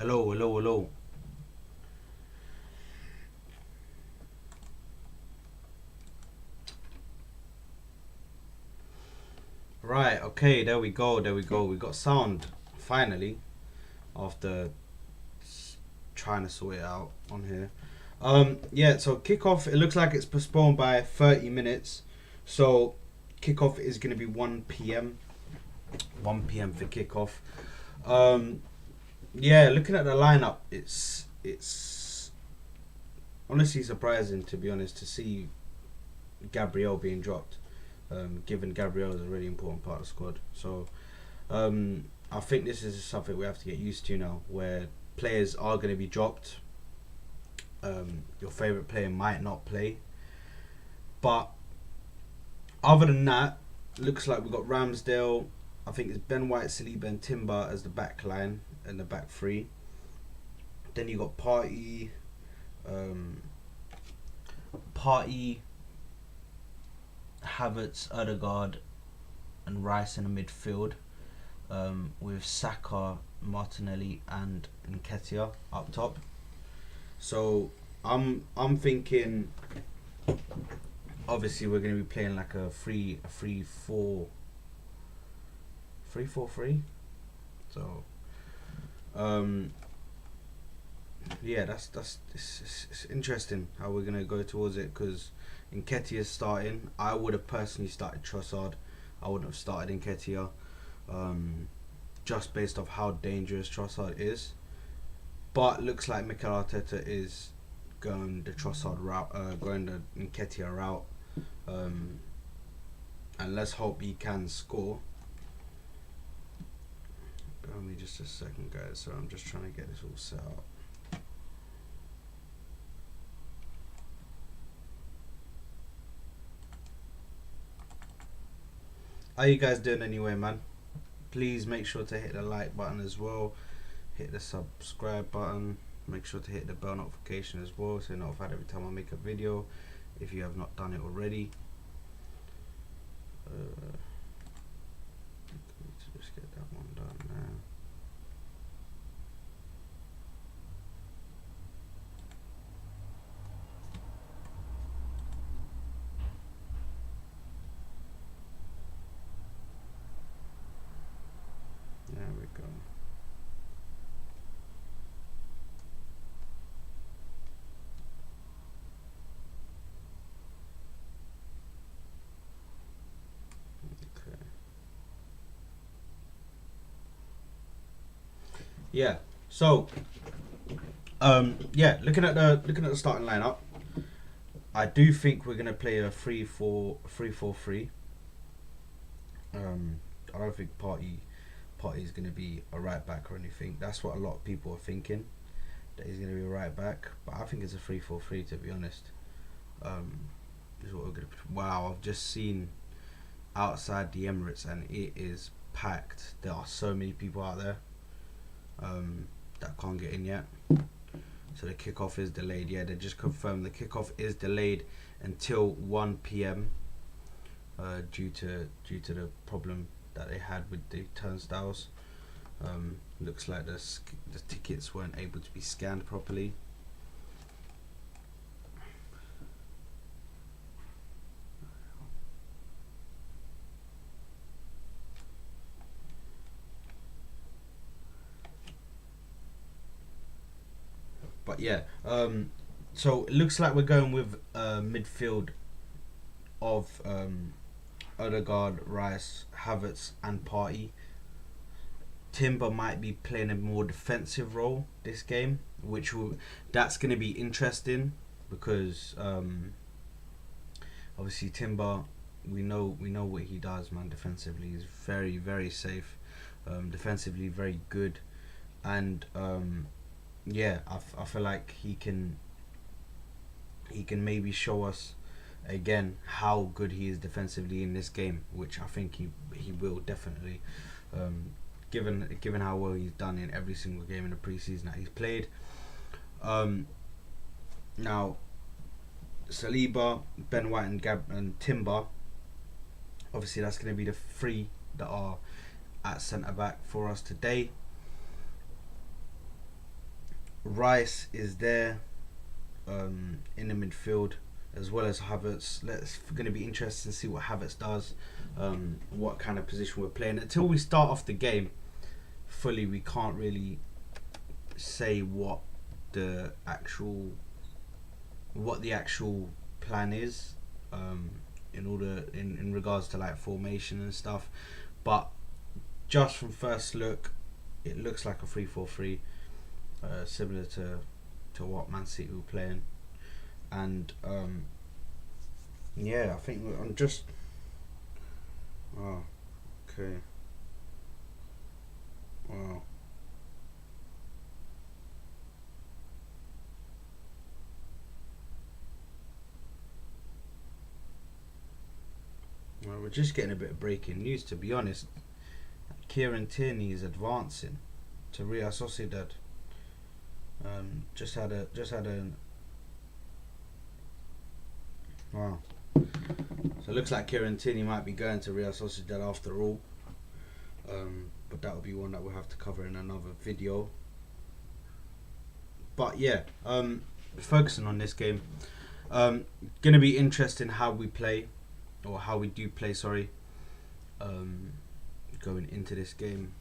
Hello, hello, hello. Right, okay, there we go, there we go. We got sound, finally, after trying to sort it out on here. Yeah, so kickoff, it looks like it's postponed by 30 minutes. So kickoff is going to be 1 p.m. 1 p.m. for kickoff. Um, yeah, looking at the lineup, it's honestly surprising, to be honest, to see Gabriel being dropped. Given Gabriel is a really important part of the squad. So I think this is something we have to get used to now, where players are going to be dropped. Your favourite player might not play. But other than that, looks like we've got Ramsdale. I think it's Ben White, Saliba and Timber as the back line and the back three. Then you got um, Party, Havertz, Odegaard and Rice in the midfield, with Saka, Martinelli and Nketiah up top. So I'm thinking obviously we're going to be playing like a 3-4-3. So yeah, it's interesting how we're going to go towards it, because Nketiah is starting. I would have personally started Trossard. I wouldn't have started Nketiah, just based off how dangerous Trossard is. But looks like Mikel Arteta is going the Trossard route, going the Nketiah route, and let's hope he can score. Give me just a second, guys. So I'm just trying to get this all set up. How you guys doing anyway, man? Please make sure to hit the like button as well. Hit the subscribe button. Make sure to hit the bell notification as well, so you're notified every time I make a video, if you have not done it already. Just get that one done now. There we go. Okay. Yeah. So, yeah, looking at the starting lineup, I do think we're gonna play a 3-4-3. I don't think Party is gonna be a right back or anything. That's what a lot of people are thinking, that he's gonna be a right back. But I think it's a 3-4-3, to be honest. Is what we're gonna. Wow, I've just seen outside the Emirates and it is packed. There are so many people out there that can't get in yet. So the kickoff is delayed. Yeah, they just confirmed the kickoff is delayed until 1 p.m. Due to the problem that they had with the turnstiles. Looks like the tickets weren't able to be scanned properly. But yeah, so it looks like we're going with midfield of Odegaard, Rice, Havertz, and Party. Timber might be playing a more defensive role this game, that's going to be interesting, because obviously Timber, we know what he does, man. Defensively, he's very, very safe. Defensively, very good, and yeah, I feel like he can maybe show us again how good he is defensively in this game, which I think he will definitely, given how well he's done in every single game in the preseason that he's played. Now Saliba, Ben White and Timber, obviously that's going to be the three that are at centre back for us today. Rice is there in the midfield as well as Havertz. It's going to be interesting to see what Havertz does, what kind of position we're playing. Until we start off the game fully, we can't really say what the actual plan is, in regards to like formation and stuff. But just from first look, it looks like a 3-4-3, similar to what Man City were playing. And yeah, I think I'm just. Oh, okay. Wow. Well, we're just getting a bit of breaking news, to be honest. Kieran Tierney is advancing to Real Sociedad. Just had a wow. So it looks like Kieran Tierney might be going to Real Sociedad after all. But that will be one that we'll have to cover in another video. But yeah, focusing on this game, gonna be interesting how we play, or how we do play. Sorry, going into this game,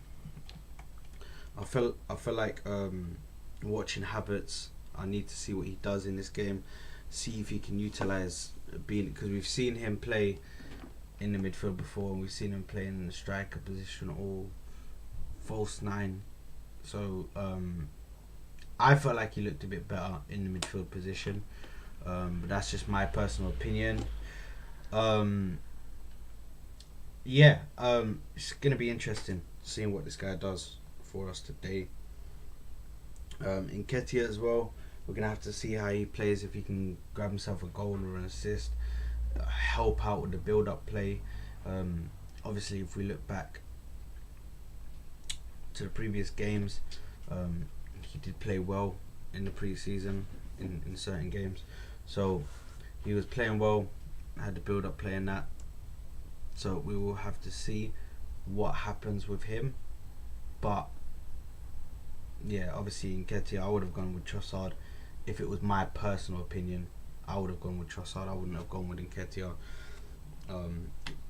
I feel like watching Havertz. I need to see what he does in this game, see if he can utilize being, because we've seen him play in the midfield before, and we've seen him play in the striker position or false nine. So I felt like he looked a bit better in the midfield position, but that's just my personal opinion. Yeah, it's gonna be interesting seeing what this guy does for us today. Nketiah as well, we're gonna have to see how he plays, if he can grab himself a goal or an assist, help out with the build-up play. Obviously, if we look back to the previous games, he did play well in the pre-season in certain games, so he was playing well, had the build-up play in that. So we will have to see what happens with him. But yeah, obviously in Nketiah, I would have gone with Trossard. If it was my personal opinion, I would have gone with Trossard. I wouldn't have gone with Nketiah.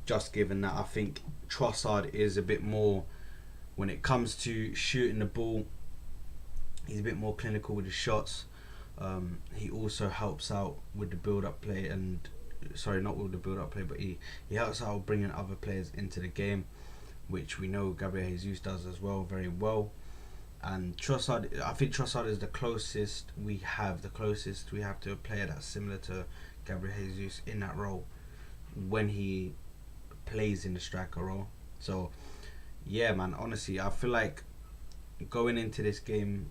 Just given that I think Trossard is a bit more, when it comes to shooting the ball, he's a bit more clinical with his shots. He also helps out with the build-up play, and sorry, not with the build-up play, but he helps out bringing other players into the game, which we know Gabriel Jesus does as well, very well. And Trossard, I think Trossard is the closest we have to a player that's similar to Gabriel Jesus in that role when he plays in the striker role. So yeah, man, honestly, I feel like going into this game,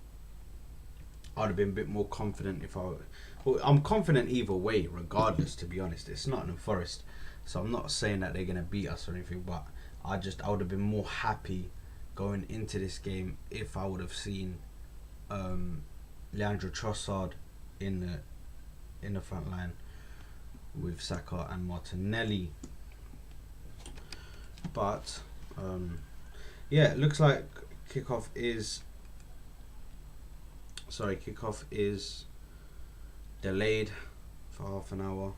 I'd have been a bit more confident if I'm confident either way, regardless, to be honest. It's Nottingham Forest, so I'm not saying that they're going to beat us or anything, but I would have been more happy going into this game if I would have seen Leandro Trossard in the front line with Saka and Martinelli. But yeah, it looks like kickoff is delayed for half an hour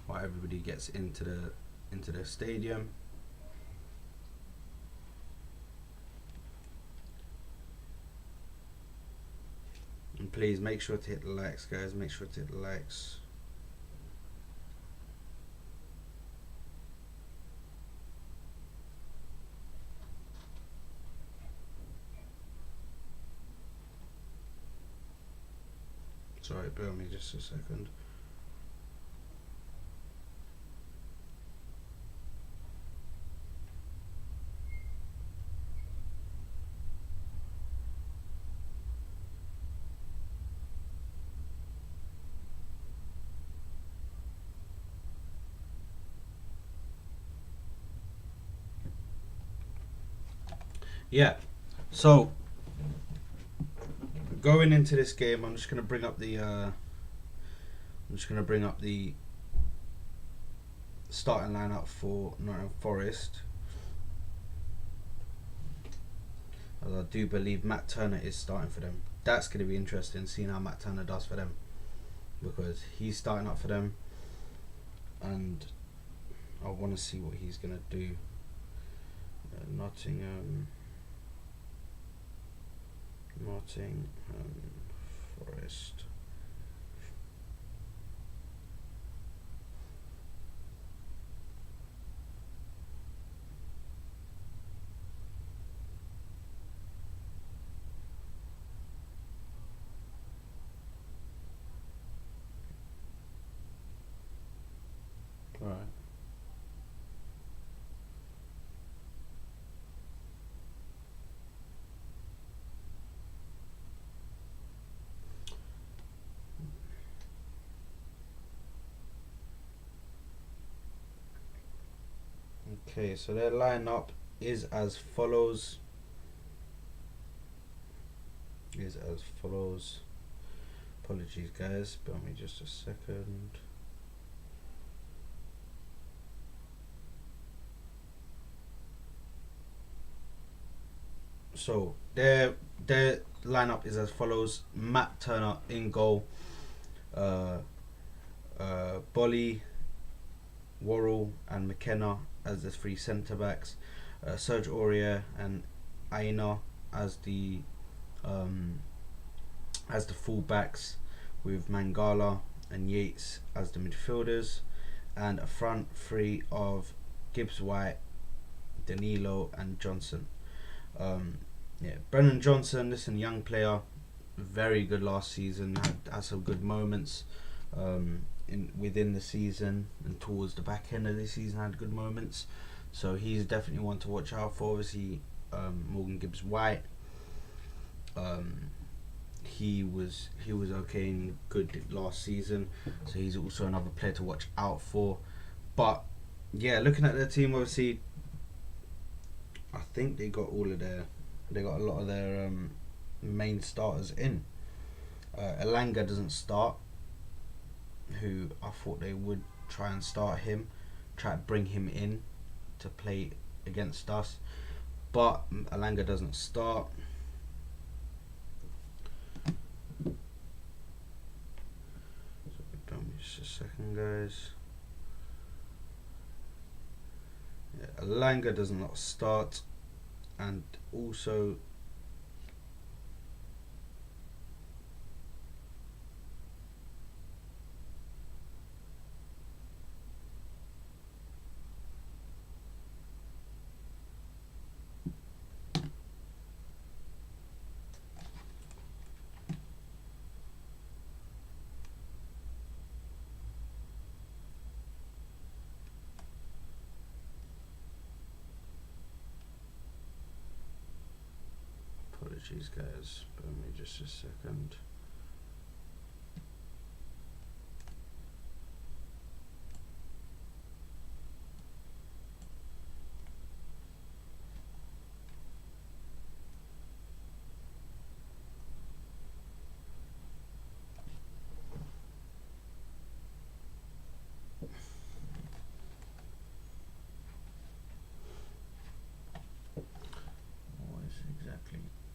while everybody gets into the stadium. And please make sure to hit the likes, guys. Make sure to hit the likes. Sorry, bear with me just a second. Yeah, so going into this game, I'm just gonna bring up the starting lineup for Nottingham Forest. as I do believe Matt Turner is starting for them. That's going to be interesting, seeing how Matt Turner does for them, because he's starting up for them, and I want to see what he's going to do. Nottingham Forest. Right. Okay, so their lineup is as follows. Apologies, guys. Bear me just a second. So their lineup is as follows: Matt Turner in goal, Bolly, Worrell, and McKenna as the three centre backs, Serge Aurier and Aina as the full backs, with Mangala and Yates as the midfielders, and a front three of Gibbs White, Danilo, and Johnson. Brennan Johnson, listen, young player, very good last season. Had some good moments within the season, and towards the back end of the season had good moments. So he's definitely one to watch out for. Obviously, Morgan Gibbs White. He was okay and good last season, so he's also another player to watch out for. But yeah, looking at their team, obviously, I think they got a lot of their main starters in. Elanga doesn't start, who I thought they would try and start him, try to bring him in to play against us, but Elanga doesn't start. Just a second, guys. Elanga does not start, and also apologies, guys. Bear me just a second.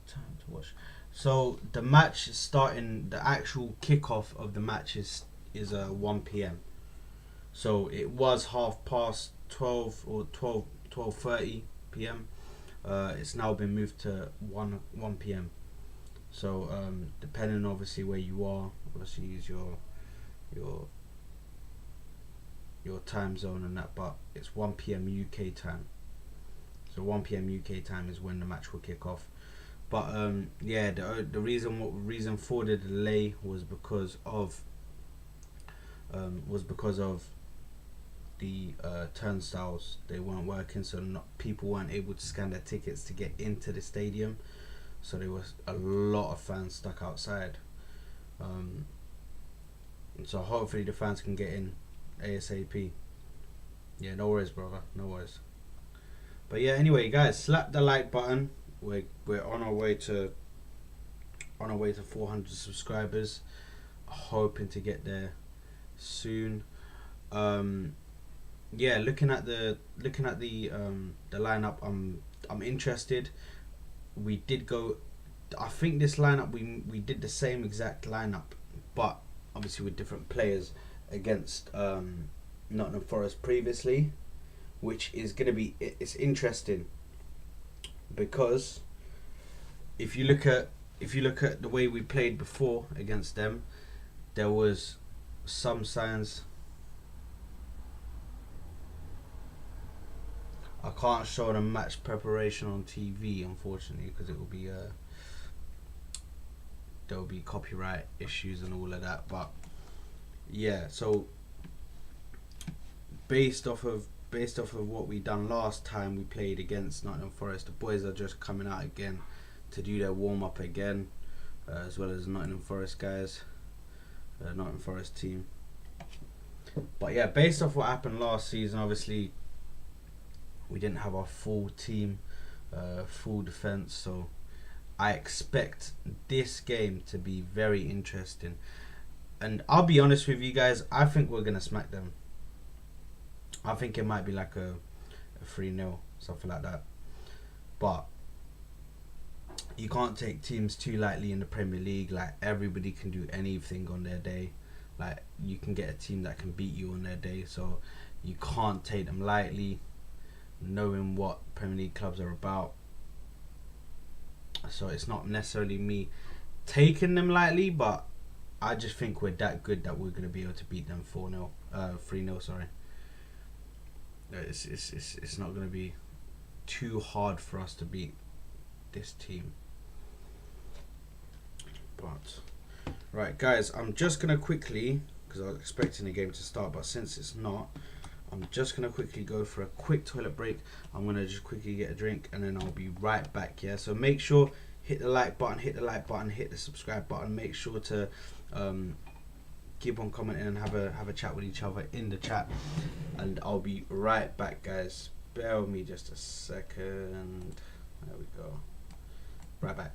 Time to watch. So the match is starting. The actual kickoff of the match is 1 p.m. So it was 12:30 or 12:30 p.m. It's now been moved to 1 p.m. So depending obviously where you are, obviously use your time zone and that, but it's 1 p.m. UK time. So 1 p.m. UK time is when the match will kick off. But the reason for the delay was because of the turnstiles. They weren't working, so people weren't able to scan their tickets to get into the stadium. So there was a lot of fans stuck outside. So hopefully the fans can get in ASAP. Yeah, no worries, brother. No worries. But yeah, anyway, guys, slap the like button. We're on our way to 400 subscribers, hoping to get there soon. Looking at the lineup, I'm interested. we did go. I think this lineup we did the same exact lineup, but obviously with different players against Nottingham Forest previously, which is gonna be it's interesting because if you look at the way we played before against them, there was some signs. I can't show the match preparation on TV, unfortunately, because it will be there will be copyright issues and all of that. But yeah, so based off of what we done last time we played against Nottingham Forest, the boys are just coming out again to do their warm up again, as well as Nottingham Forest guys, Nottingham Forest team. But yeah, based off what happened last season, obviously we didn't have our full team, full defense, so I expect this game to be very interesting. And I'll be honest with you guys, I think we're gonna smack them. I think it might be like a 3-0, something like that. But you can't take teams too lightly in the Premier League. Like, everybody can do anything on their day. Like, you can get a team that can beat you on their day, so you can't take them lightly, knowing what Premier League clubs are about. So it's not necessarily me taking them lightly, but I just think we're that good that we're going to be able to beat them 4-0, 3-0, sorry. It's not going to be too hard for us to beat this team. But right, guys, I'm just gonna quickly, because I was expecting the game to start, but since it's not, I'm just gonna quickly go for a quick toilet break. I'm gonna just quickly get a drink, and then I'll be right back. Yeah, so make sure hit the like button, hit the subscribe button. Make sure to keep on commenting and have a chat with each other in the chat, and I'll be right back, guys. Bear with me just a second. There we go. Right back.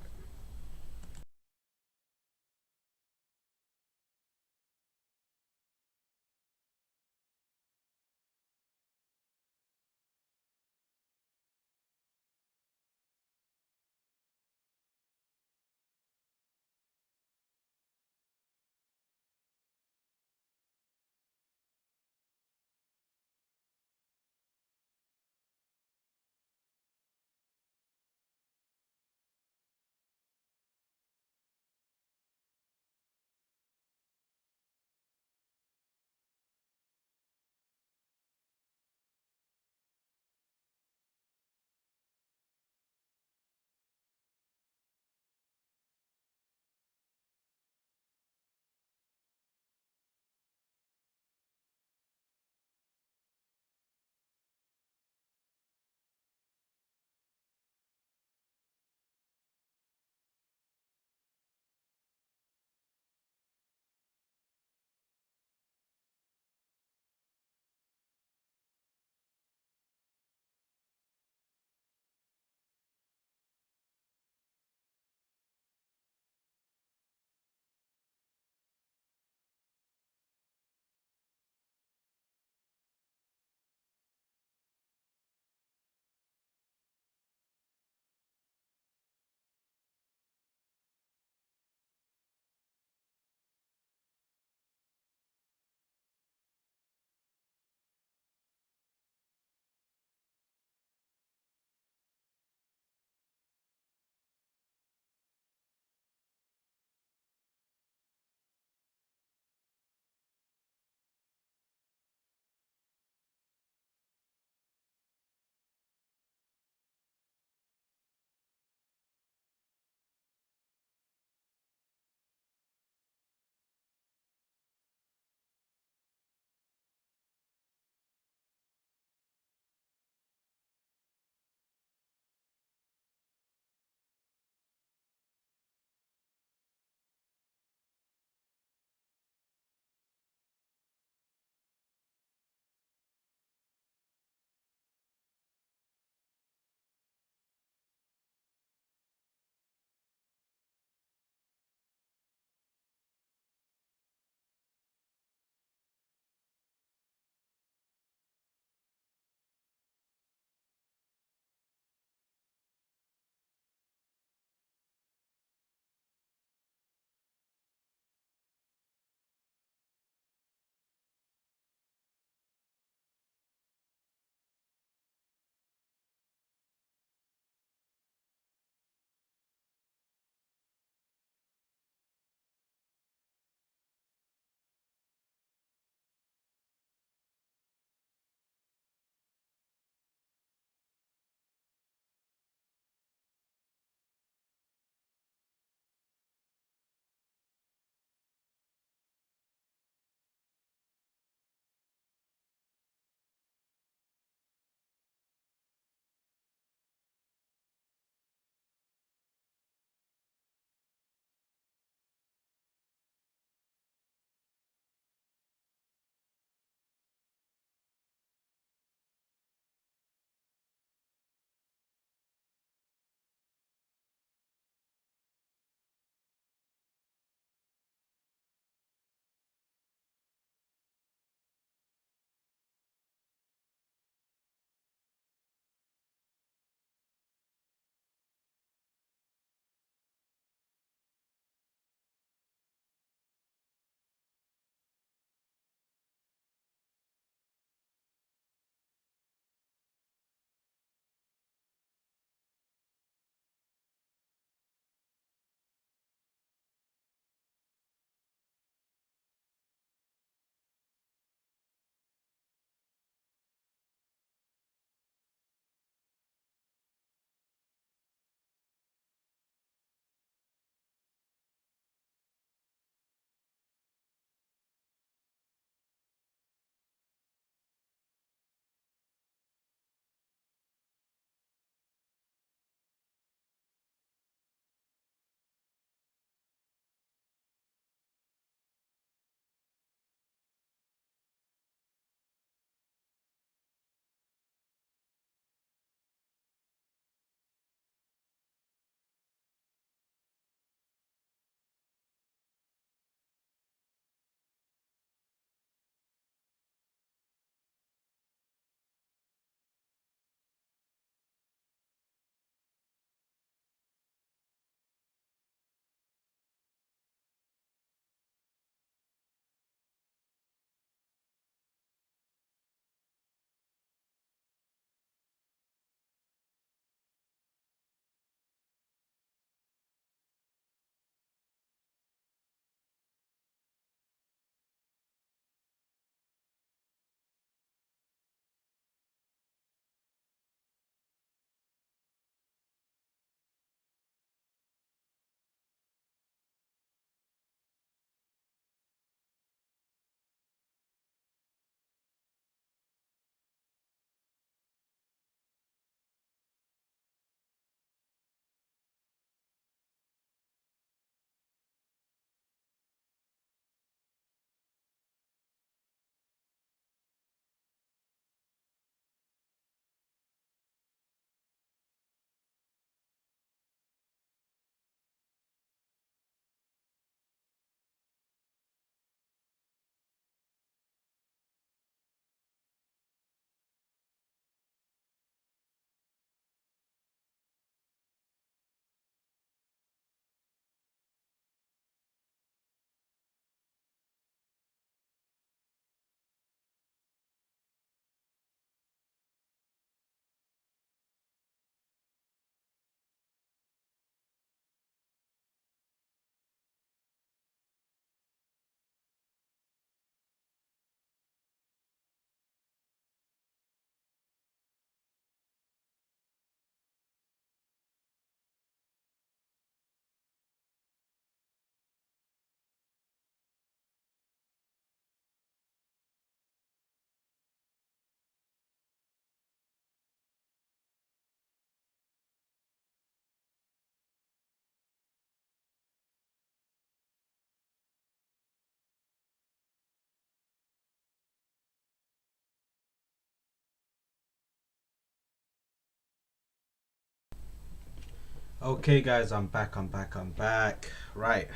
Okay, guys, I'm back. I'm back. Right.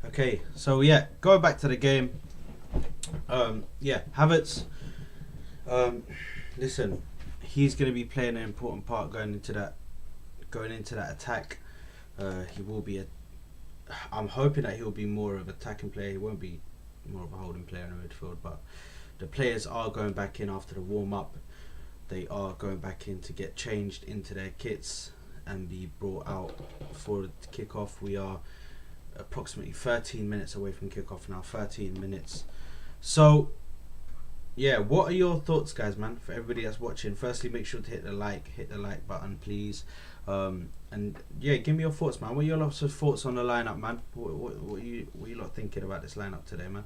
Okay. So yeah, going back to the game. Yeah, Havertz. Um, listen, he's going to be playing an important part going into that attack. He will be a. I'm hoping that he'll be more of an attacking player. He won't be more of a holding player in the midfield. But the players are going back in after the warm up. They are going back in to get changed into their kits and be brought out for the kickoff. We are approximately 13 minutes away from kickoff now. 13 minutes. So yeah, what are your thoughts, guys, man? For everybody that's watching, firstly, make sure to hit the like button, please. And yeah, give me your thoughts, man. What are your lots of thoughts on the lineup, man? What you lot thinking about this lineup today, man?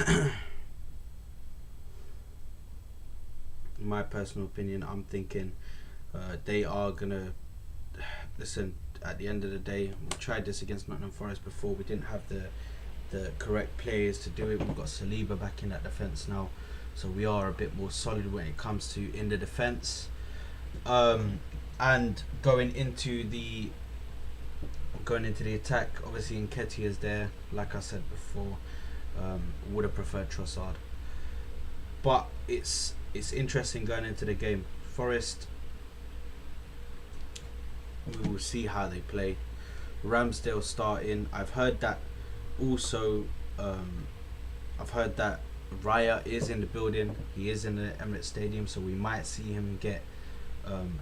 In my personal opinion, I'm thinking they are gonna listen. At the end of the day, we tried this against Nottingham Forest before. We didn't have the correct players to do it. We've got Saliba back in that defence now, so we are a bit more solid when it comes to in the defence. And going into the attack, obviously Nketiah is there. Like I said before, would have preferred Trossard, but it's interesting going into the game. Forest, we will see how they play. Ramsdale starting. Also, um, I've heard that Raya is in the building. He is in the Emirates Stadium, so we might see him get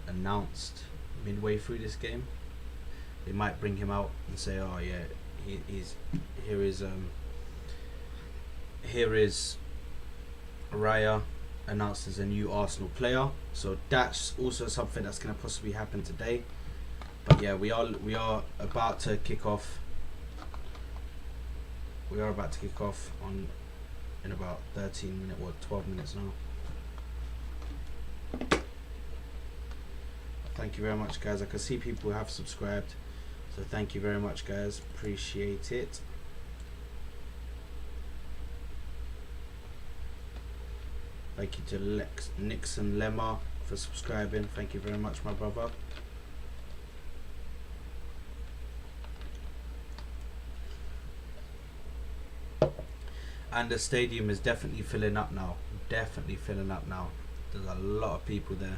announced midway through this game. They might bring him out and say, "Oh yeah, he's here is here is Raya announced as a new Arsenal player." So that's also something that's going to possibly happen today. But yeah, we are about to kick off. We are about to kick off on in about 13 minutes or 12 minutes now. Thank you very much, guys. I can see people have subscribed, so thank you very much, guys. Appreciate it. Thank you to Nixon Lemma for subscribing. Thank you very much, my brother. And the stadium is definitely filling up now. Definitely filling up now. There's a lot of people there.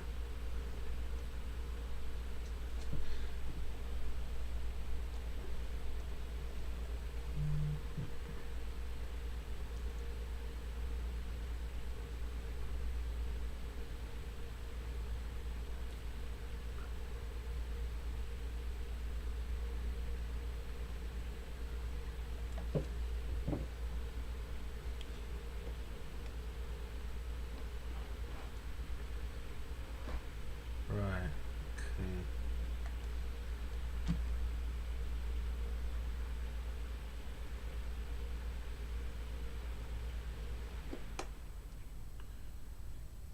Right. Okay.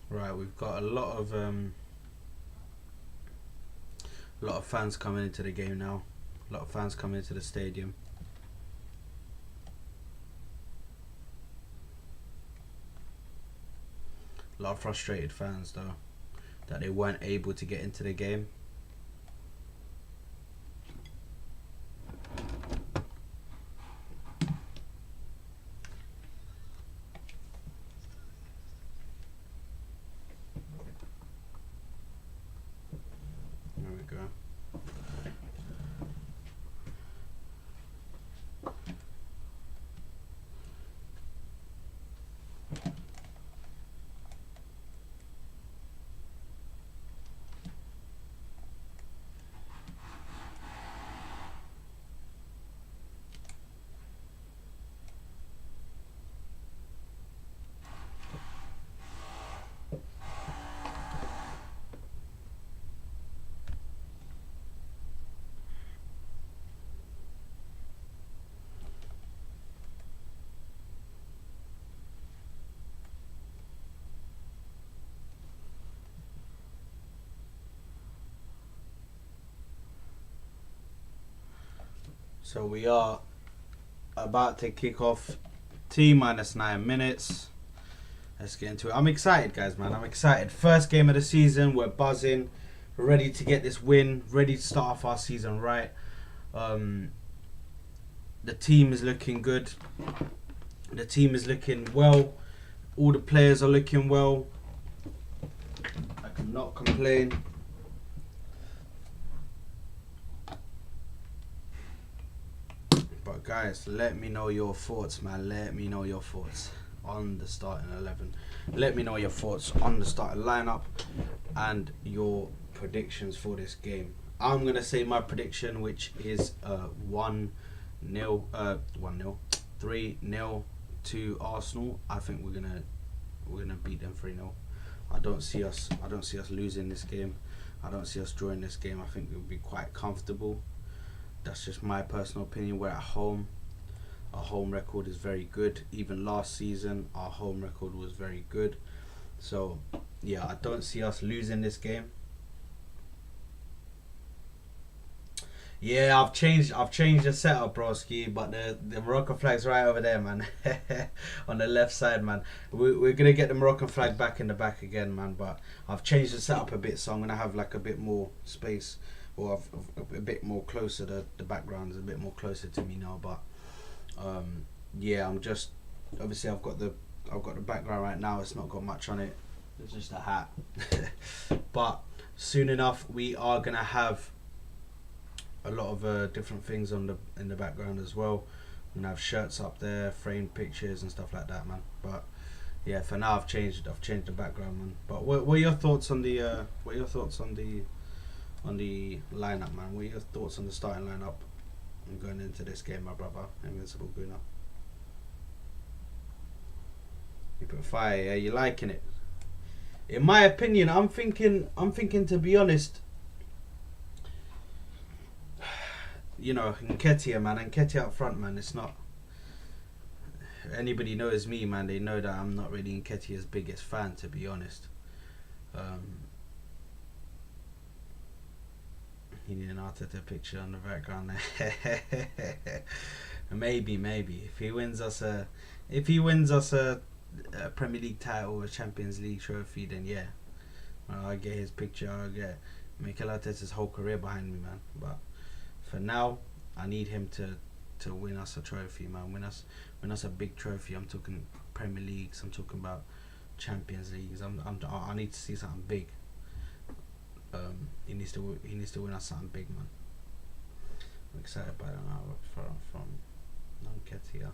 Right, we've got a lot of fans coming into the game now. A lot of fans coming into the stadium. A lot of frustrated fans though that they weren't able to get into the game. There we go. So we are about to kick off T minus 9 minutes. Let's get into it. I'm excited, guys, man. I'm excited. First game of the season. We're buzzing. We're ready to get this win. Ready to start off our season right. The team is looking good. The team is looking well. All the players are looking well. I cannot complain. But guys, let me know your thoughts, man. Let me know your thoughts on the starting 11. Let me know your thoughts on the starting lineup and your predictions for this game. I'm gonna say my prediction, which is 1-0, 3-0 to Arsenal. I think we're gonna beat them 3-0. I don't see us losing this game. I don't see us drawing this game. I think we'll be quite comfortable. That's just my personal opinion. We're at home. Our home record is very good. Even last season, our home record was very good. So, yeah, I don't see us losing this game. Yeah, I've changed the setup, broski, but the Moroccan flag's right over there, man. On the left side, man. We're gonna get the Moroccan flag back in the back again, man. But I've changed the setup a bit, so I'm gonna have like a bit more space, or a bit more closer. The background is a bit more closer to me now, but yeah, I'm just obviously I've got the background right now. It's not got much on it. It's just a hat. But soon enough, we are gonna have a lot of different things in the background as well. I'm gonna have shirts up there, framed pictures and stuff like that, man. But yeah, for now I've changed the background, man. But what are your thoughts on the lineup, man? What are your thoughts on the starting lineup? I'm going into this game, my brother, Invincible Guna. You put fire, yeah, you liking it? In my opinion, I'm thinking to be honest, you know, Nketiah, man, Nketiah up front, man. It's not. Anybody knows me, man. They know that I'm not really Nketiah's biggest fan, to be honest. You need an Arteta picture on the background there. maybe if he wins us a Premier League title or a Champions League trophy, then yeah, I'll get his picture. I'll get Mikel Arteta's whole career behind me, man. But for now, I need him to win us a trophy, man. Win us a big trophy. I'm talking Premier Leagues. I'm talking about Champions Leagues. I need to see something big. He needs to win us something big, man. I'm excited by that now from Nketiah.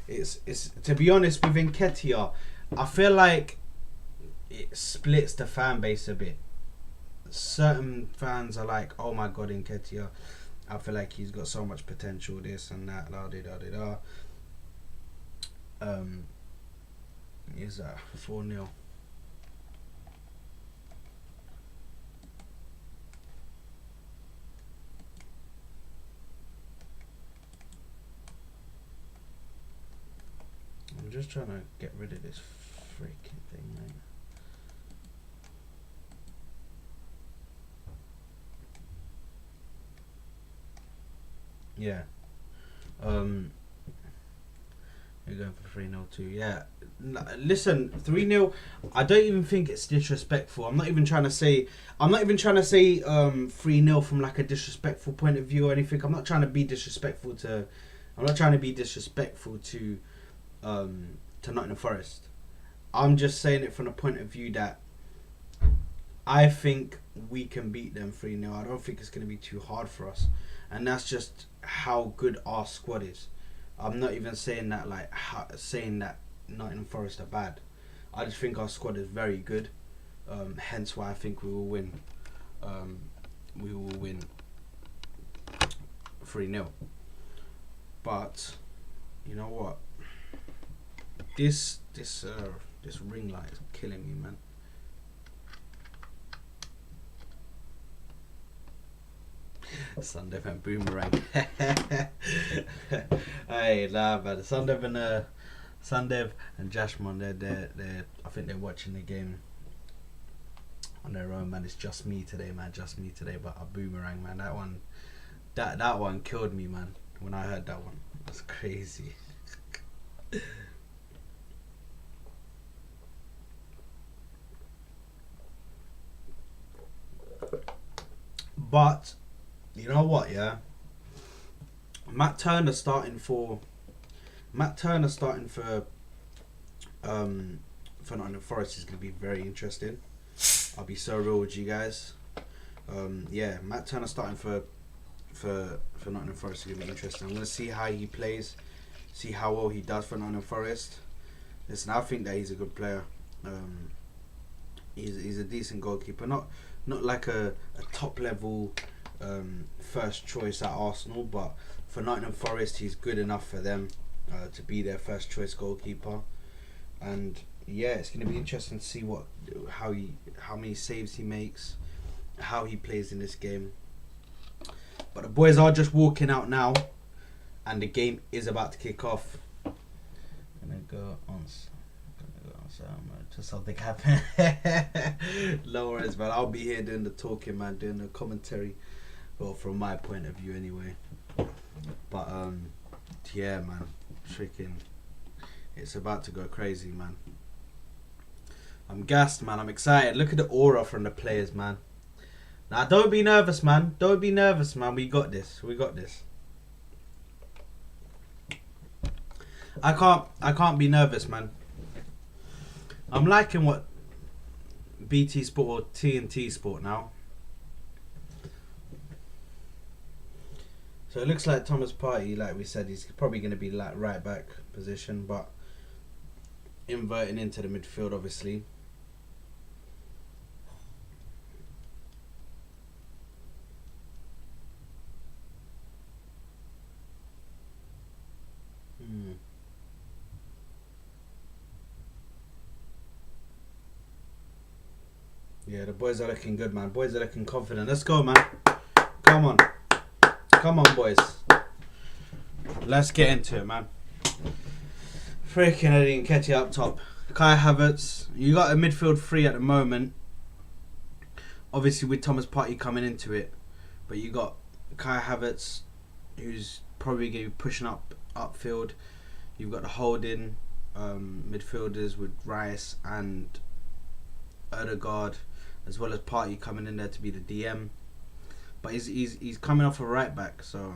It's to be honest with Nketiah, I feel like it splits the fan base a bit. Certain fans are like, oh my god, Nketiah, I feel like he's got so much potential, this and that, la di da di da. Is that 4-0? I'm just trying to get rid of this freaking thing, man. Yeah. You're going for 3-0 too. Yeah. Listen, 3-0. I don't even think it's disrespectful. I'm not even trying to say 3-0 from like a disrespectful point of view or anything. I'm not trying to be disrespectful to Nottingham Forest. I'm just saying it from the point of view that I think we can beat them 3-0. I don't think it's going to be too hard for us. And that's just how good our squad is. I'm not even saying that saying that Nottingham Forest are bad. I just think our squad is very good. Hence why I think we will win. We will win 3-0. But you know what? This ring light is killing me, man. Sundev and Boomerang. Hey, nah, man. Sundev and Jashmon, they're I think they're watching the game on their own, man. It's just me today, man. Just me today. But a Boomerang, man. That one killed me, man. When I heard that one, that's crazy. But you know what? Yeah, Matt Turner starting for Nottingham Forest is going to be very interesting. I'll be so real with you guys. Yeah, Matt Turner starting for Nottingham Forest is going to be interesting. I'm going to see how he plays, see how well he does for Nottingham Forest. Listen, I think that he's a good player. He's a decent goalkeeper, not like a top level first choice at Arsenal, but for Nottingham Forest he's good enough for them to be their first choice goalkeeper. And yeah, it's going to be interesting to see how many saves he makes, how he plays in this game. But the boys are just walking out now, and the game is about to kick off. I'm gonna go on sound, just something happen. No worries, man. I'll be here doing the talking, man, doing the commentary. Well, from my point of view, anyway. But yeah, man, freaking, it's about to go crazy, man. I'm gassed, man. I'm excited. Look at the aura from the players, man. Now, don't be nervous, man. Don't be nervous, man. We got this. We got this. I can't be nervous, man. I'm liking what BT Sport or TNT Sport now. So it looks like Thomas Partey, like we said, he's probably going to be like right back position, but inverting into the midfield, obviously. Yeah, the boys are looking good, man. Boys are looking confident. Let's go, man. Come on. Come on, boys. Let's get into it, man. Freaking Eddie Nketiah up top. Kai Havertz. You got a midfield free at the moment. Obviously with Thomas Partey coming into it. But you got Kai Havertz, who's probably going to be pushing upfield. You've got the holding midfielders with Rice and Odegaard, as well as Partey coming in there to be the DM. But he's coming off a right back, so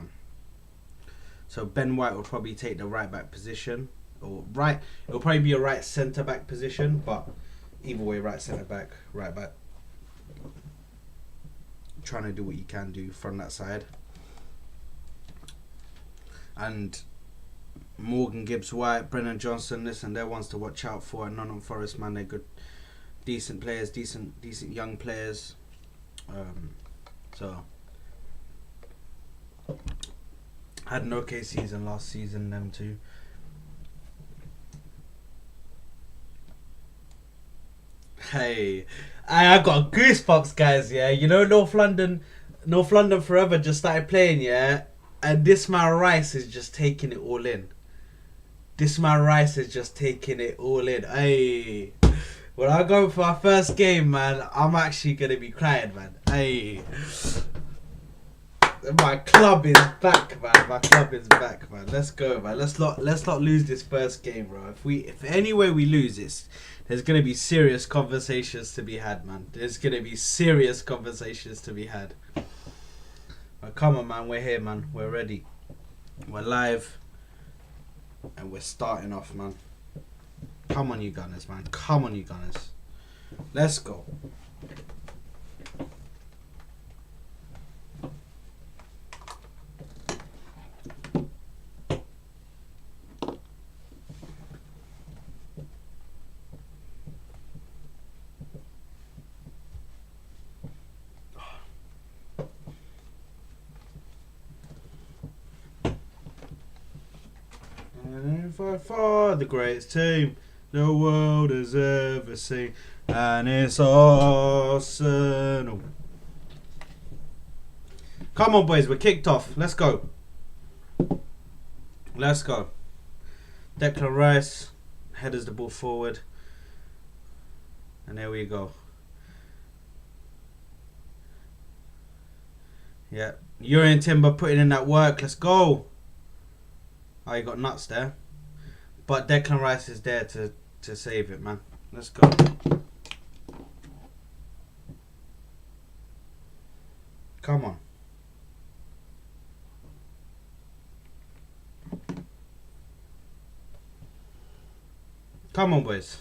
Ben White will probably take the right back position, or right. It'll probably be a right centre back position, but either way, right centre back, right back. Trying to do what you can do from that side. And Morgan Gibbs White, Brennan Johnson, listen, they're ones to watch out for. And Nottingham Forest, man, they're good, decent players, decent young players. So had an okay season last season, them too. Hey, I got goosebumps, guys. Yeah, you know North London Forever just started playing. Yeah, and this man Rice is just taking it all in. Hey, when I go for our first game, man, I'm actually gonna be crying, man. Hey, my club is back, man. Let's go, man. Let's not lose this first game, bro. If any way we lose this, there's gonna be serious conversations to be had, man. But come on, man. We're here, man. We're ready. We're live, and we're starting off, man. Come on, you Gunners, man. Let's go. For the greatest team the world has ever seen, and it's Arsenal. Come on, boys, we're kicked off. Let's go. Declan Rice headers the ball forward, and there we go. Yeah. Yuri and Timber putting in that work. Let's go. Oh, you got nuts there. But Declan Rice is there to save it, man. Let's go. Come on. Come on, boys.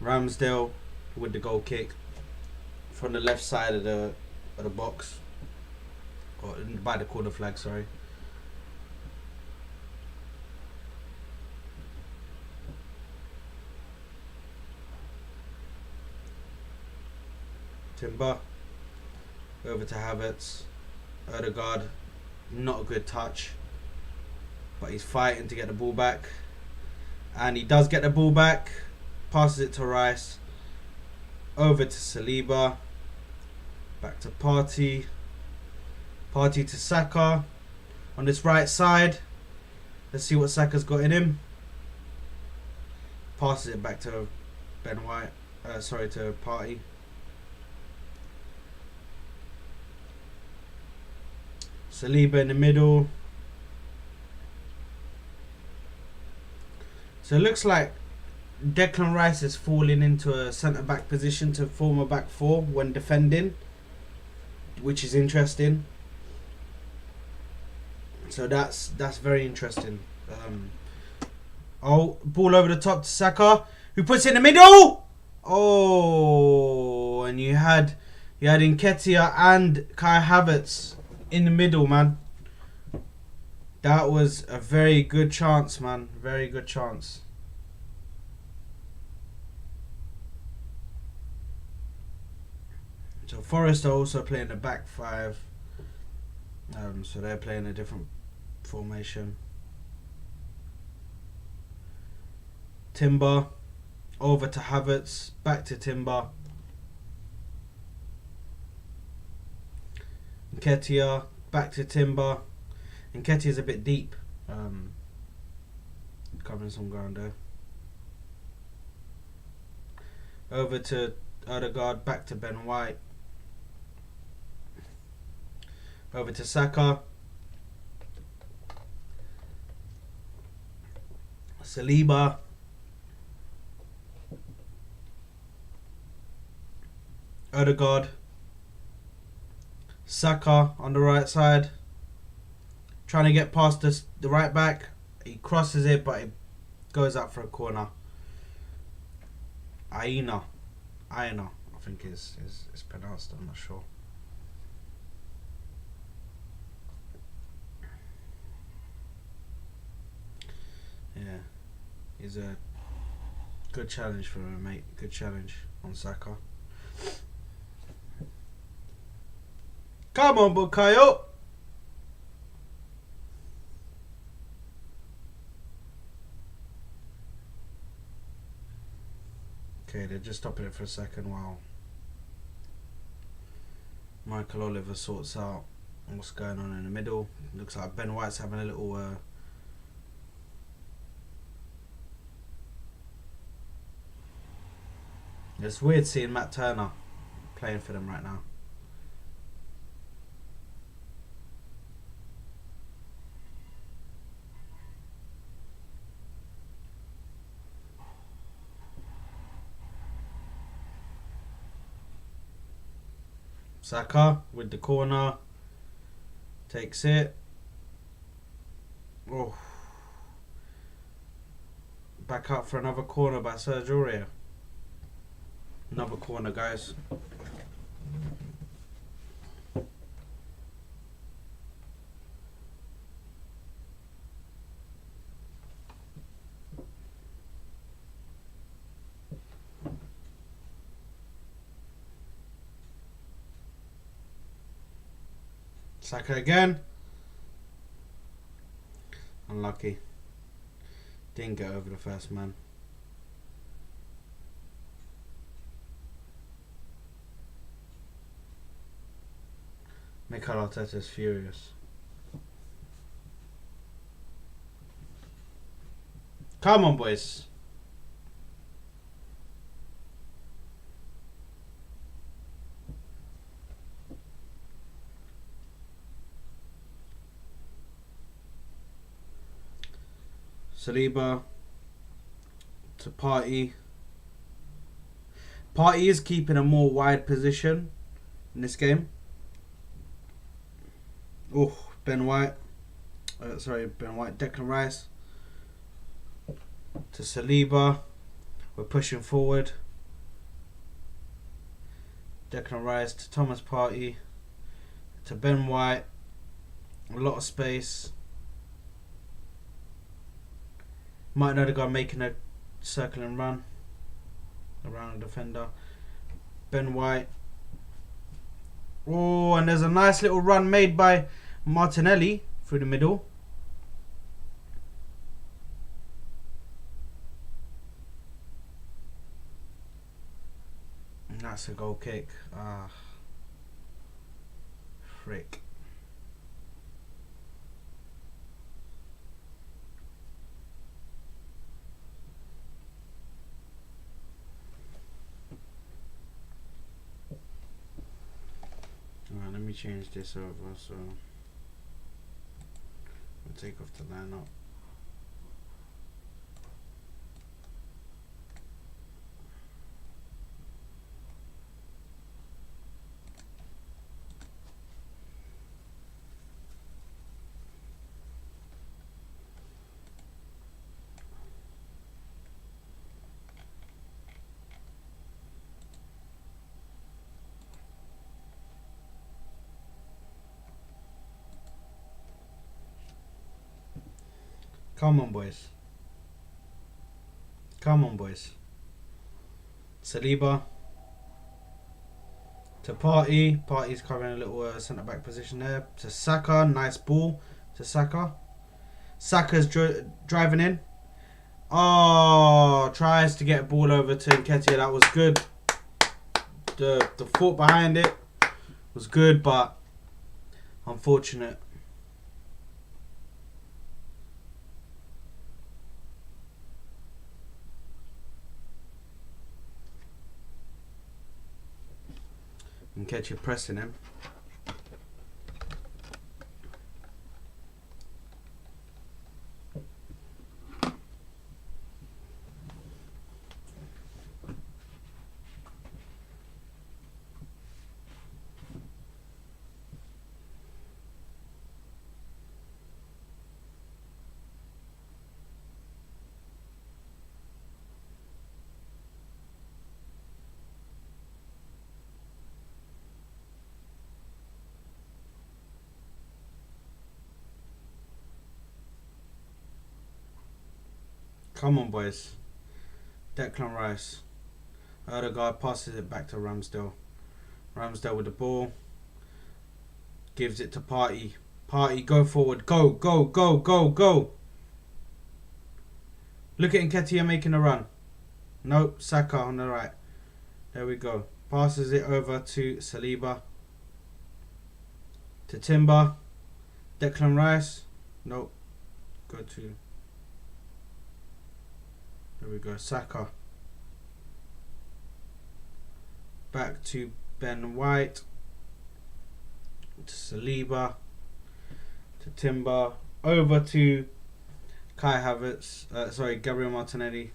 Ramsdale with the goal kick from the left side of the box. Or by the corner flag, sorry. Timber. Over to Havertz. Odegaard. Not a good touch. But he's fighting to get the ball back. And he does get the ball back. Passes it to Rice. Over to Saliba. Back to Partey. Partey to Saka. On this right side. Let's see what Saka's got in him. Passes it back to Ben White. To Partey. Saliba in the middle. So it looks like Declan Rice is falling into a centre-back position to form a back four when defending, which is interesting. So that's very interesting. Ball over the top to Saka, who puts it in the middle. Oh, and you had Nketiah and Kai Havertz in the middle, man. That was a very good chance, man. Very good chance. So Forest are also playing the back five. So they're playing a different formation. Timber over to Havertz, back to Timber. Nketiah back to Timber. Nketiah's a bit deep. Covering some ground there. Over to Odegaard, back to Ben White. Over to Saka. Saliba. Odegaard. Saka on the right side. Trying to get past the right back. He crosses it, but it goes out for a corner. Aina, I think is pronounced. I'm not sure. Yeah, he's a good challenge for him, mate. Good challenge on Saka. Come on, Bukayo. Okay, they're just stopping it for a second while Michael Oliver sorts out what's going on in the middle. Looks like Ben White's having a little it's weird seeing Matt Turner playing for them right now. Saka with the corner. Takes it. Oh. Back up for another corner by Sergio Aurier. Another corner, guys. Saka again. Unlucky. Didn't get over the first man. Mikel Arteta's furious. Come on, boys. Saliba to Partey. Partey is keeping a more wide position in this game. Oh, Ben White. Ben White. Declan Rice to Saliba. We're pushing forward. Declan Rice to Thomas Partey to Ben White. A lot of space. Martin Odegaard making a circling run around the defender. Ben White. Oh, and there's a nice little run made by Martinelli through the middle. And that's a goal kick. Ah, frick. Alright, let me change this over so we'll take off the lineup. Come on, boys. Come on, boys. Saliba to Partey. Partey's covering a little centre back position there. To Saka. Nice ball to Saka. Saka's driving in. Oh, tries to get a ball over to Nketiah. That was good. The thought behind it was good, but unfortunate. Nketiah pressing him. Come on, boys. Declan Rice. Odegaard passes it back to Ramsdale. Ramsdale with the ball. Gives it to Partey. Partey, go forward. Go, go, go, go, go. Look at Nketiah making a run. Nope, Saka on the right. There we go. Passes it over to Saliba. To Timber. Declan Rice. Nope. Go to... There we go, Saka. Back to Ben White. To Saliba. To Timber. Over to Kai Havertz. Gabriel Martinelli.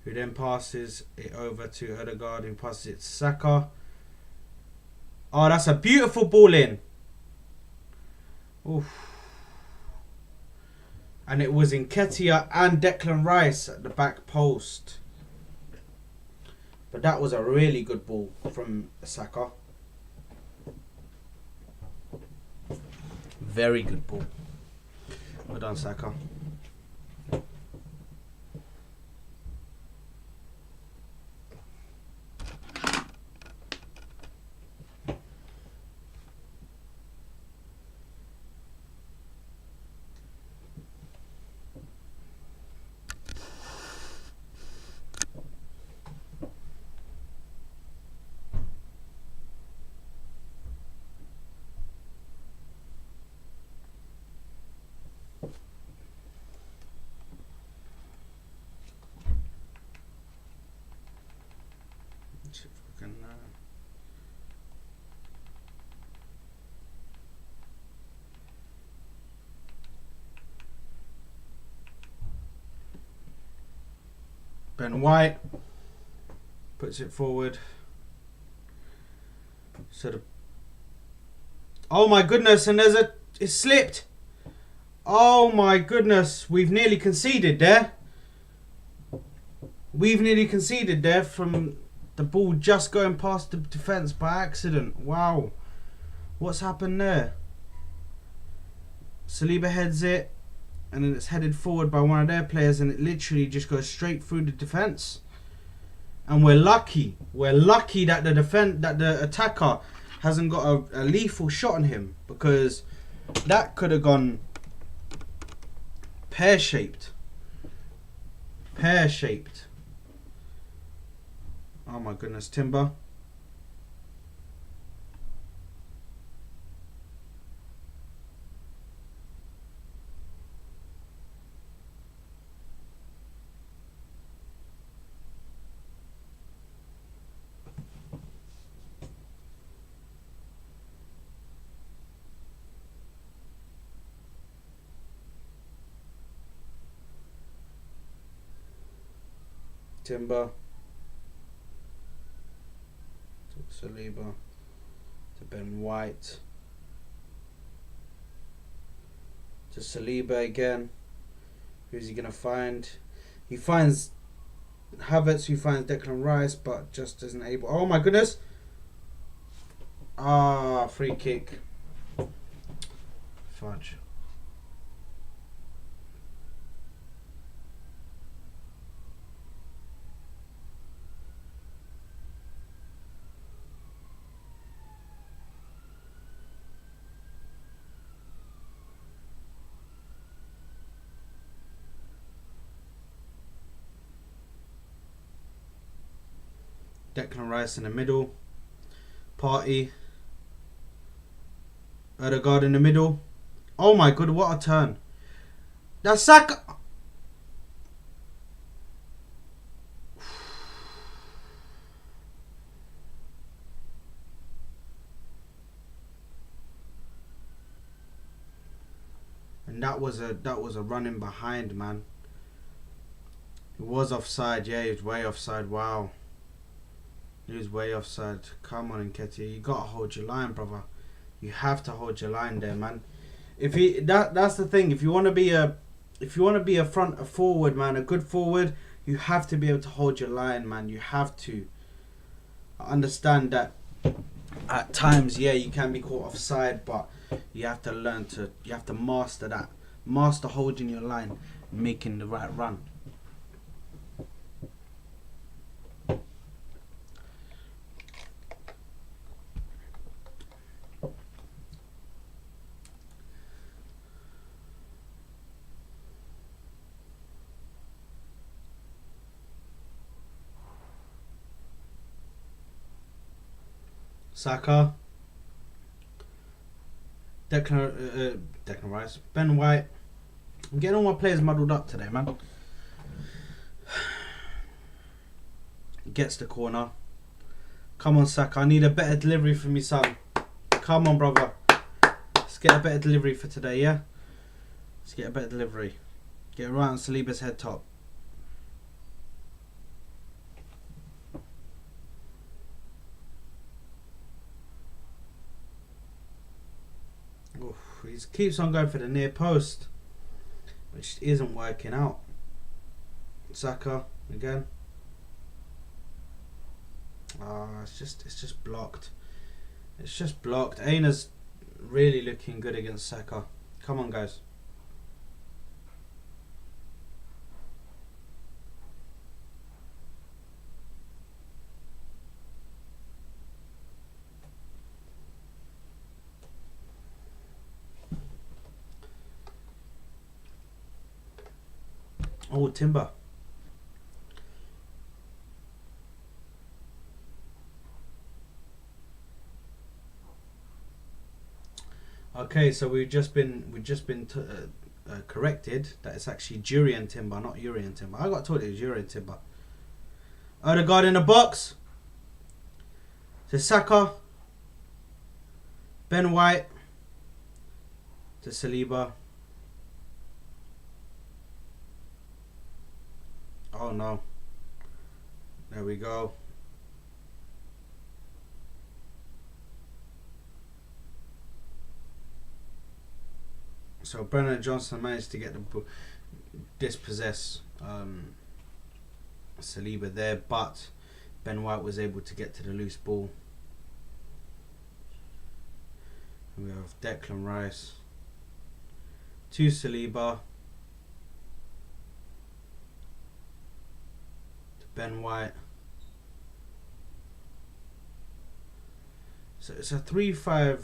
Who then passes it over to Odegaard, who passes it to Saka. Oh, that's a beautiful ball in. Oof. And it was Nketiah and Declan Rice at the back post. But that was a really good ball from Saka. Very good ball. Well done, Saka. Ben White puts it forward. So the, oh my goodness, and it slipped. Oh my goodness, we've nearly conceded there. We've nearly conceded there from the ball just going past the defence by accident. Wow. What's happened there? Saliba heads it, and then it's headed forward by one of their players, and it literally just goes straight through the defence. And we're lucky. We're lucky that the attacker hasn't got a lethal shot on him, because that could have gone pear-shaped. Pear-shaped. Oh my goodness, Timber. Timber. To Saliba. To Ben White. To Saliba again. Who's he going to find? He finds Havertz, who finds Declan Rice, but just isn't able. Oh my goodness! Ah, free kick. Fudge. Declan Rice in the middle. Partey. Odegaard in the middle. Oh my god, what a turn. That's Saka. And that was a running behind, man. It was offside, yeah, he was way offside. Wow. He was way offside. Come on, Nketiah, you gotta hold your line, brother. You have to hold your line there, man. If he that's the thing. If you want to be a forward, man, a good forward, you have to be able to hold your line, man. You have to. I understand that at times, yeah, you can be caught offside, but you have to learn to. You have to master that. Master holding your line, making the right run. Saka, Declan Rice, Ben White. I'm getting all my players muddled up today, man. Gets the corner. Come on, Saka. I need a better delivery from me, son. Come on, brother. Let's get a better delivery for today, yeah? Let's get a better delivery. Get it right on Saliba's head top. He keeps on going for the near post, which isn't working out. Saka again. It's just blocked. It's just blocked. Aina's really looking good against Saka. Come on, guys. Oh, Timber. Okay, so we've just been corrected that it's actually Jurian Timber, not Urian Timber. I got told it was Urian Timber. Odegaard in the box. To Saka. Ben White. To Saliba. Oh no. There we go. So Brennan Johnson managed to get the dispossess Saliba there, but Ben White was able to get to the loose ball. And we have Declan Rice to Saliba to Ben White. So it's a 3-5.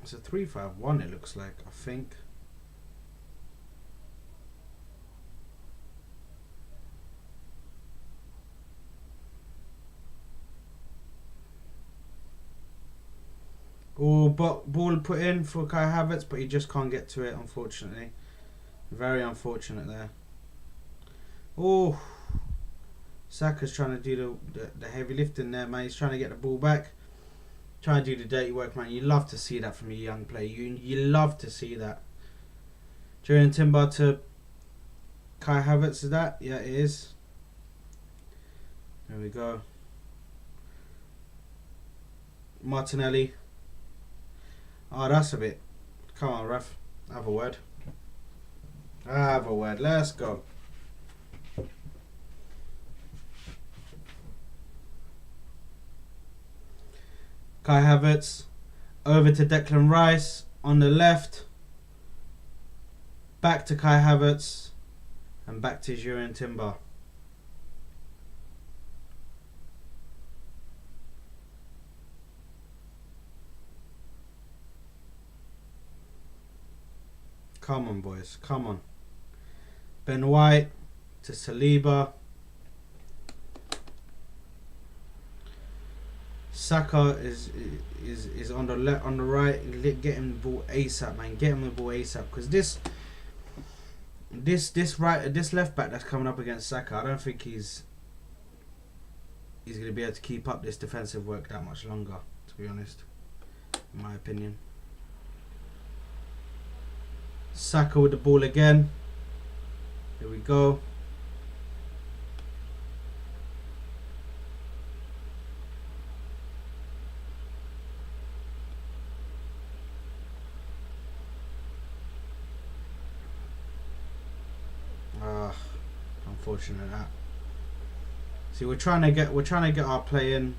It's a 3-5-1. It looks like, I think. Oh, but ball put in for Kai Havertz, but he just can't get to it, unfortunately. Very unfortunate there. Oh, Saka's trying to do the heavy lifting there, man. He's trying to get the ball back. Trying to do the dirty work, man. You love to see that from a young player. You love to see that. Jurrien Timber to Kai Havertz, is that? Yeah, it is. There we go. Martinelli. Oh, that's a bit. Come on, ref. Have a word. Have a word. Let's go. Kai Havertz over to Declan Rice on the left. Back to Kai Havertz and back to Jurrien Timber. Come on, boys. Come on. Ben White to Saliba. Saka is on the left, on the right. Get him the ball ASAP, man. Get him the ball ASAP, because this left back that's coming up against Saka, I don't think he's going to be able to keep up this defensive work that much longer, to be honest, in my opinion. Saka with the ball again. Here we go. Unfortunate that. See, we're trying to get our play in.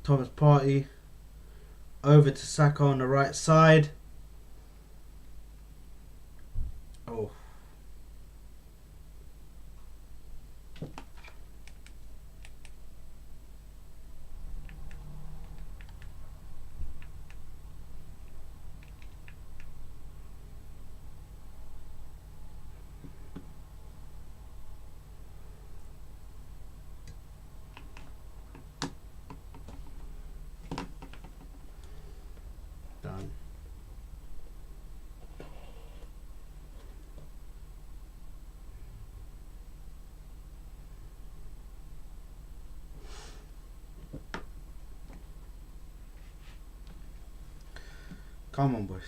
Thomas Partey over to Saka on the right side. Oh. Done. Come on, boys.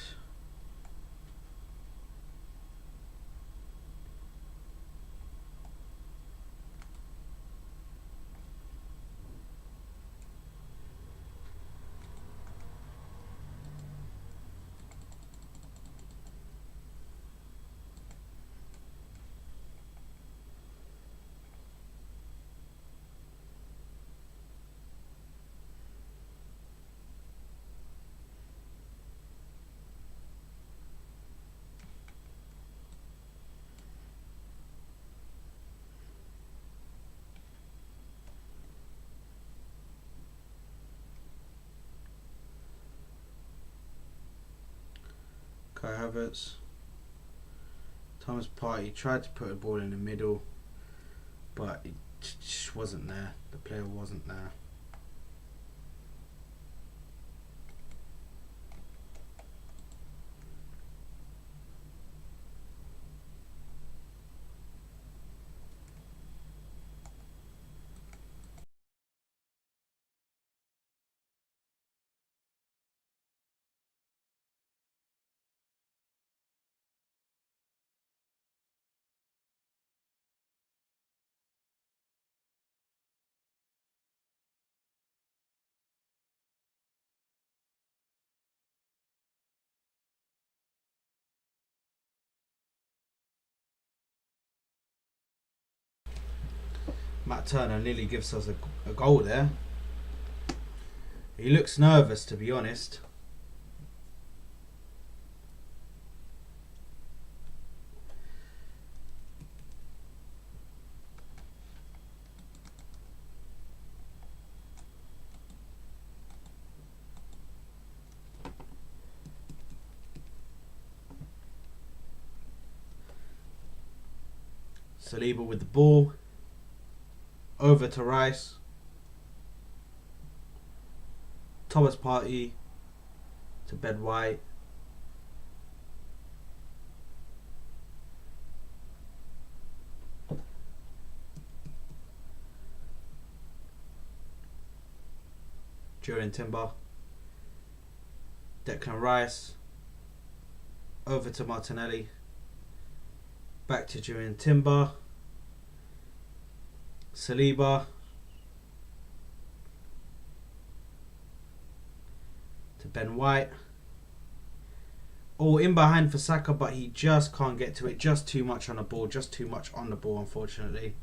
Kai Havertz. Thomas Partey tried to put a ball in the middle, but it just wasn't there. The player wasn't there. Matt Turner nearly gives us a goal there. He looks nervous, to be honest. Saliba with the ball. Over to Rice. Thomas Partey to Ben White. During Timber. Declan Rice. Over to Martinelli. Back to During Timber. Saliba to Ben White. Oh, in behind for Saka, but he just can't get to it. Just too much on the ball. Just too much on the ball, unfortunately.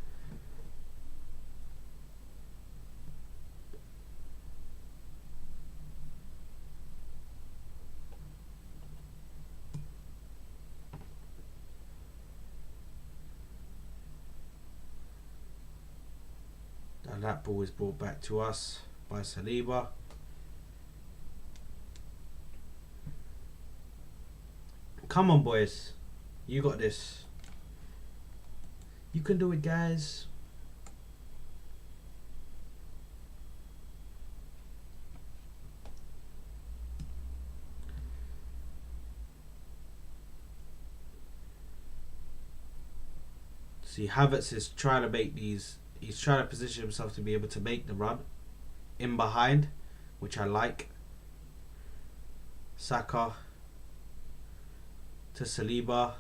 And that ball is brought back to us by Saliba. Come on, boys. You got this. You can do it, guys. See, Havertz is trying to make these. He's trying to position himself to be able to make the run in behind, which I like. Saka to Saliba.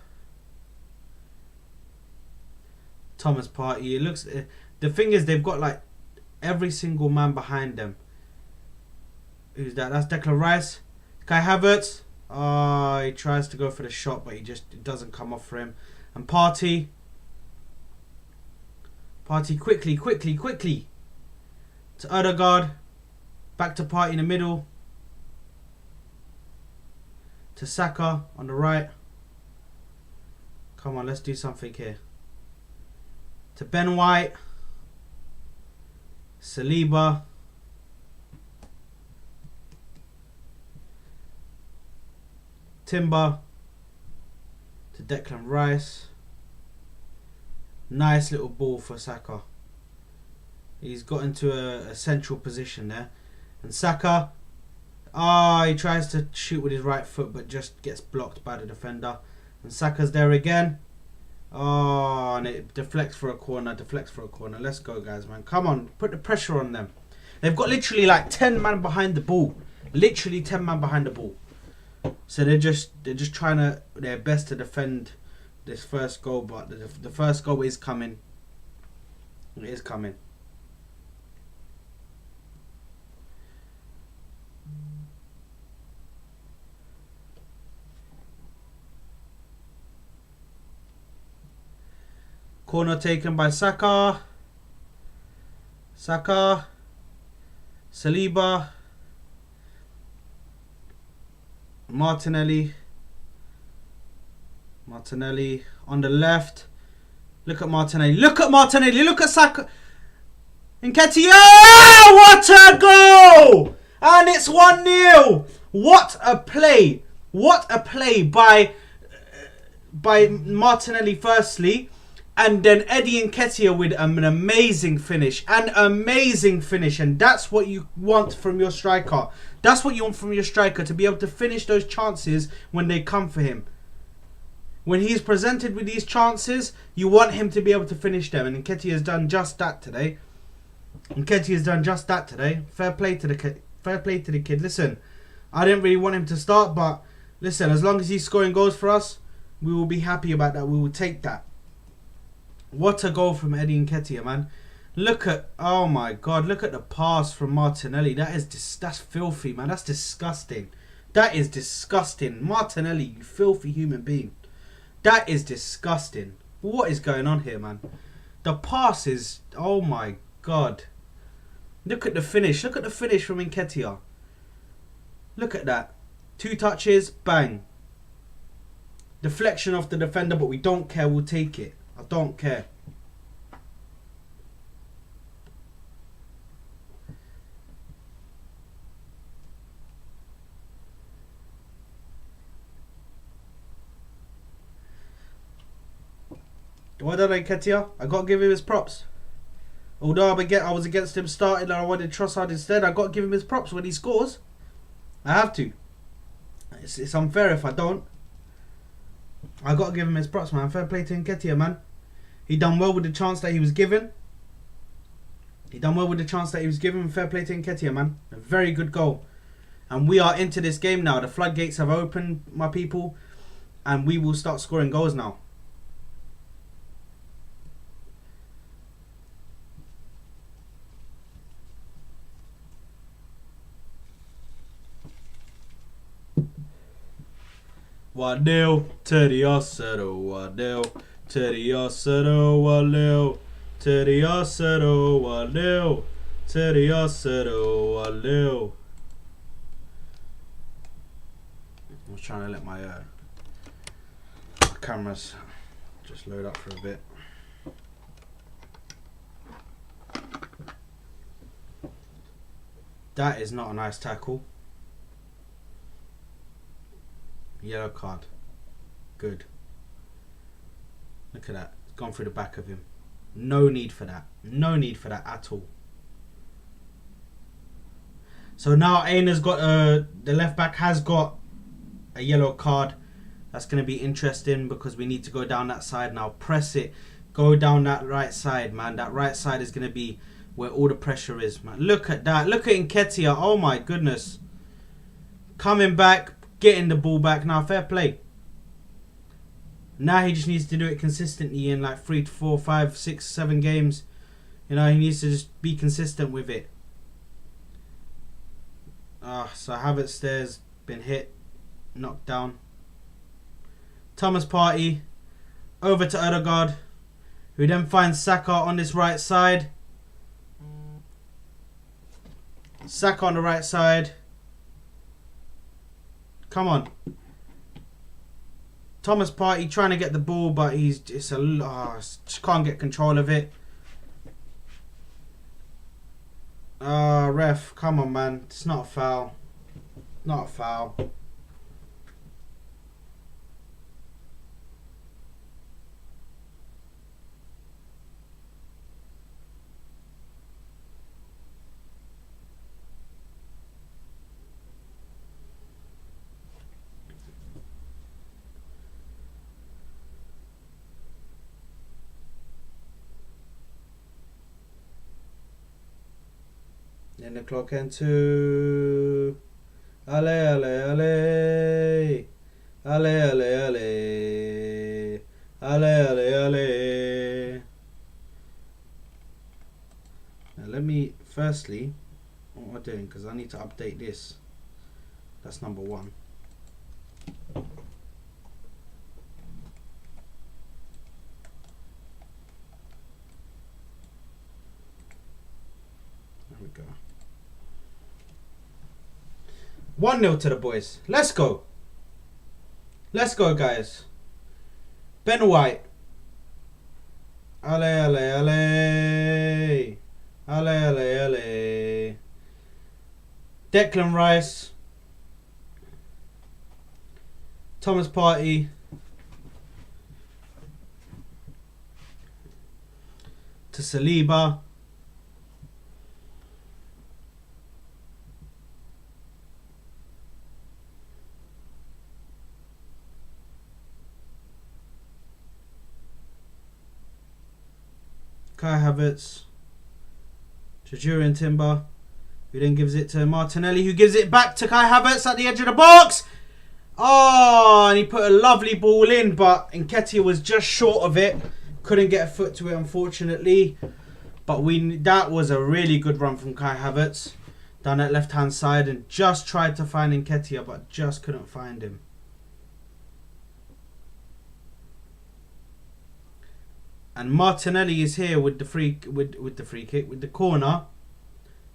Thomas Partey. It looks. The thing is, they've got like every single man behind them. Who's that? That's Declan Rice. Kai Havertz. Oh, he tries to go for the shot, but it doesn't come off for him. And Partey. Partey quickly. To Odegaard. Back to Partey in the middle. To Saka on the right. Come on, let's do something here. To Ben White. Saliba. Timber. To Declan Rice. Nice little ball for Saka. He's got into a central position there. And Saka. He tries to shoot with his right foot but just gets blocked by the defender. And Saka's there again. And it deflects for a corner. Let's go, guys, man. Come on. Put the pressure on them. They've got literally like 10 man behind the ball. Literally 10 man behind the ball. So they're just trying their best to defend this first goal, but the first goal is coming. It is coming. Corner taken by Saka. Saliba. Martinelli on the left. Look at Martinelli. Look at Saka. Nketiah! What a goal! And it's 1-0. What a play What a play by Martinelli firstly, and then Eddie Nketiah with an amazing finish. And that's what you want from your striker. That's what you want from your striker, to be able to finish those chances when they come for him. When he's presented with these chances, you want him to be able to finish them. And Nketiah has done just that today. Fair play to the kid. Fair play to the kid. Listen, I didn't really want him to start, but listen, as long as he's scoring goals for us, we will be happy about that. We will take that. What a goal from Eddie Nketiah, man. Look at, oh my God, look at the pass from Martinelli. That's filthy, man. That's disgusting. That is disgusting. Martinelli, you filthy human being. That is disgusting. What is going on here, man? The pass is, oh my God. Look at the finish. Look at the finish from Nketiah. Look at that. 2 touches, bang. Deflection off the defender, but we don't care. We'll take it. I don't care. Why did Nketiah? I got to give him his props. Although I was against him starting and I wanted Trossard instead, I got to give him his props when he scores. I have to. It's unfair if I don't. I got to give him his props, man. Fair play to Nketiah, man. He done well with the chance that he was given. Fair play to Nketiah, man. A very good goal. And we are into this game now. The floodgates have opened, my people. And we will start scoring goals now. Wadil, Teddy Ossetto, Wadil, Teddy Ossetto, Wadil, Teddy Ossetto, Wadil, Teddy Ossetto, Wadil. I was trying to let my cameras just load up for a bit. That is not a nice tackle. Yellow card. Good. Look at that. It's gone through the back of him. No need for that. No need for that at all. So now Aina's got the left back has got a yellow card. That's going to be interesting because we need to go down that side now. Press it. Go down that right side, man. That right side is going to be where all the pressure is, man. Look at that. Look at Nketiah. Oh my goodness. Coming back. Getting the ball back now. Fair play. Now he just needs to do it consistently in like 3 to 4, 5, 6, 7 games. You know, he needs to just be consistent with it. So Havertz there's been hit. Knocked down. Thomas Partey. Over to Odegaard. Who then finds Saka on this right side. Saka on the right side. Come on. Thomas Partey trying to get the ball, but just can't get control of it. Ref, come on, man. It's not a foul. Not a foul. And the clock into Ale ale ale Ale ale ale Ale ale ale. Now let me firstly, what am I doing? Because I need to update this. That's number 1. There we go. 1-0 to the boys. Let's go. Let's go, guys. Ben White. Ale, ale, ale. Ale, ale, ale. Declan Rice. Thomas Partey. To Saliba. Kai Havertz. To Jurien Timber. Who then gives it to Martinelli, who gives it back to Kai Havertz at the edge of the box. Oh, and he put a lovely ball in, but Nketiah was just short of it. Couldn't get a foot to it, unfortunately. But that was a really good run from Kai Havertz down that left-hand side, and just tried to find Nketiah, but just couldn't find him. And Martinelli is here with the kick, with the corner.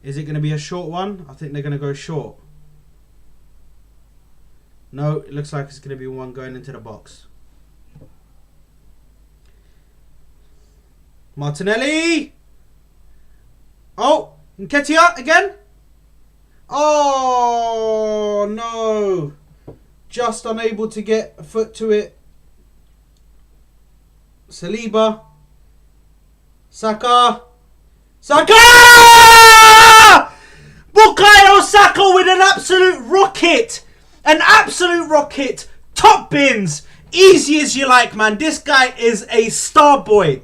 Is it going to be a short one? I think they're going to go short. No, it looks like it's going to be one going into the box. Martinelli! Oh! Nketiah again? Oh, no. Just unable to get a foot to it. Saliba. Saka. Saka! Bukayo Saka with an absolute rocket. An absolute rocket. Top bins. Easy as you like, man. This guy is a star boy.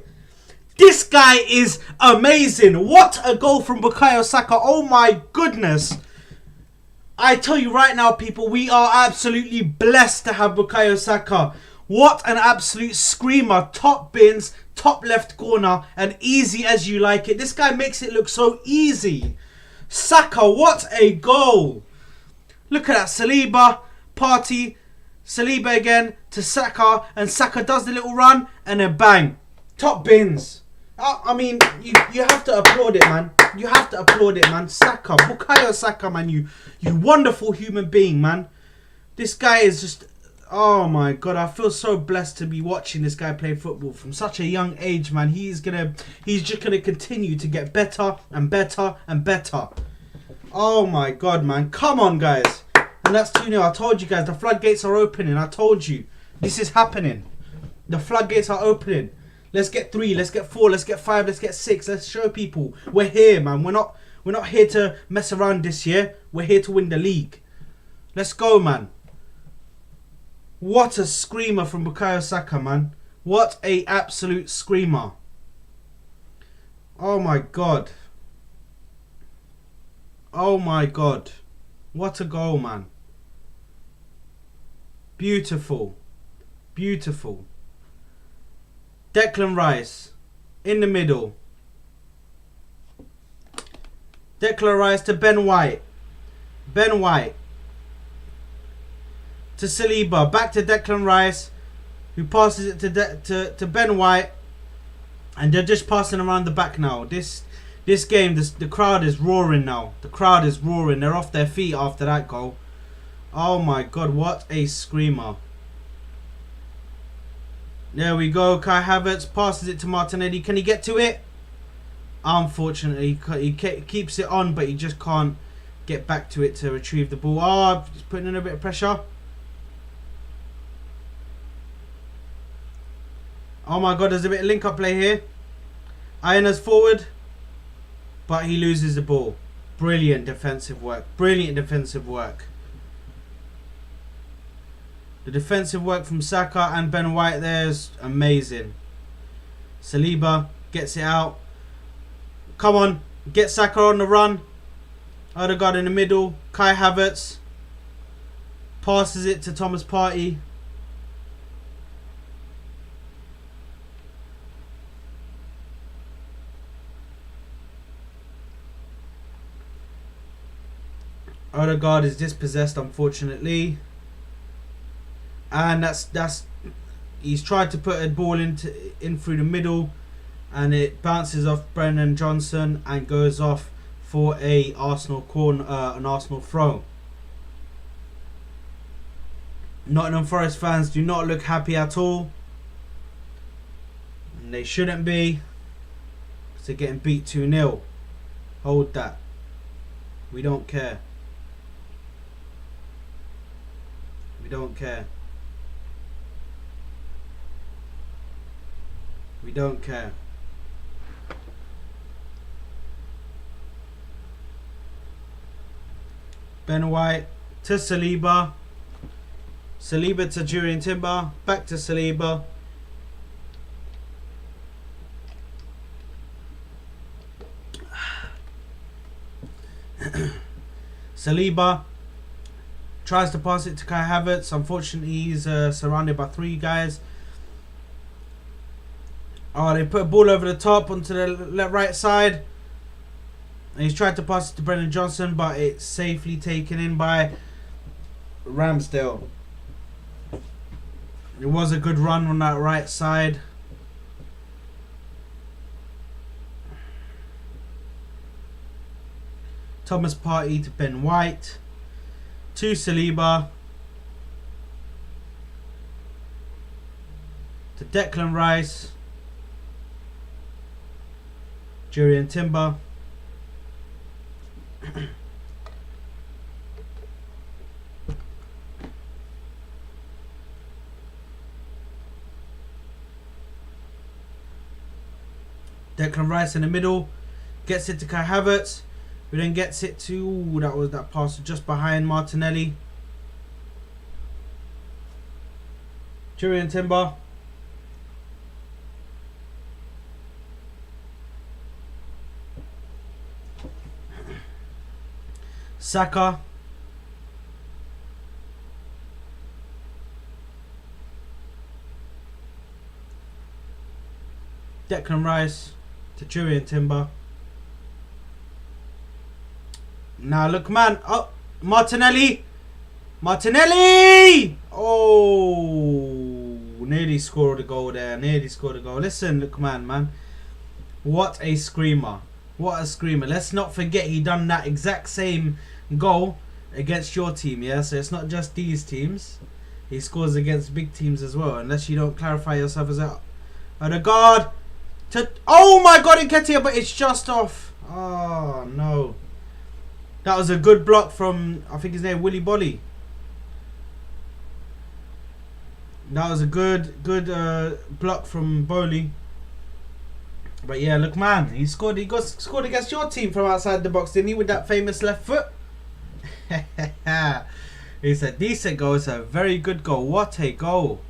This guy is amazing. What a goal from Bukayo Saka. Oh my goodness. I tell you right now, people, we are absolutely blessed to have Bukayo Saka. What an absolute screamer. Top bins, top left corner, and easy as you like it. This guy makes it look so easy. Saka, what a goal. Look at that. Saliba, Partey, Saliba again to Saka, and Saka does the little run, and then bang. Top bins. I mean, you have to applaud it, man. You have to applaud it, man. Saka, Bukayo Saka, man. You wonderful human being, man. This guy is just... Oh my God, I feel so blessed to be watching this guy play football from such a young age, man. He's just gonna continue to get better and better and better. Oh my God, man. Come on, guys. And that's 2-0. I told you guys, the floodgates are opening. I told you. This is happening. The floodgates are opening. Let's get 3, let's get 4, let's get 5, let's get 6. Let's show people we're here, man. We're not here to mess around this year. We're here to win the league. Let's go, man. What a screamer from Bukayo Saka, man. What a absolute screamer. Oh my God. Oh my God. What a goal, man. Beautiful. Beautiful. Declan Rice in the middle. Declan Rice to Ben White. Ben White. To Saliba, back to Declan Rice, who passes it to Ben White, and they're just passing around the back now. This game, the crowd is roaring now. The crowd is roaring. They're off their feet after that goal. Oh my God, what a screamer! There we go. Kai Havertz passes it to Martinelli. Can he get to it? Unfortunately, he keeps it on, but he just can't get back to it to retrieve the ball. Oh, just putting in a bit of pressure. Oh my God, there's a bit of link-up play here. Iona's forward, but he loses the ball. Brilliant defensive work. Brilliant defensive work. The defensive work from Saka and Ben White there is amazing. Saliba gets it out. Come on, get Saka on the run. Odegaard in the middle. Kai Havertz passes it to Thomas Partey. Odegaard is dispossessed, unfortunately, and that's he's tried to put a ball in through the middle, and it bounces off Brennan Johnson and goes off for a Arsenal corner, an Arsenal throw. Nottingham Forest fans do not look happy at all, and they shouldn't be, because they're getting beat 2-0. Hold that. We don't care. We don't care. We don't care. Ben White to Saliba. Saliba to Julian Timber. Back to Saliba. Saliba tries to pass it to Kai Havertz. Unfortunately, he's surrounded by 3 guys. Oh, they put a ball over the top onto the right side. And he's tried to pass it to Brendan Johnson, but it's safely taken in by Ramsdale. It was a good run on that right side. Thomas Partey to Ben White. To Saliba. To Declan Rice. Julian Timber. Declan Rice in the middle. Gets it to Kai Havertz. Who then gets it to... Ooh, that was that pass just behind Martinelli. Julian Timber. Saka. Declan Rice to Julian Timber. Now look, man. Oh, Martinelli. Martinelli! Oh, nearly scored a goal there. Nearly scored a goal. Listen, look, man. What a screamer. What a screamer. Let's not forget he done that exact same goal against your team, yeah? So it's not just these teams. He scores against big teams as well. Unless you don't clarify yourself as a guard. Oh my god, Nketiah, but it's just off. Oh, no. That was a good block from, I think his name, Willy Bolly. That was a good block from Boley. But yeah, look, man, he scored against your team from outside the box, didn't he, with that famous left foot? It's a decent goal. It's a very good goal. What a goal.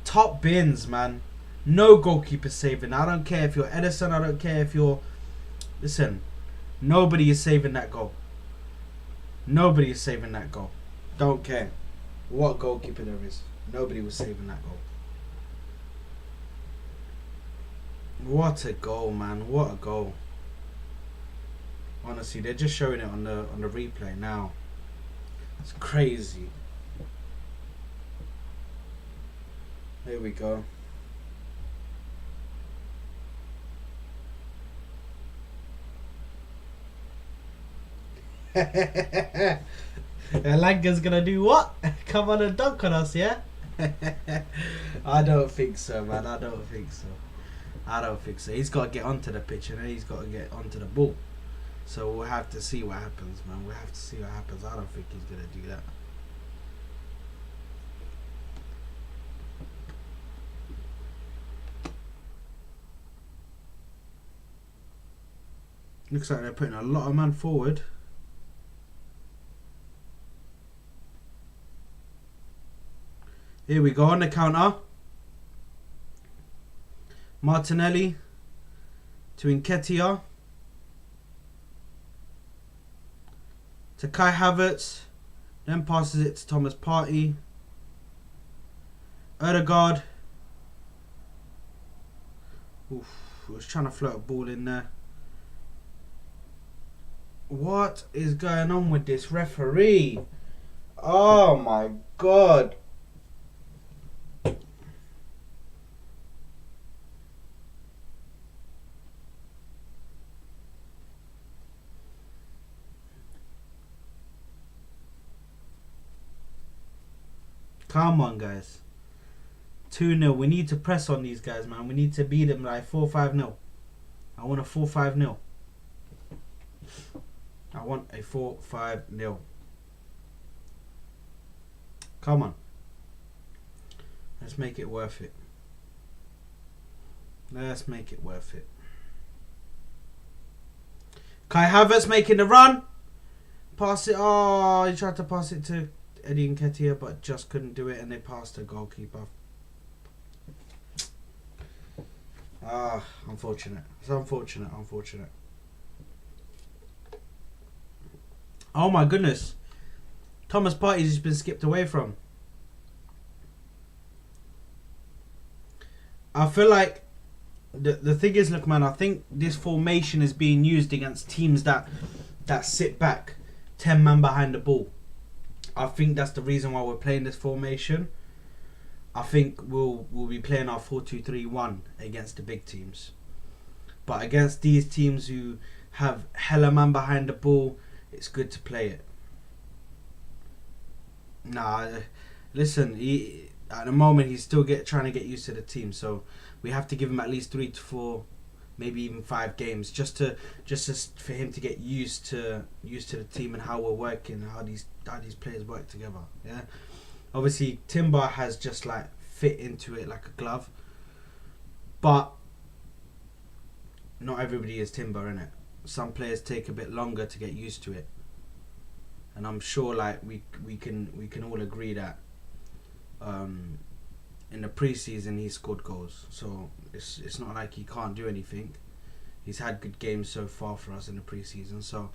Top bins, man. No goalkeeper saving. I don't care if you're Edison. I don't care if you're... Listen, nobody is saving that goal. Nobody is saving that goal. Don't care what goalkeeper there is. Nobody was saving that goal. What a goal, man. What a goal. Honestly, they're just showing it on the replay now. It's crazy. There we go. Langa's gonna do what? Come on and dunk on us, yeah? I don't think so, man. I don't think so. He's got to get onto the pitch and then he's got to get onto the ball. So we'll have to see what happens, man. We'll have to see what happens. I don't think he's going to do that. Looks like they're putting a lot of man forward. Here we go on the counter. Martinelli to Nketiah. To Kai Havertz. Then passes it to Thomas Partey. Odegaard. Oof, was trying to float a ball in there. What is going on with this referee? Oh my god. Come on, guys. 2-0. We need to press on these guys, man. We need to beat them like 4-5-0. I want a 4-5-0. I want a 4-5-0. Come on. Let's make it worth it. Let's make it worth it. Kai Havertz making the run. Pass it. Oh, he tried to pass it to Eddie Nketiah, but just couldn't do it, and they passed the goalkeeper. Unfortunate. It's unfortunate. Oh my goodness. Thomas Partey's just been skipped away from. I feel like the thing is, look, man, I think this formation is being used against teams that sit back 10 man behind the ball. I think that's the reason why we're playing this formation. I think we'll be playing our 4-2-3-1 against the big teams. But against these teams who have hella man behind the ball, it's good to play it. Nah, listen, at the moment he's still trying to get used to the team, so we have to give him at least 3 to 4, maybe even 5 games, just for him to get used to the team and how we're working, how these players work together. Yeah, obviously Timber has just like fit into it like a glove, but not everybody is Timber, innit? Some players take a bit longer to get used to it, and I'm sure like we can all agree that in the preseason he scored goals, so it's not like he can't do anything. He's had good games so far for us in the preseason, so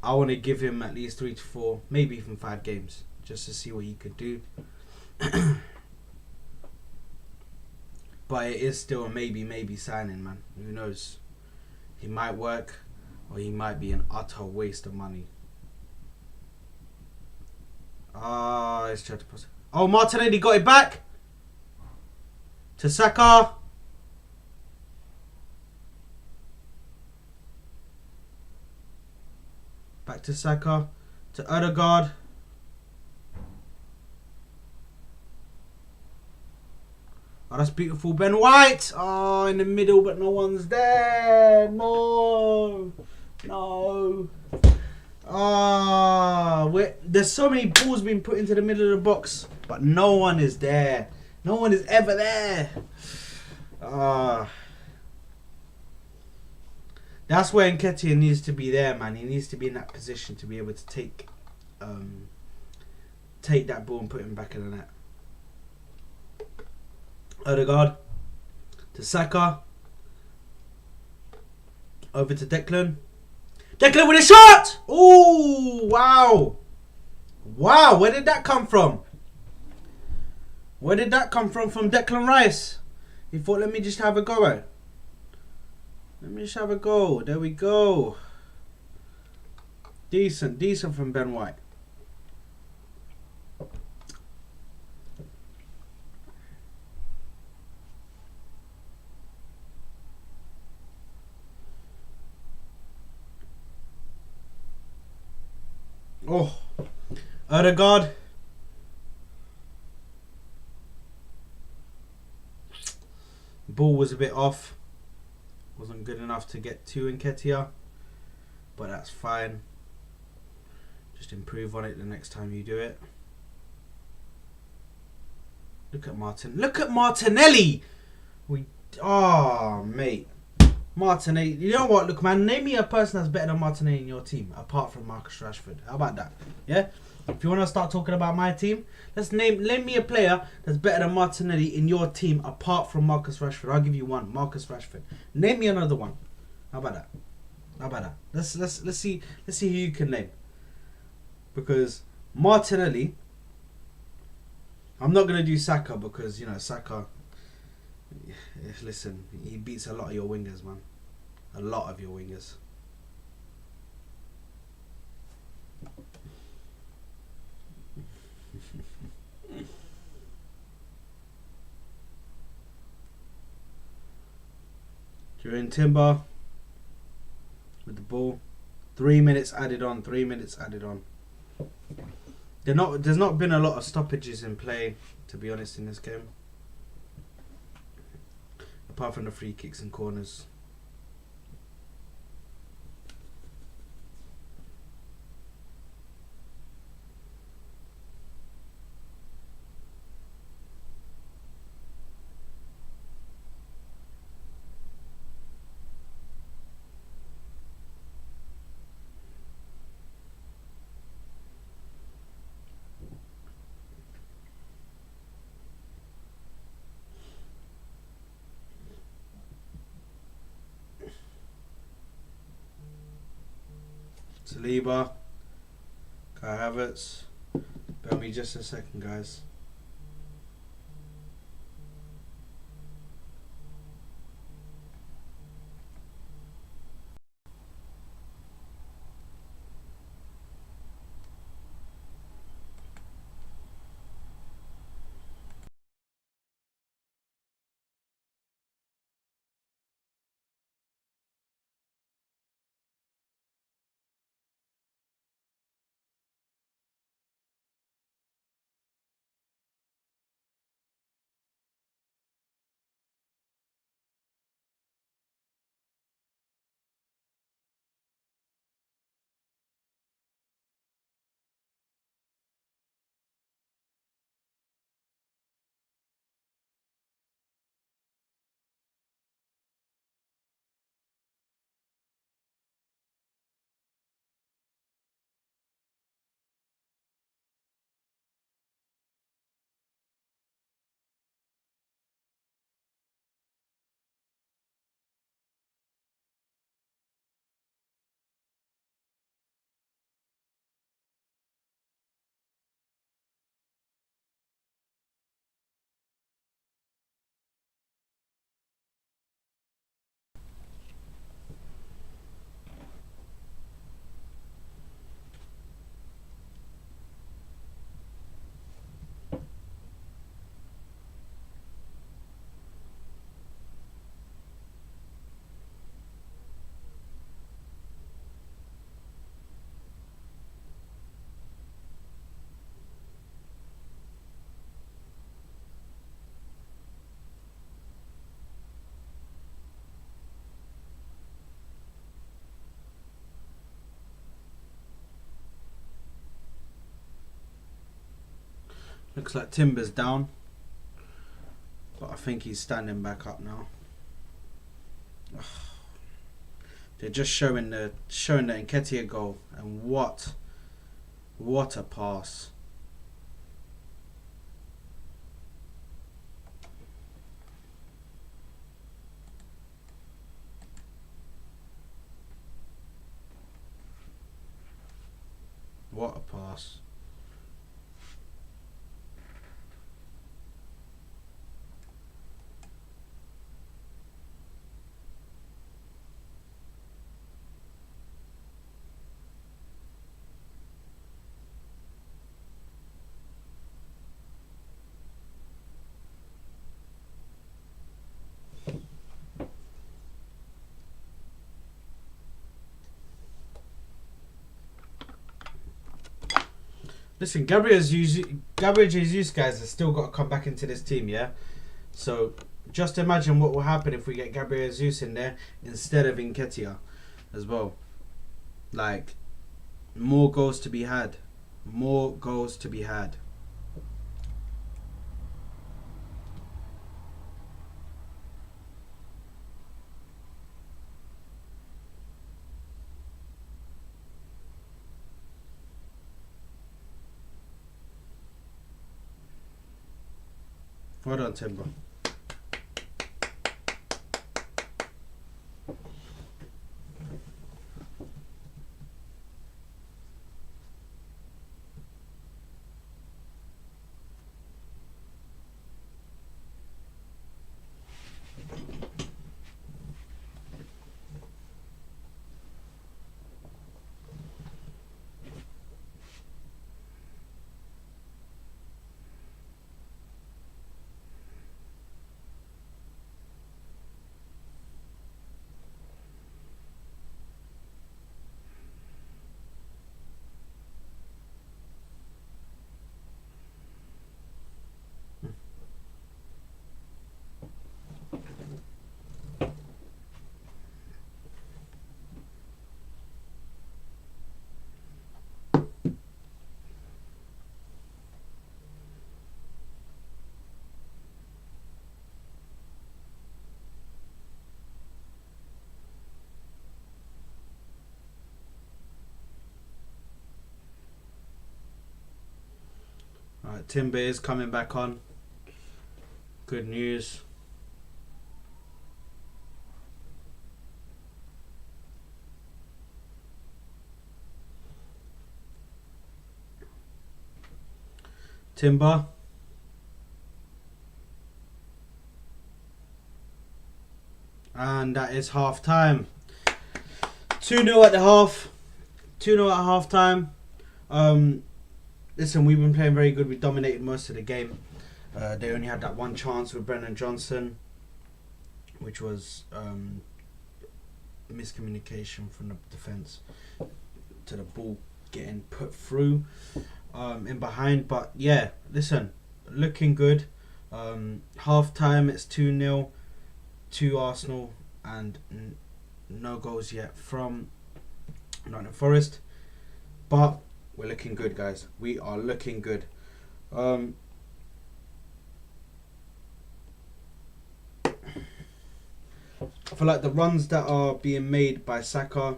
I want to give him at least 3 to 4, maybe even 5 games, just to see what he could do. But it is still a maybe signing, man. Who knows? He might work, or he might be an utter waste of money. Let's try to pass it. Oh, Martinelli got it back to Saka. Back to Saka, to Odegaard. Oh, that's beautiful. Ben White. Oh, in the middle, but no one's there. No. There's so many balls being put into the middle of the box, but no one is there. No one is ever there. That's where Nketiah needs to be there, man. He needs to be in that position to be able to take that ball and put him back in the net. Odegaard to Saka. Over to Declan. Declan with a shot! Ooh, wow. Wow, where did that come from? Where did that come from Declan Rice? He thought, let me just have a go at it. Let me just have a go. There we go. Decent from Ben White. Oh, Odegaard. Ball was a bit off. Wasn't good enough to get to Nketiah, but that's fine. Just improve on it the next time you do it. Look at Martinelli. Mate. Martinelli. You know what? Look, man. Name me a person that's better than Martinelli in your team, apart from Marcus Rashford. How about that? Yeah. If you want to start talking about my team, name me a player that's better than Martinelli in your team, apart from Marcus Rashford. I'll give you one. Marcus Rashford. Name me another one. How about that? Let's see who you can name. Because Martinelli. I'm not gonna do Saka because Saka. Listen, he beats a lot of your wingers, man. A lot of your wingers. During Timber with the ball. 3 minutes added on. There's not been a lot of stoppages in play, to be honest, in this game. Apart from the free kicks and corners. Saliba. Kai Havertz. Bear me just a second, guys. Looks like Timber's down, but I think he's standing back up now. They're just showing the Nketiah goal, and what a pass! What a pass! Listen, Gabriel Jesus, guys, has still got to come back into this team, yeah? So, just imagine what will happen if we get Gabriel Jesus in there instead of Nketiah as well. Like, more goals to be had. More goals to be had. Well done, Timber. Alright, Timber is coming back on. Good news. Timber. And that is half time. 2-0 at the half. 2-0 at half time. Listen, we've been playing very good. We dominated most of the game. They only had that one chance with Brennan Johnson, which was miscommunication from the defence to the ball getting put through in behind. But yeah, listen, looking good. Half time, it's 2-0 to Arsenal, and no goals yet from Nottingham Forest. But we're looking good, guys. We are looking good. I feel like the runs that are being made by Saka,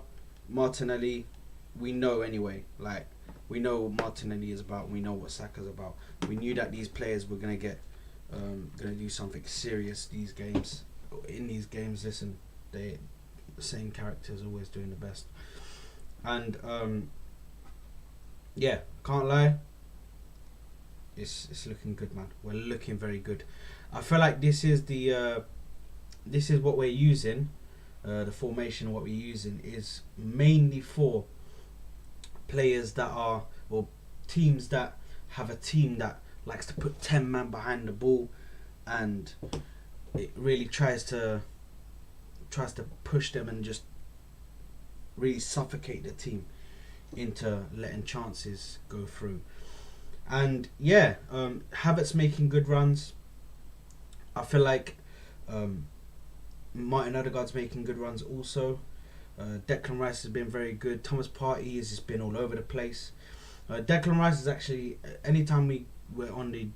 Martinelli, we know anyway. Like, we know what Martinelli is about. We know what Saka's about. We knew that these players were gonna do something serious these games. In these games, listen, the same characters always doing the best. And yeah, can't lie. It's looking good, man. We're looking very good. I feel like this is what we're using. The formation, what we're using, is mainly for players that are, or teams that have a team that likes to put 10 man behind the ball, and it really tries to push them and just really suffocate the team into letting chances go through. And yeah, Havertz making good runs. I feel like Martin Odegaard's making good runs also. Declan Rice has been very good. Thomas Partey has just been all over the place. Declan Rice is actually, anytime we're on the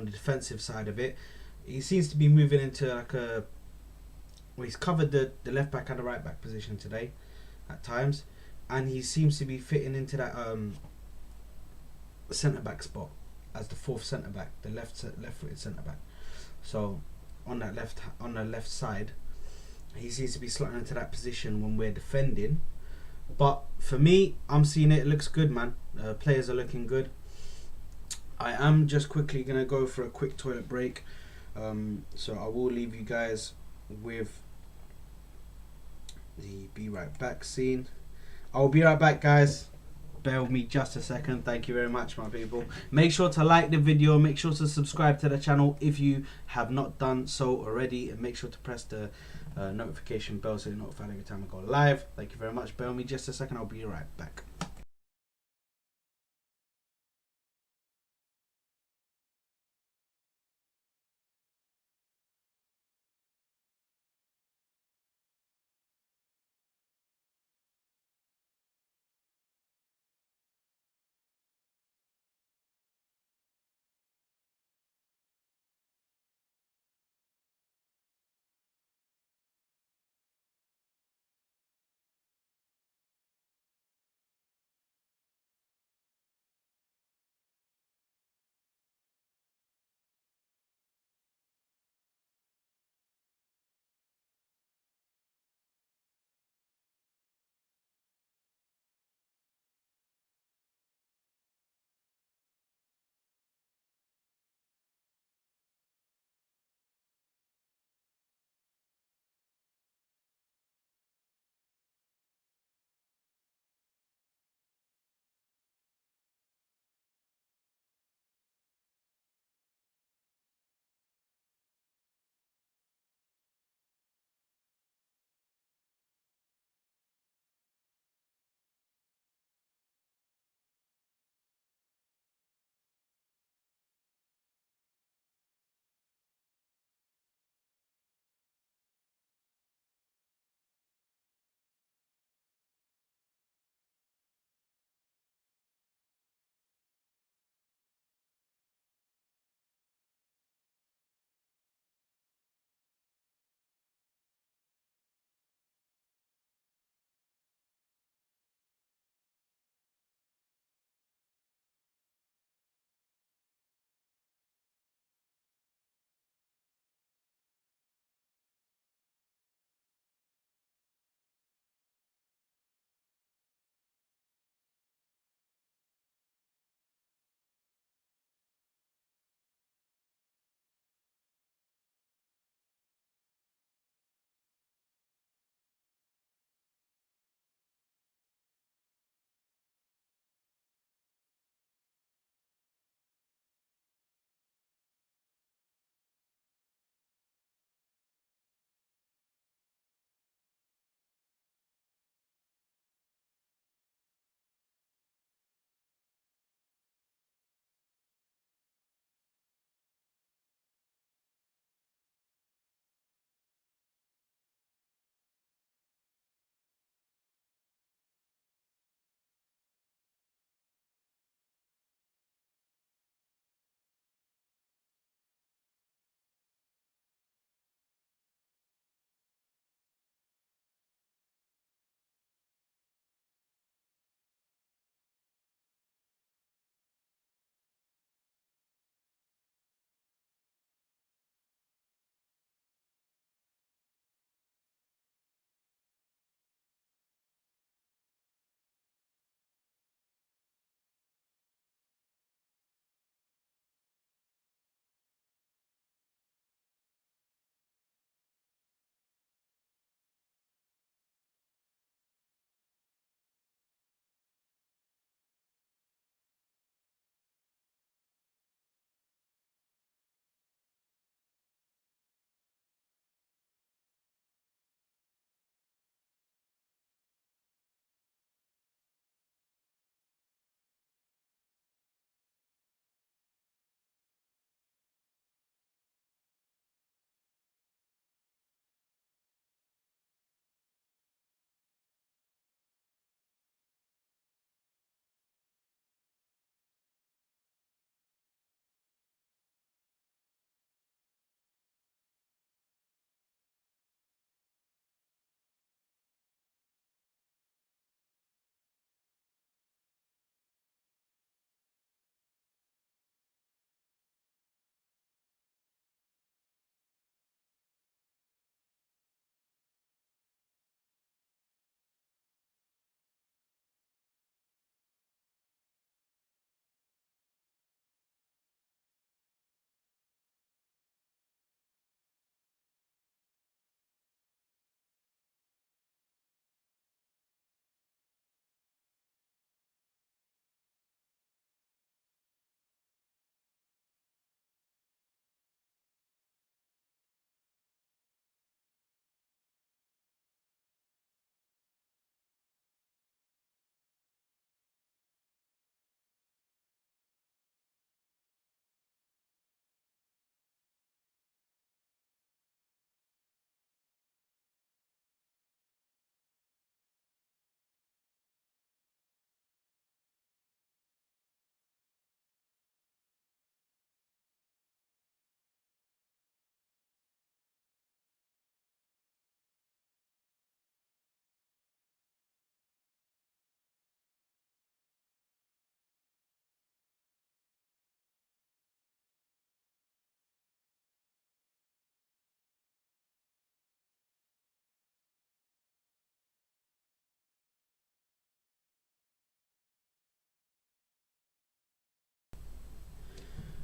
defensive side of it, he seems to be moving into like he's covered the left back and the right back position today at times, and he seems to be fitting into that centre back spot as the fourth centre back, the left footed centre back. So on the left side, he seems to be slotting into that position when we're defending. But for me, I'm seeing it looks good, man. Players are looking good. I am just quickly going to go for a quick toilet break. So I will leave you guys with the be right back scene. I'll be right back, guys. Bear with me just a second. Thank you very much, my people. Make sure to like the video. Make sure to subscribe to the channel if you have not done so already. And make sure to press the notification bell so you're notified every time I go live. Thank you very much. Bear with me just a second. I'll be right back.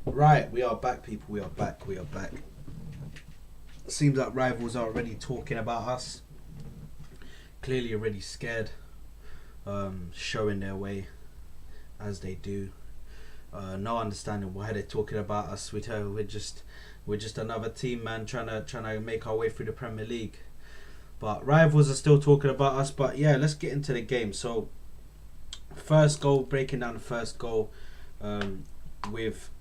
Right, we are back, people. We are back. We are back. Seems like rivals are already talking about us. Clearly, already scared. Showing their way as they do. No understanding why they're talking about us. We're just another team, man, trying to make our way through the Premier League. But rivals are still talking about us. But yeah, let's get into the game. So, first goal, breaking down the first goal, with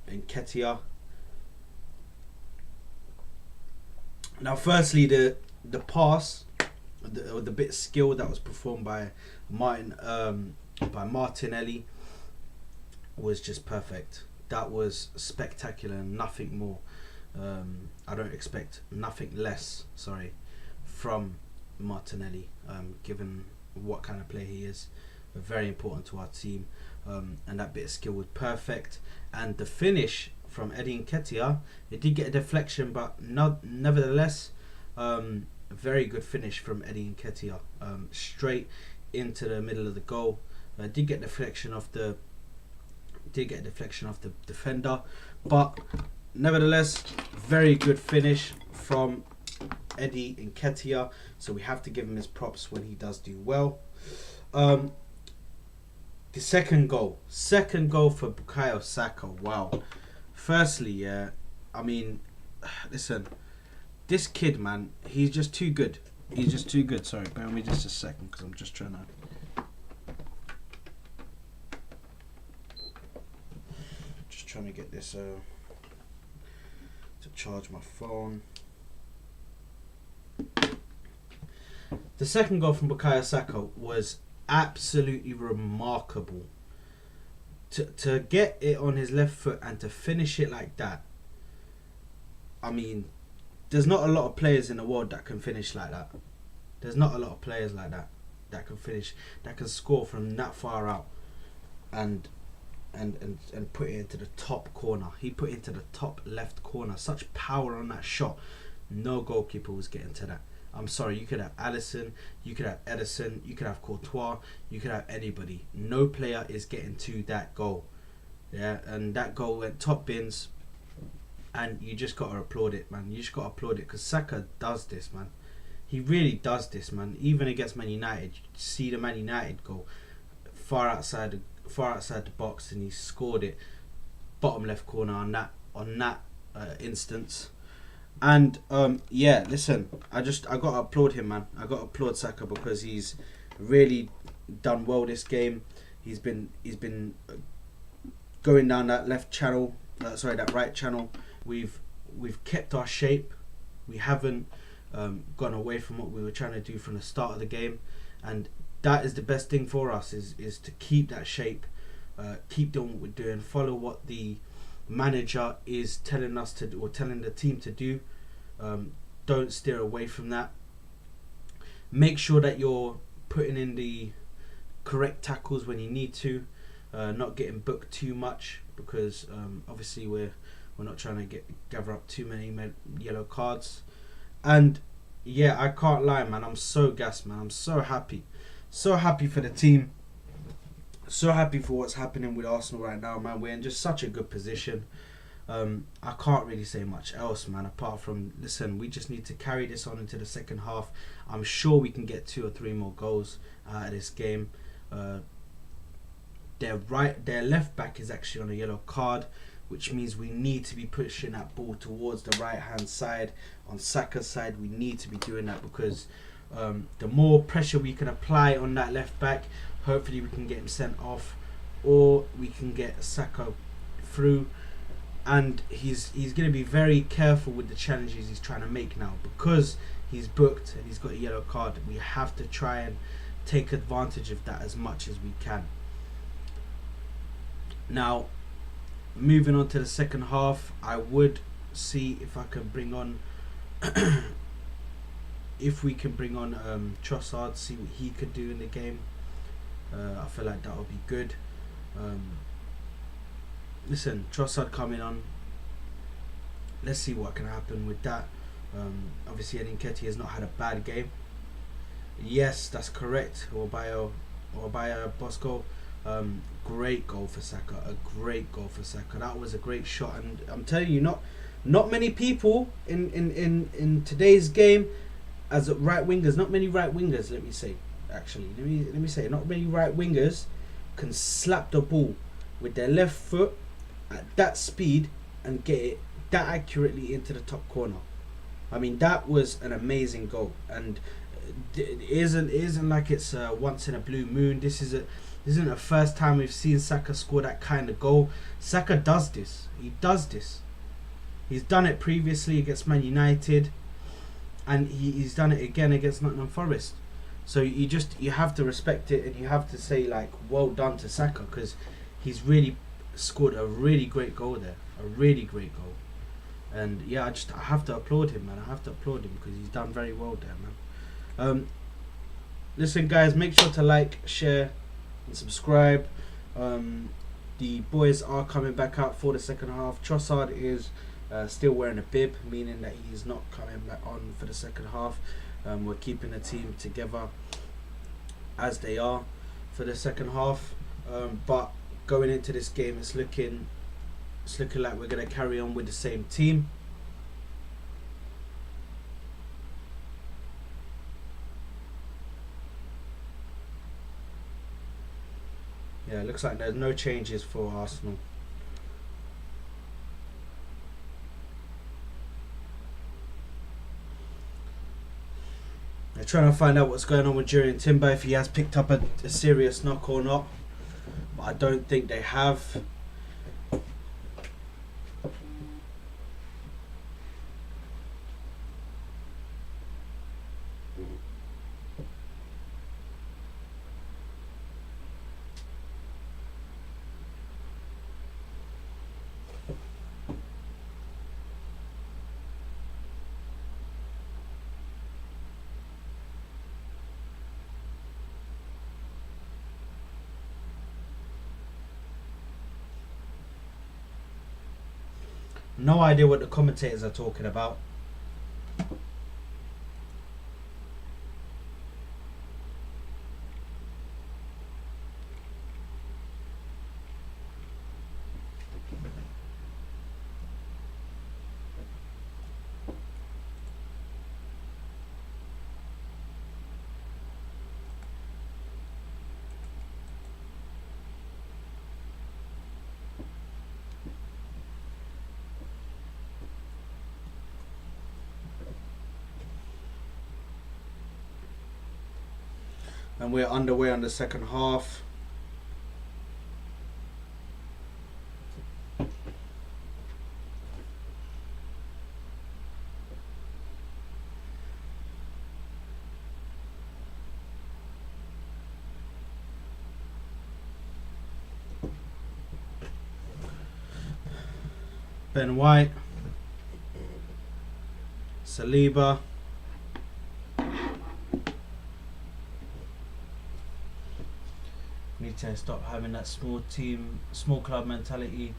Nketiah. Now, firstly, the pass, the bit of skill that was performed by Martinelli was just perfect. That was spectacular and nothing more. I don't expect nothing less. Sorry, from Martinelli, given what kind of player he is. Very important to our team, and that bit of skill was perfect. And the finish from Eddie Nketiah, it did get a deflection, but nevertheless, very good finish from Eddie Nketiah, straight into the middle of the goal. Did get deflection off the defender, but nevertheless, very good finish from Eddie Nketiah. So we have to give him his props when he does do well. The second goal for Bukayo Saka. Wow. Firstly, yeah, I mean, listen, this kid, man, he's just too good. He's just too good. Sorry, bear with me just a second because I'm just trying to get this to charge my phone. The second goal from Bukayo Saka was absolutely remarkable. To get it on his left foot and to finish it like that. I mean, there's not a lot of players in the world that can finish like that. There's not a lot of players like that can finish, that can score from that far out and put it into the top corner. He put it into the top left corner. Such power on that shot. No goalkeeper was getting to that. I'm sorry, you could have Alisson, you could have Edison, you could have Courtois, you could have anybody. No player is getting to that goal. Yeah, and that goal went top bins, and you just got to applaud it, man. You just got to applaud it because Saka does this, man. He really does this, man. Even against Man United, you see the Man United goal far outside the box, and he scored it bottom left corner on that instance. And yeah, listen, I got to applaud him, man. I got to applaud Saka because he's really done well this game. He's been going down that left channel, that right channel. We've kept our shape. We haven't gone away from what we were trying to do from the start of the game, and that is the best thing for us is to keep that shape, keep doing what we're doing, follow what the manager is telling us to do, or telling the team to do. Don't steer away from that. Make sure that you're putting in the correct tackles when you need to, not getting booked too much, because obviously we're not trying to gather up too many yellow cards. And yeah, I can't lie, man, I'm so gassed, man. I'm so happy for the team. So happy for what's happening with Arsenal right now, man. We're in just such a good position. I can't really say much else, man, apart from, listen, we just need to carry this on into the second half. I'm sure we can get 2 or 3 more goals out of this game. Their left back is actually on a yellow card, which means we need to be pushing that ball towards the right hand side. On Saka's side, we need to be doing that because the more pressure we can apply on that left back, hopefully we can get him sent off, or we can get Saka through. And he's going to be very careful with the challenges he's trying to make now, because he's booked and he's got a yellow card. We have to try and take advantage of that as much as we can. Now, moving on to the second half, I would see if I can bring on Trossard, see what he could do in the game. I feel like that would be good. Listen, Trossard coming on. Let's see what can happen with that. Obviously, Nketiah has not had a bad game. Yes, that's correct. Or by Bosco. Great goal for Saka. A great goal for Saka. That was a great shot, and I'm telling you, not many people in today's game as right wingers. Not many right wingers. Let me say, actually, let me say, not many right wingers can slap the ball with their left foot at that speed and get it that accurately into the top corner. I mean, that was an amazing goal, and it isn't like it's once in a blue moon. This isn't the first time we've seen Saka score that kind of goal. Saka does this. He does this. He's done it previously against Man United, and he's done it again against Nottingham Forest. So you have to respect it, and you have to say, like, well done to Saka, because he's really scored a really great goal there, a really great goal. And yeah, I have to applaud him, man. I have to applaud him because he's done very well there, man. Listen, guys, make sure to like, share, and subscribe. The boys are coming back out for the second half. Trossard is still wearing a bib, meaning that he's not coming back on for the second half. We're keeping the team together as they are for the second half. But going into this game, it's looking like we're going to carry on with the same team. Yeah, it looks like there's no changes for Arsenal. They're trying to find out what's going on with Jurriën Timber, if he has picked up a serious knock or not. But I don't think they have. No idea what the commentators are talking about. And we're underway on the second half. Ben White, Saliba, need to stop having that small club mentality.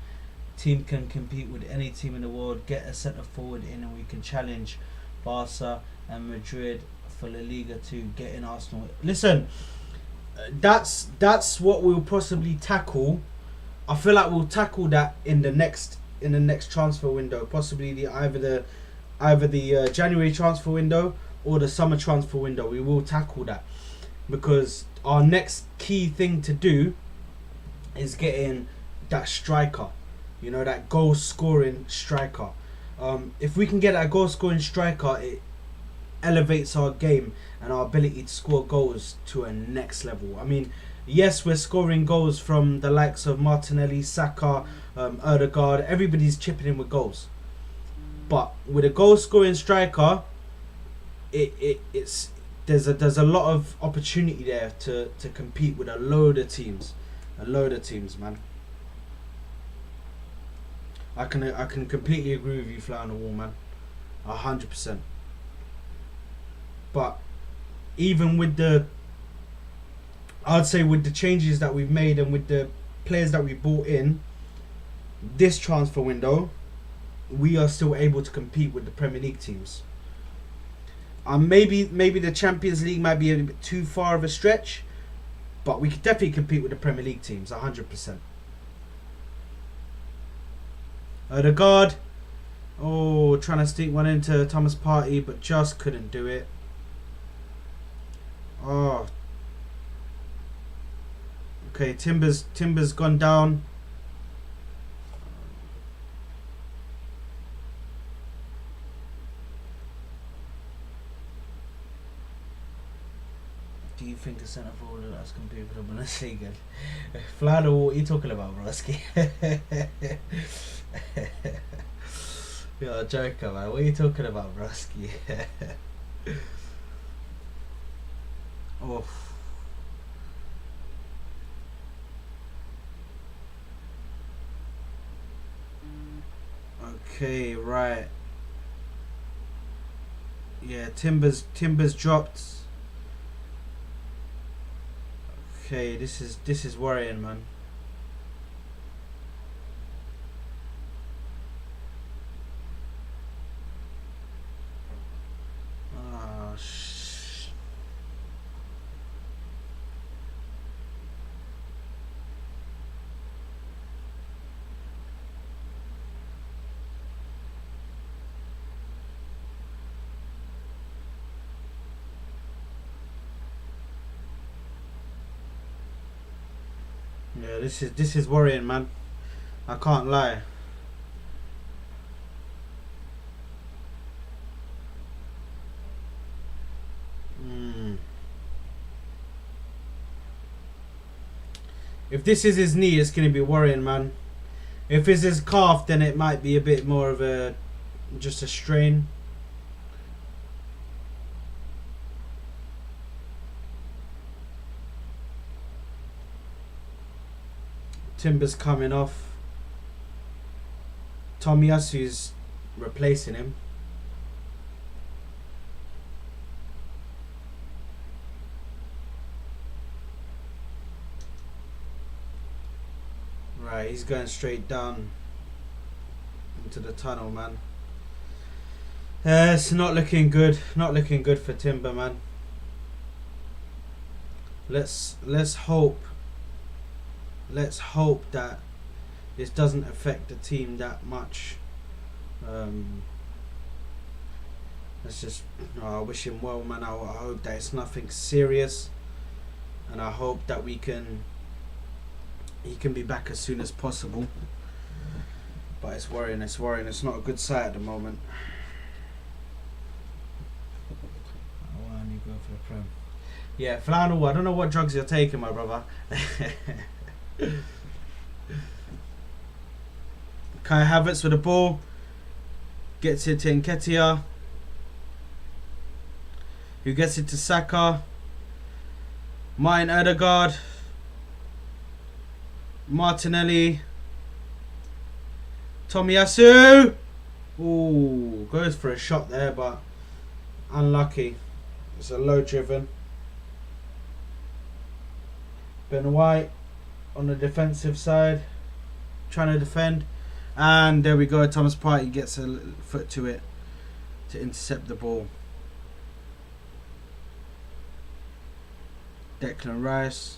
Team can compete with any team in the world. Get a centre forward in, and we can challenge Barca and Madrid for La Liga to get in Arsenal. Listen, that's what we'll possibly tackle. I feel like we'll tackle that in the next transfer window, possibly either the January transfer window or the summer transfer window. We will tackle that, because our next key thing to do is getting that striker, that goal scoring striker. If we can get that goal scoring striker, it elevates our game and our ability to score goals to a next level. I mean, yes, we're scoring goals from the likes of Martinelli, Saka, Ødegaard. Everybody's chipping in with goals, but with a goal scoring striker, there's a lot of opportunity there to compete with a load of teams, man. I can completely agree with you, fly on the wall, man, 100%. But even with I'd say with the changes that we've made and with the players that we bought in this transfer window, we are still able to compete with the Premier League teams. Maybe the Champions League might be a bit too far of a stretch, But we could definitely compete with the Premier League teams, 100%. Odegaard. Oh, trying to sneak one into Thomas Partey, but just couldn't do it. Oh. Okay, Timber's gone down. Do you think a centre forward that's competing for the Bundesliga? Flano, what are you talking about, Broski? You're a joker, man. What are you talking about, Broski? Oh. Okay, right. Yeah, Timber's dropped. Okay, this is worrying, man. Ah, yeah, this is worrying, man. I can't lie. If this is his knee, it's gonna be worrying, man. If it's his calf, then it might be a bit more of a just a strain. Timber's coming off. Tomiyasu's replacing him. Right, he's going straight down into the tunnel, man. It's not looking good. Not looking good for Timber, man. Let's hope. Let's hope that this doesn't affect the team that much. Let's just. I wish him well, man. I hope that it's nothing serious, and I hope that he can be back as soon as possible. But it's worrying. It's worrying. It's not a good sight at the moment. Why don't you go for the Prem? Yeah, Flannel. I don't know what drugs you're taking, my brother. Kai Havertz with the ball. Gets it to Nketiah. Who gets it to Saka. Martin Odegaard. Martinelli. Tomiyasu. Ooh, goes for a shot there, but unlucky. It's a low driven. Ben White on the defensive side, trying to defend, and there we go. Thomas Partey gets a foot to it to intercept the ball. Declan Rice.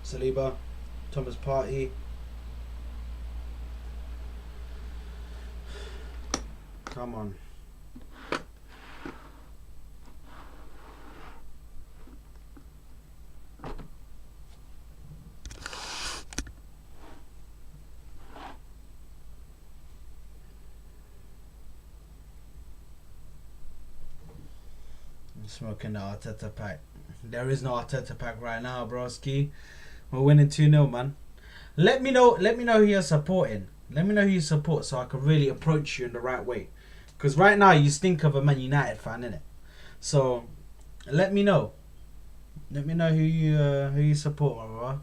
Saliba. Thomas Partey. Come on. I'm smoking the Arteta pack. There is no Arteta pack right now, broski. We're winning 2-0, man. Let me know who you're supporting. Let me know who you support so I can really approach you in the right way. Because right now you stink of a Man United fan, innit? So let me know. Let me know who you support, my brother.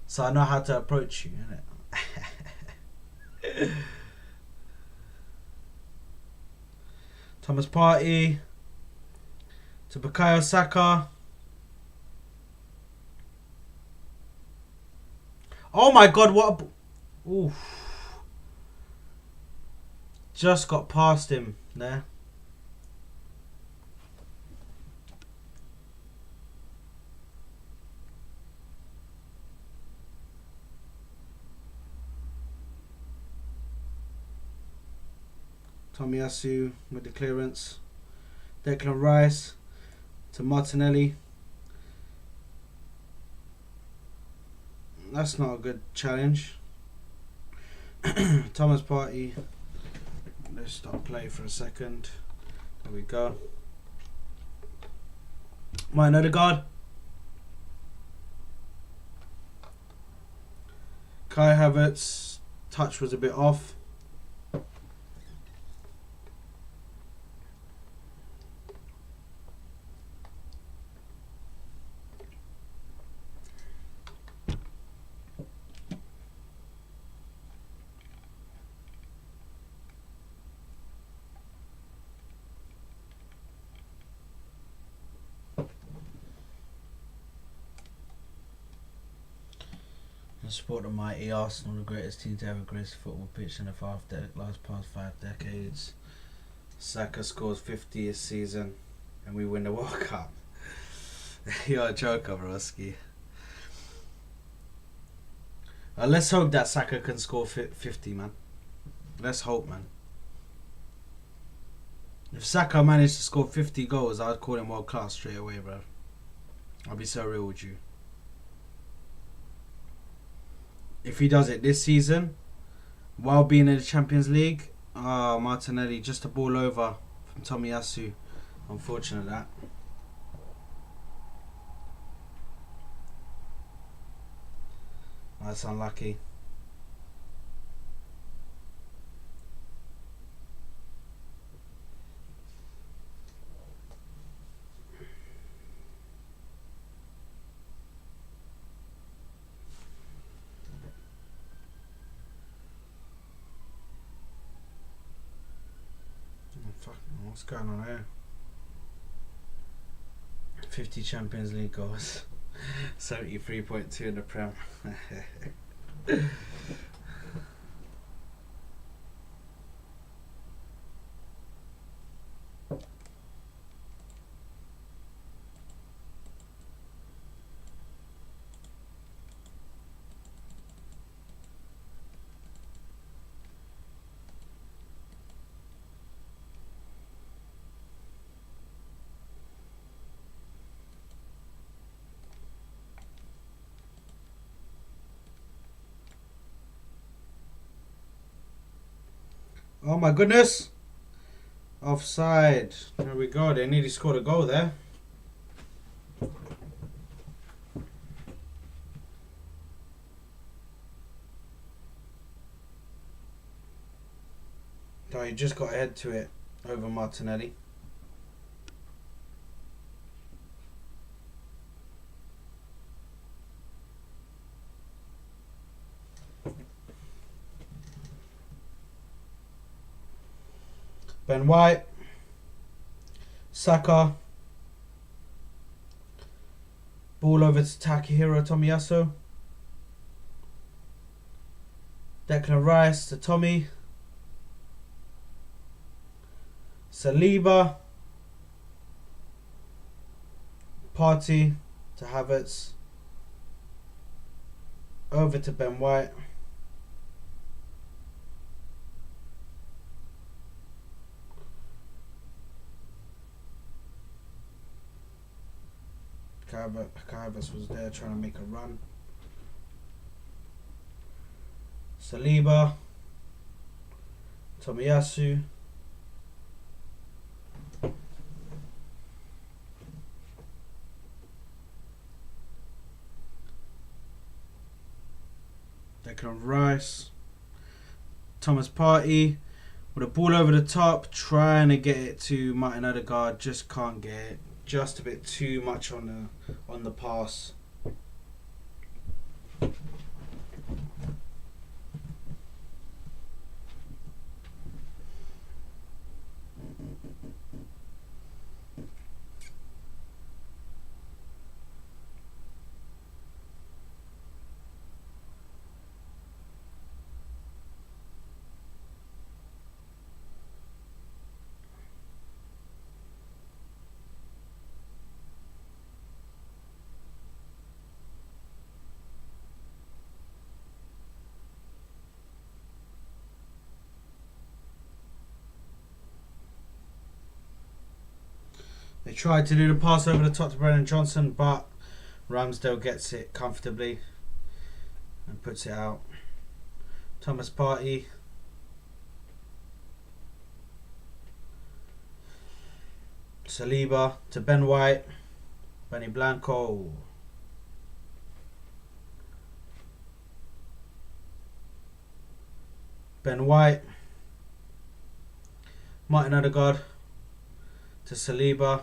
So I know how to approach you, innit? Thomas Partey to Bukayo Saka. Oh my God! Oof. Just got past him there. Tomiyasu with the clearance. Declan Rice to Martinelli. That's not a good challenge. Thomas Partey. Let's stop play for a second. There we go. Martin Odegaard. Kai Havertz. Touch was a bit off. I support the mighty Arsenal, the greatest team to ever grace the football pitch in the last past 5 decades. Saka scores 50 this season and we win the World Cup. You're a joker, broski. Let's hope that Saka can score 50, man. Let's hope, man. If Saka managed to score 50 goals, I'd call him world class straight away, bro. I'll be so real with you. If he does it this season, while being in the Champions League, Martinelli, just a ball over from Tomiyasu. Unfortunate that. That's unlucky. What's going on here? 50 Champions League goals. 73.2 in the Prem. Oh my goodness! Offside. There we go. They nearly scored a goal there. No, he just got ahead to it over Martinelli. Ben White, Saka, ball over to Takahiro Tomiyasu, Declan Rice to Tommy, Saliba, Partey to Havertz, over to Ben White. Havertz was there trying to make a run. Saliba, Tomiyasu, Declan Rice, Thomas Partey with a ball over the top, trying to get it to Martin Odegaard, just can't get it. Just a bit too much on the pass. They tried to do the pass over the top to Brennan Johnson, but Ramsdale gets it comfortably and puts it out. Thomas Partey. Saliba to Ben White. Benny Blanco. Ben White. Martin Odegaard to Saliba.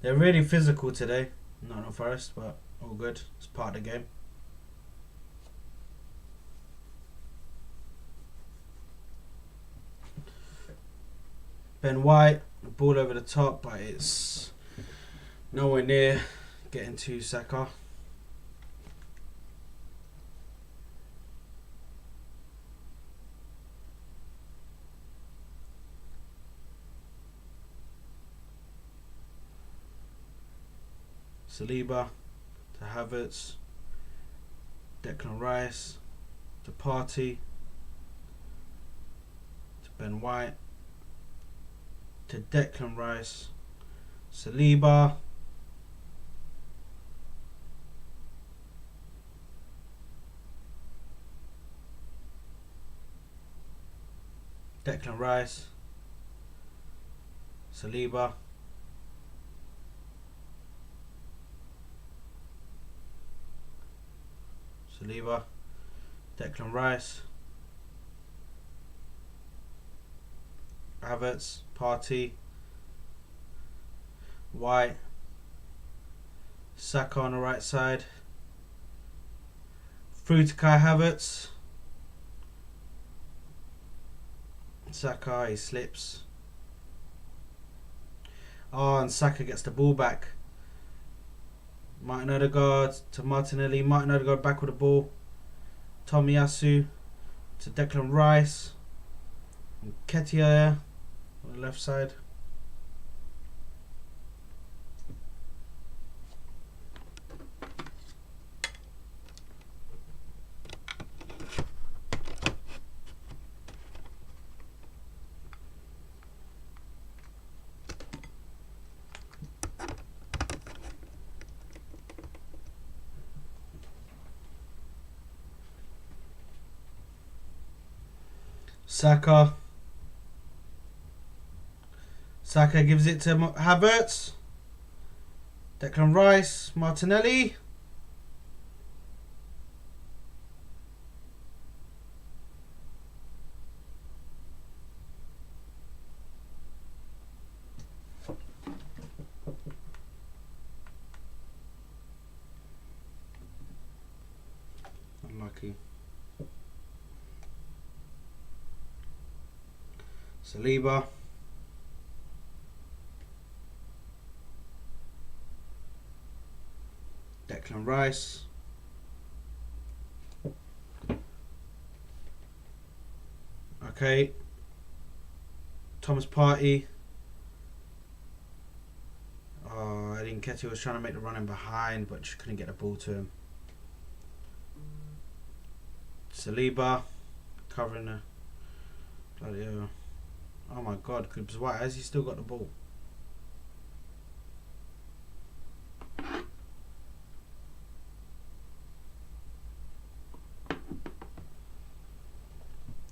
They're really physical today. Not Forest, but all good. It's part of the game. Ben White, ball over the top, but it's nowhere near getting to Saka. Saliba to Havertz, Declan Rice to Partey, to Ben White, to Declan Rice, Saliba, Declan Rice, Saliba, Saliba, Declan Rice, Havertz, Partey, White, Saka on the right side, through to Kai Havertz, Saka, he slips, and Saka gets the ball back. Martin Odegaard to Martinelli. Martin Odegaard back with the ball. Tomiyasu to Declan Rice. And Ketia on the left side. Saka. Saka gives it to Havertz. Declan Rice. Martinelli. Unlucky. Saliba. Declan Rice. Okay. Thomas Partey. Oh, Eddie Nketiah was trying to make the run in behind, but just couldn't get the ball to him. Saliba covering the bloody hell. Oh my god, Gibbs White, has he still got the ball?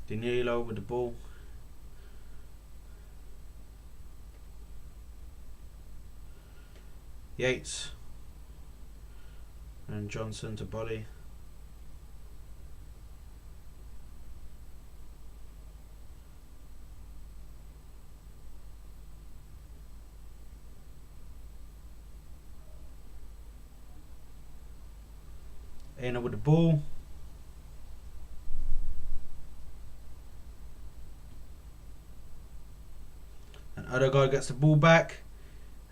Danilo with the ball. Yates. And Johnson to body. Aina with the ball. And Odegaard gets the ball back.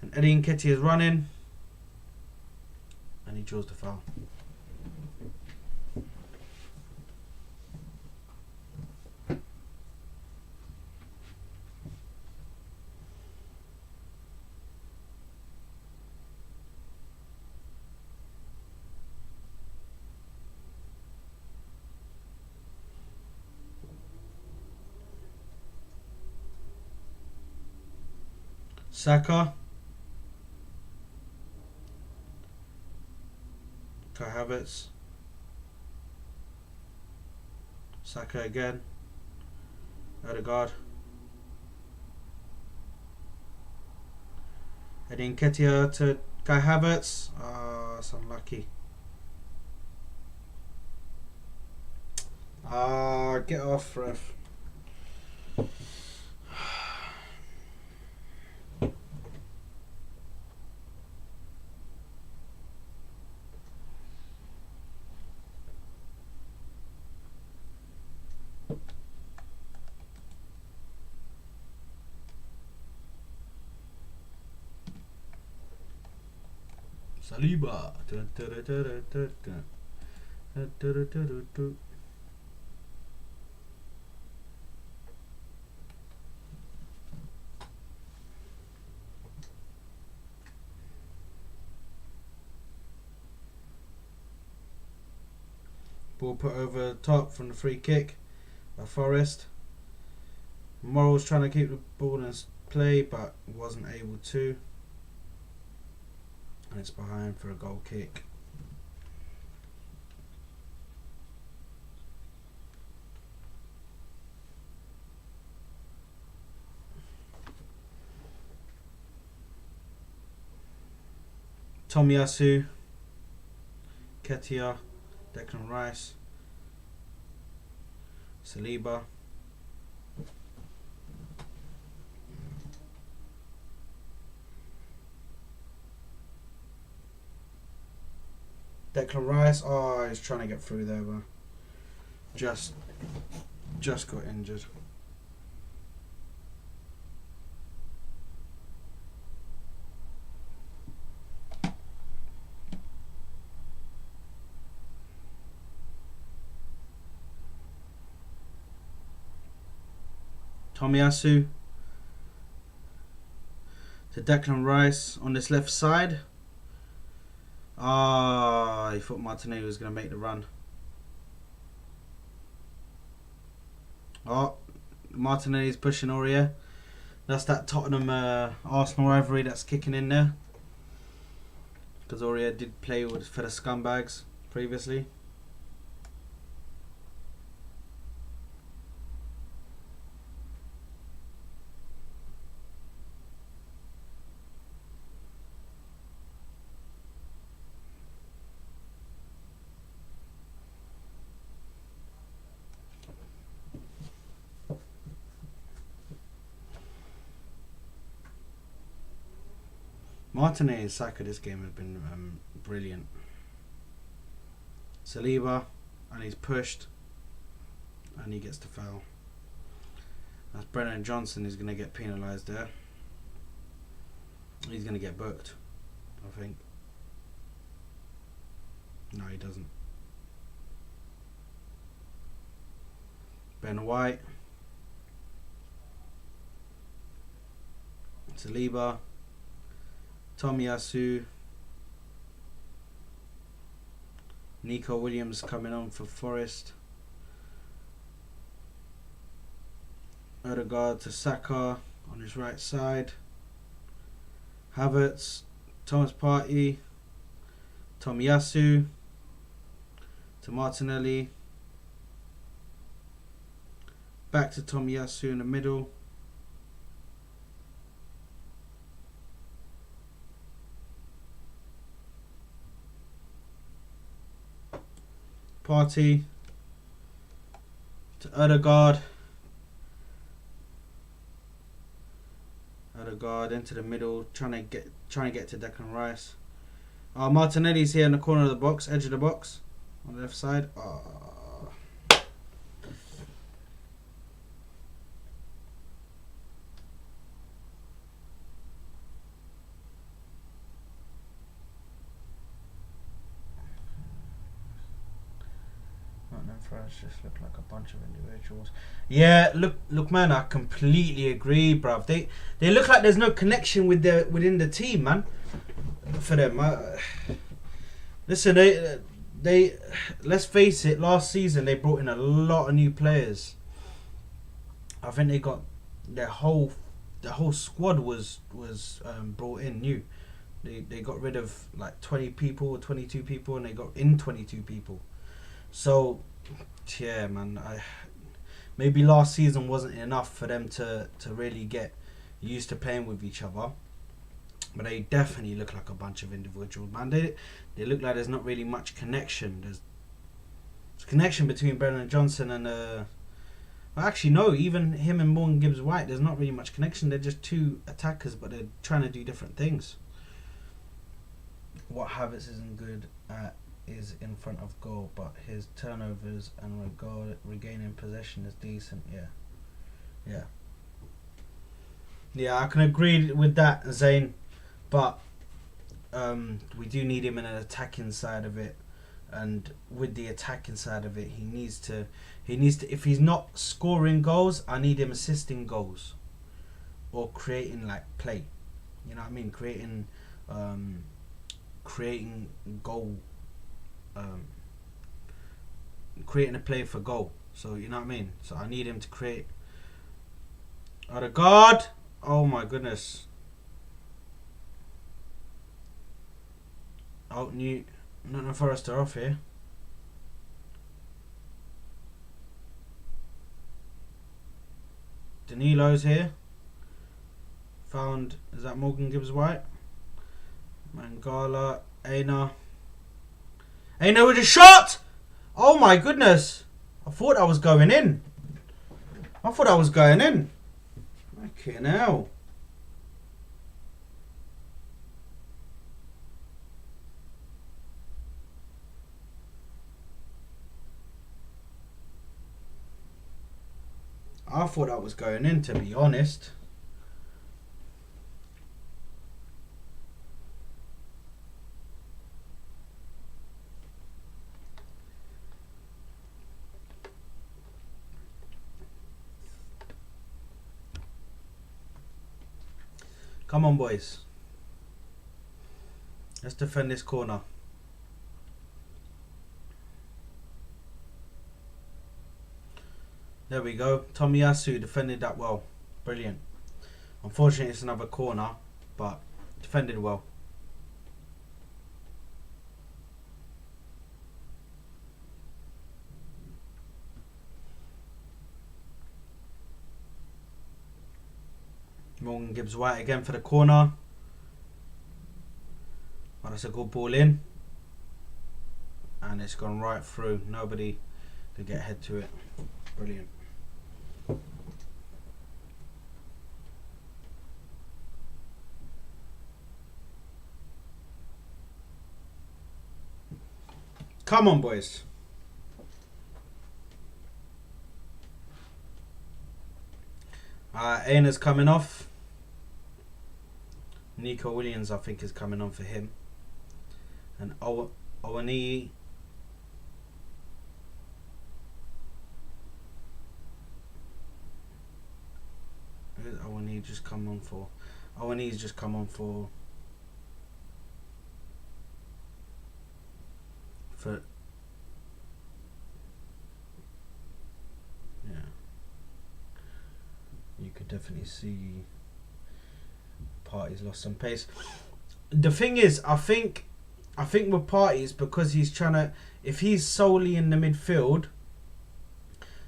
And Eddie Nketiah is running. And he draws the foul. Saka Havertz. Saka again. Odegaard. Heading Nketiah to Kai Havertz. Ah, it's unlucky. Ah, get off, ref. Saliba. Ball put over the top from the free kick by Forest. Morrow's trying to keep the ball in play but wasn't able to. And it's behind for a goal kick. Tomiyasu, Nketiah, Declan Rice, Saliba. Declan Rice, oh, he's trying to get through there, but just got injured. Tomiyasu to Declan Rice on this left side. Ah, he thought Martinelli was going to make the run. Oh, Martinelli's pushing Aurier. That's that Tottenham Arsenal rivalry that's kicking in there. Because Aurier did play for the Scumbags previously. Martinelli and Saka this game have been brilliant. Saliba, and he's pushed, and he gets the foul. That's Brennan Johnson who's going to get penalised there. He's going to get booked, I think. No, he doesn't. Ben White. Saliba. Tomiyasu. Nico Williams coming on for Forest. Odegaard to Saka on his right side. Havertz, Thomas Partey, Tomiyasu to Martinelli. Back to Tomiyasu in the middle. Partey to Odegaard. Odegaard into the middle, trying to get to Declan Rice. Martinelli's here in the corner of the box, edge of the box, on the left side. Just look like a bunch of individuals. Yeah, look, man, I completely agree, bruv. They look like there's no connection within the team, man. For them, listen, they let's face it. Last season they brought in a lot of new players. I think they got their whole squad was brought in new. They got rid of like 20 people or 22 people, and they got in 22 people. So yeah, man, maybe last season wasn't enough for them to really get used to playing with each other. But they definitely look like a bunch of individuals, man. They look like there's not really much connection. There's connection between Brennan Johnson and well, actually no, even him and Morgan Gibbs White, there's not really much connection. They're just two attackers, but they're trying to do different things. What Havertz isn't good at is in front of goal, but his turnovers and regaining possession is decent. Yeah, I can agree with that, Zayn. But we do need him in an attacking side of it, and with the attacking side of it, he needs to. If he's not scoring goals, I need him assisting goals, or creating like play. You know what I mean? Creating goal. Creating a play for goal. So you know what I mean. So I need him to create. Odegaard! Oh my goodness. Oh, Nottingham Forest are off here. Danilo's here. Is that Morgan Gibbs White? Mangala, Aina with a shot! Oh my goodness. I thought I was going in. Okay, now. I thought I was going in, to be honest. Come on, boys. Let's defend this corner. There we go. Tomiyasu defended that well. Brilliant. Unfortunately, it's another corner, but defended well. Morgan Gibbs White again for the corner. Well, that's a good ball in. And it's gone right through. Nobody could get head to it. Brilliant. Come on, boys. Aina's coming off. Nico Williams, I think, is coming on for him. And Owani. Who's Owani just come on for? Owani's just come on for. Yeah. You could definitely see Partey's lost some pace. The thing is, I think with Partey, because he's trying to, if he's solely in the midfield,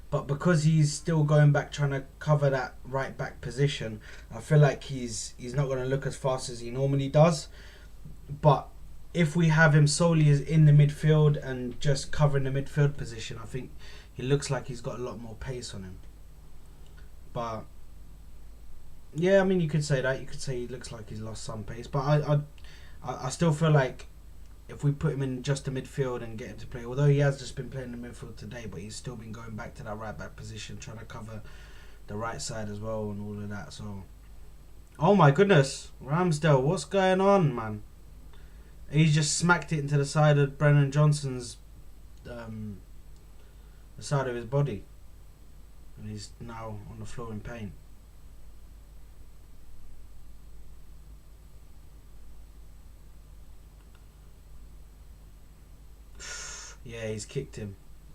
but because he's still going back trying to cover that right back position, I feel like he's not going to look as fast as he normally does. But if we have him solely as in the midfield and just covering the midfield position, I think he looks like he's got a lot more pace on him. But yeah, I mean, you could say that. You could say he looks like he's lost some pace. But I still feel like if we put him in just the midfield and get him to play, although he has just been playing the midfield today, but he's still been going back to that right back position, trying to cover the right side as well and all of that. So, oh my goodness, Ramsdale, what's going on, man? He's just smacked it into the side of Brennan Johnson's, the side of his body, and he's now on the floor in pain. Yeah, he's kicked him.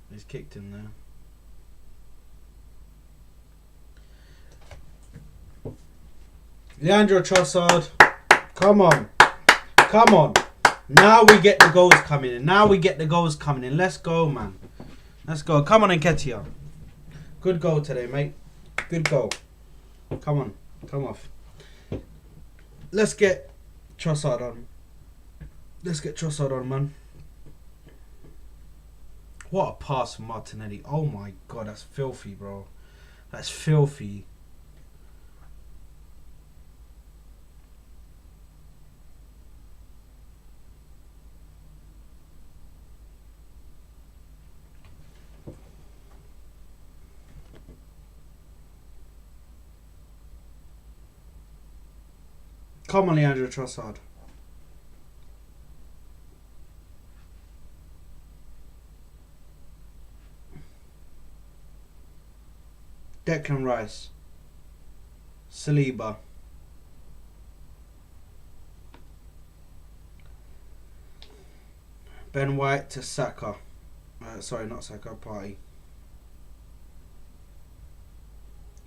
He's kicked him there. Leandro Trossard, come on. Come on. Now we get the goals coming in. Now we get the goals coming in. Let's go, man. Let's go. Come on, Nketiah. Good goal today, mate. Good goal. Come on. Come off. Let's get Trossard on. Let's get Trossard on, man. What a pass from Martinelli. Oh, my God. That's filthy, bro. That's filthy. Come on, Leandro Trossard. Declan Rice. Saliba. Ben White to Saka. Sorry, not Saka, Partey.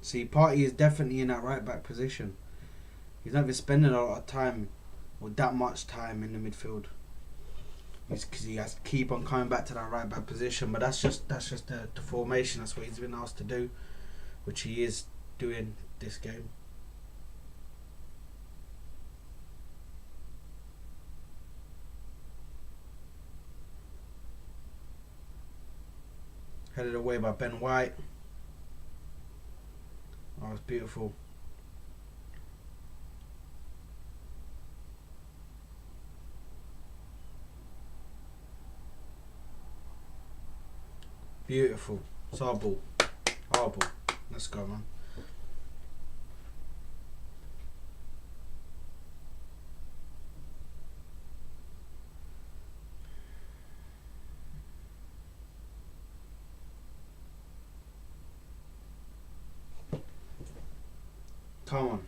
See, Partey is definitely in that right back position. He's not even spending a lot of time, or that much time in the midfield. Because he has to keep on coming back to that right back position. But that's just the formation. That's what he's been asked to do, which he is doing this game. Headed away by Ben White. Oh, it's beautiful. Beautiful. It's our ball. Our ball. Let's go, man. Come on.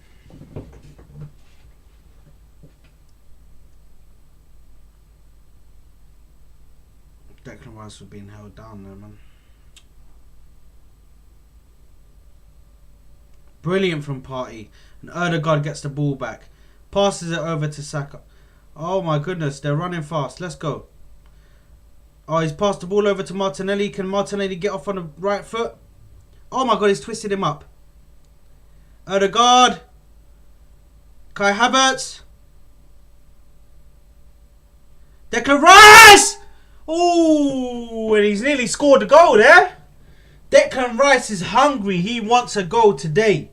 Declan Rice was being held down there, man. Brilliant from Partey. And Odegaard gets the ball back. Passes it over to Saka. Oh my goodness, they're running fast. Let's go. Oh, he's passed the ball over to Martinelli. Can Martinelli get off on the right foot? Oh my God, he's twisted him up. Odegaard. Kai Havertz. Declan Rice! Oh, and he's nearly scored a goal there. Declan Rice is hungry. He wants a goal today.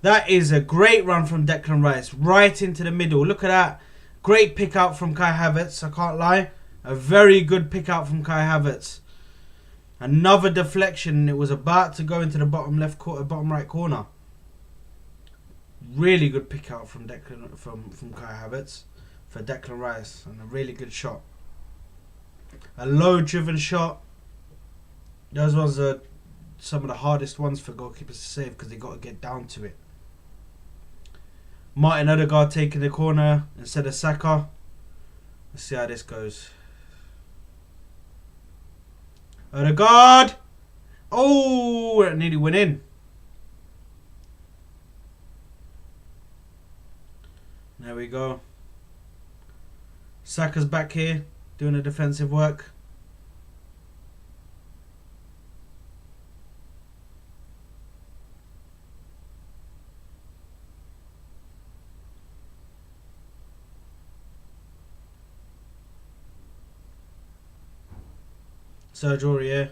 That is a great run from Declan Rice. Right into the middle. Look at that. Great pick out from Kai Havertz. I can't lie. A very good pick out from Kai Havertz. Another deflection. It was about to go into the bottom right corner. Really good pick out from Kai Havertz for Declan Rice. And a really good shot. A low driven shot. Those ones are some of the hardest ones for goalkeepers to save because they got to get down to it. Martin Odegaard taking the corner instead of Saka. Let's see how this goes. Odegaard! Oh, it nearly went in. There we go. Saka's back here doing the defensive work. Serge Aurier.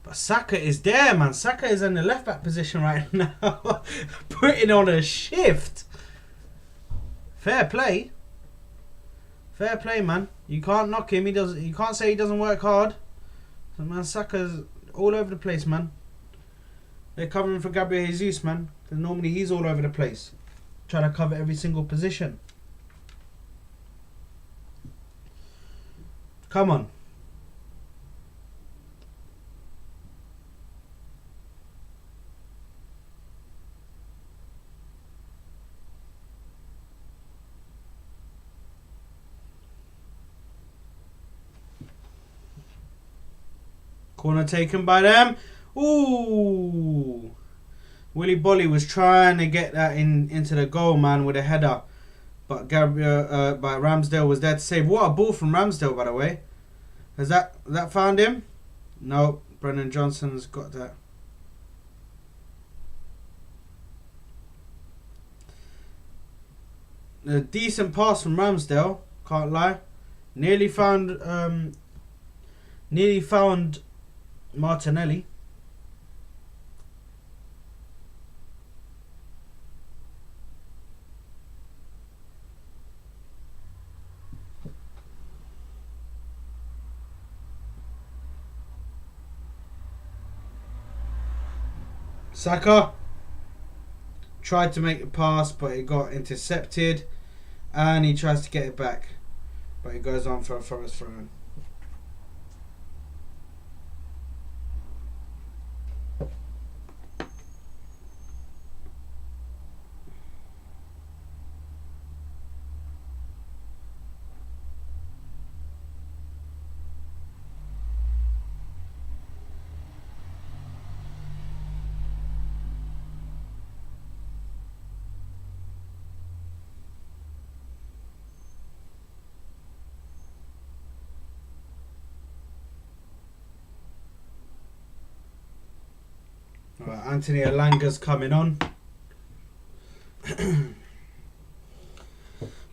But Saka is there, man. Saka is in the left back position right now. Putting on a shift. Fair play. Fair play, man. You can't knock him. You can't say he doesn't work hard. So, man, Saka's all over the place, man. They're covering for Gabriel Jesus, man. Because normally he's all over the place. Trying to cover every single position. Come on. Corner taken by them. Ooh. Willy Bolly was trying to get that into the goal, man, with a header. but Ramsdale was there to save. What a ball from Ramsdale, by the way. Has that found him? No, Brennan Johnson's got that. A decent pass from Ramsdale, can't lie. Nearly found Martinelli. Saka tried to make the pass, but it got intercepted, and he tries to get it back, but it goes on for a Forest throw. Right, Anthony Elanga's coming on.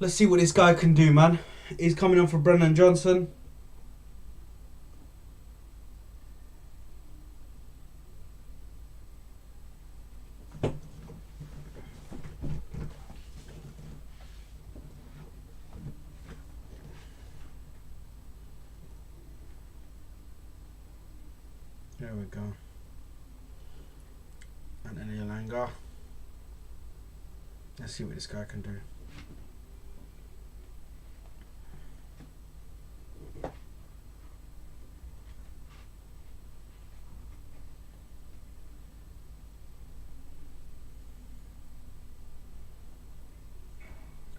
Let's see what this guy can do, man. He's coming on for Brennan Johnson. There we go. Anthony Elanga. Let's see what this guy can do.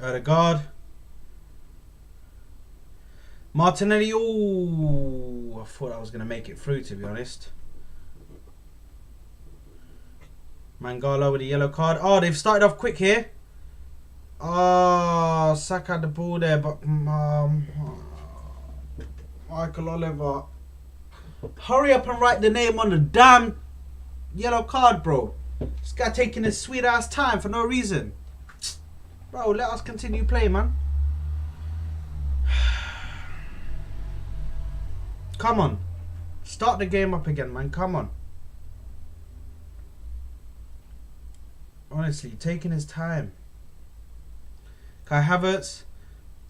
Odegaard. Martinelli. Oh, I thought I was going to make it through, to be honest. Mangala with a yellow card. Oh, they've started off quick here. Oh, Saka had the ball there, but Michael Oliver. Hurry up and write the name on the damn yellow card, bro. This guy taking his sweet ass time for no reason. Bro, let us continue playing, man. Come on. Start the game up again, man. Come on. Honestly, taking his time. Kai Havertz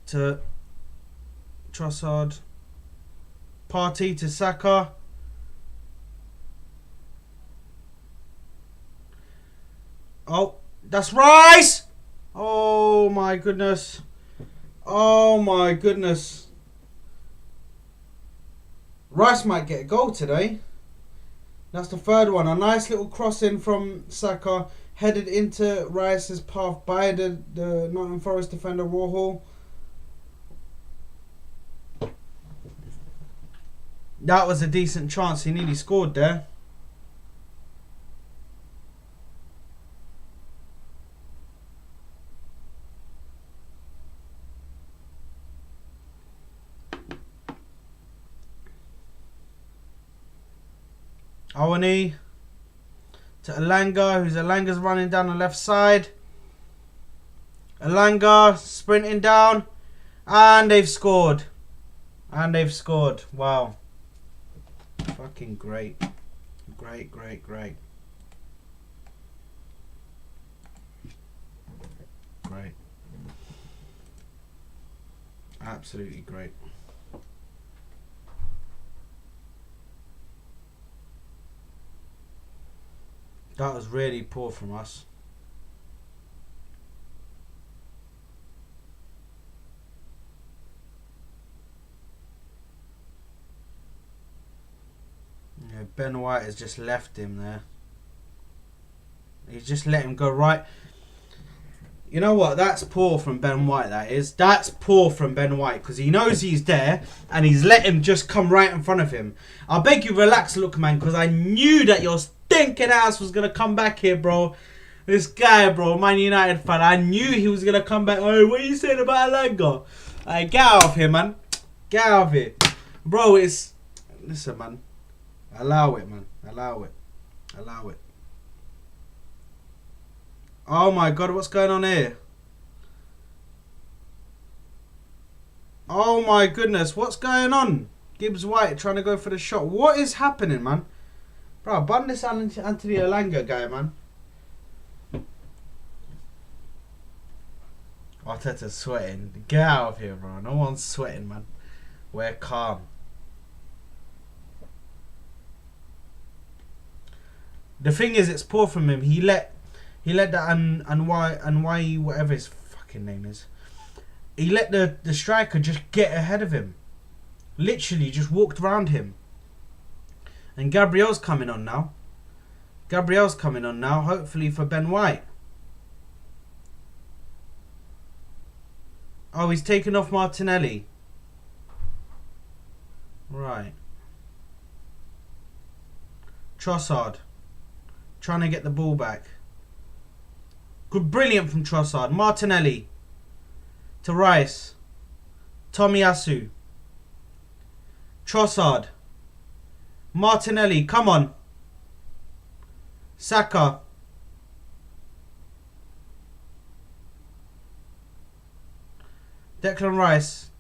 to Trossard. Partey to Saka. Oh, that's Rice! Oh my goodness. Oh my goodness. Rice might get a goal today. That's the third one. A nice little crossing from Saka. Headed into Rice's path by the Nottingham Forest defender Warhol. That was a decent chance. He nearly scored there. Awani to Elanga, Elanga's running down the left side. Elanga sprinting down, and they've scored. Wow. Fucking great. Great. Great. Absolutely great. That was really poor from us. Yeah, Ben White has just left him there. He's just let him go right. You know what? That's poor from Ben White, that is. That's poor from Ben White, because he knows he's there and he's let him just come right in front of him. I beg you relax, look, man, because I knew that your stinking ass was going to come back here, bro. This guy, bro, Man United fan. I knew he was gonna come back. Oh, what are you saying about Alanga? Get out of here, man. Get out of here, bro. It's listen, man. Allow it, man. Allow it. Allow it. Oh my God, what's going on here? Oh my goodness, what's going on? Gibbs White trying to go for the shot. What is happening, man? Bro, bun this Anthony Alanga guy, man. Arteta's sweating. Get out of here, bro. No one's sweating, man. We're calm. The thing is, it's poor from him. He let that and why whatever his fucking name is. He let the striker just get ahead of him. Literally just walked around him. And Gabriel's coming on now. Gabriel's coming on now, hopefully for Ben White. Oh, he's taken off Martinelli. Right. Trossard. Trying to get the ball back. Good, brilliant from Trossard. Martinelli. To Rice. Tomiyasu. Trossard. Martinelli, come on. Saka. Declan Rice.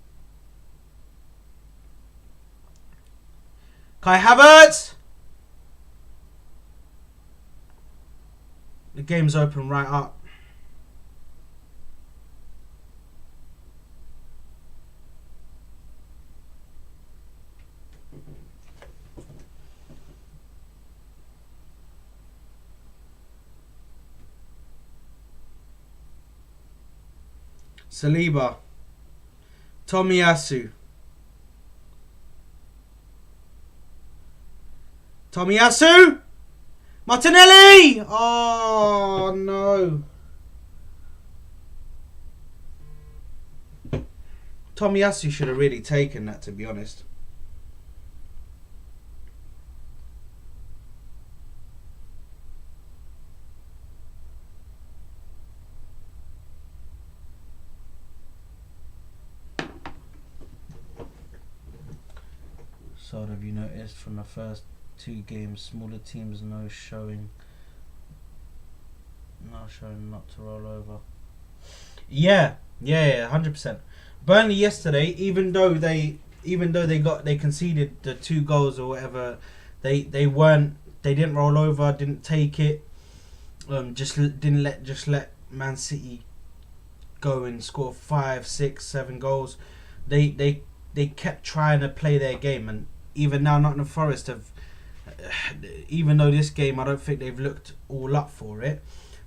Kai Havertz. The game's open right up. Saliba. Tomiyasu. Tomiyasu! Martinelli! Oh, no. Tomiyasu should have really taken that, to be honest. So have you noticed from the first 2 games, smaller teams not showing not to roll over. Yeah, 100%. Burnley yesterday, even though they conceded the 2 goals or whatever, they didn't roll over, didn't take it, didn't let Man City go and score 5, 6, 7 goals. They kept trying to play their game, and even now Nottingham Forest have, even though this game I don't think they've looked all up for it,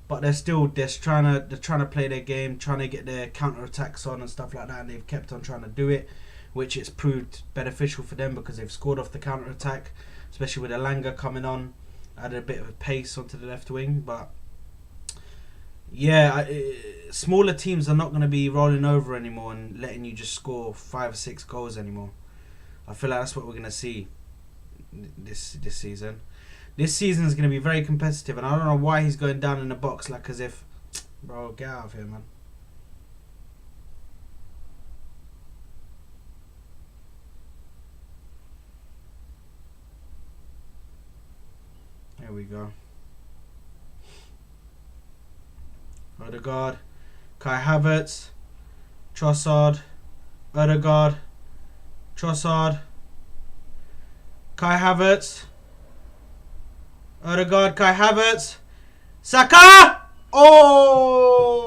but they're trying to play their game, trying to get their counter attacks on and stuff like that, and they've kept on trying to do it, which it's proved beneficial for them because they've scored off the counter attack, especially with Alanga coming on, added a bit of a pace onto the left wing. But yeah, smaller teams are not going to be rolling over anymore and letting you just score 5 or 6 goals anymore. I feel like that's what we're going to see this season. This season is going to be very competitive, and I don't know why he's going down in the box like as if, bro, get out of here, man. There we go. Odegaard, Kai Havertz, Trossard, Odegaard, Trossard, Kai Havertz, Odegaard, Kai Havertz, Saka! Oh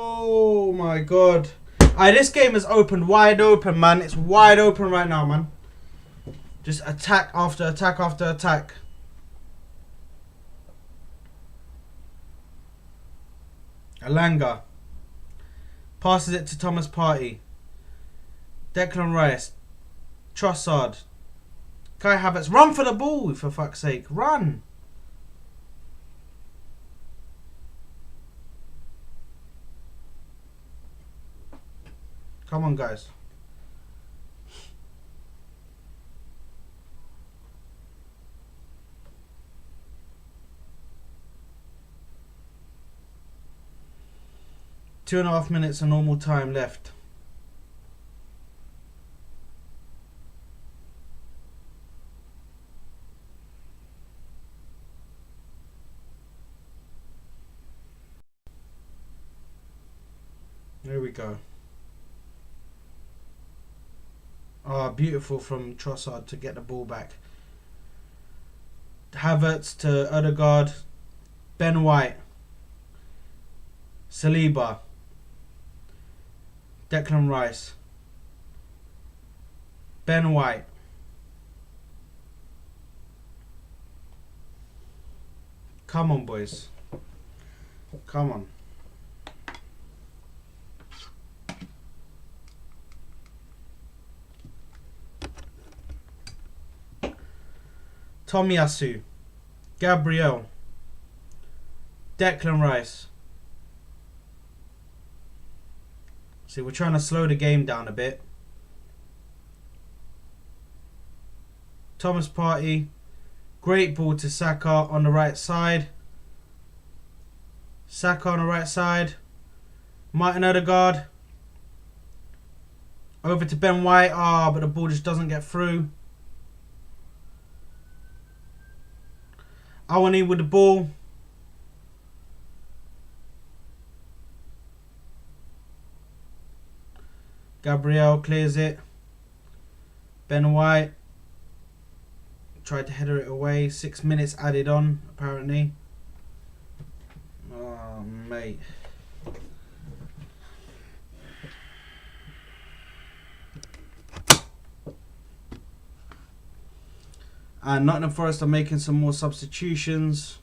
my God. This game is opened wide open, man. It's wide open right now, man. Just attack after attack after attack. Alanga passes it to Thomas Partey. Declan Rice, Trossard, Kai Havertz. Run for the ball, for fuck's sake. Run. Come on, guys. 2.5 minutes of normal time left. There we go. Ah, beautiful from Trossard to get the ball back. Havertz to Odegaard. Ben White. Saliba. Declan Rice. Ben White. Come on, boys. Come on. Tomiyasu. Gabriel. Declan Rice. See, we're trying to slow the game down a bit. Thomas Partey. Great ball to Saka on the right side. Saka on the right side. Martin Odegaard. Over to Ben White. Ah, but the ball just doesn't get through. Awani with the ball. Gabriel clears it. Ben White tried to header it away. 6 minutes added on, apparently. Oh, mate. And Nottingham Forest are making some more substitutions.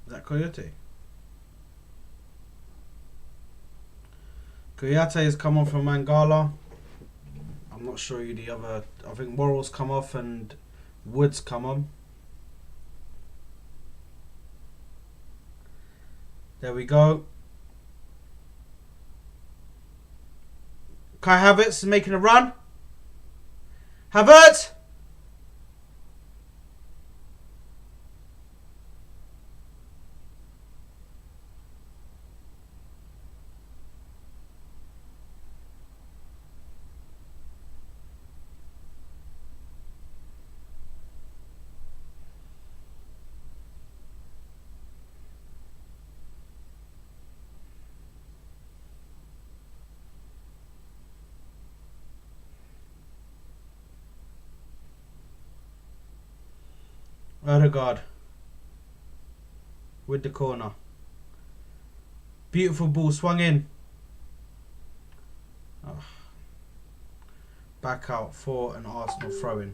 Is that Coyote? Coyote has come on from Mangala. I'm not sure who the other... I think Worrell's come off and Wood's come on. There we go. Kai Havertz is making a run. Havertz! Odegaard with the corner. Beautiful ball swung in. Oh. Back out for an Arsenal throw-in.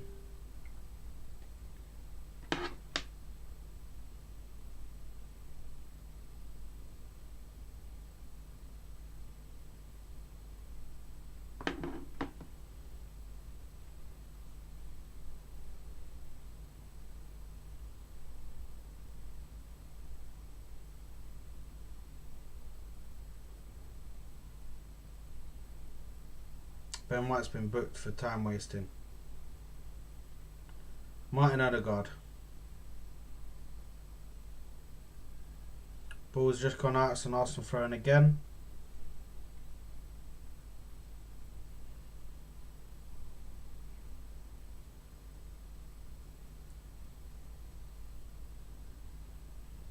Ben White's been booked for time wasting. Martin Odegaard. Ball's just gone out. It's an Arsenal throw-in again.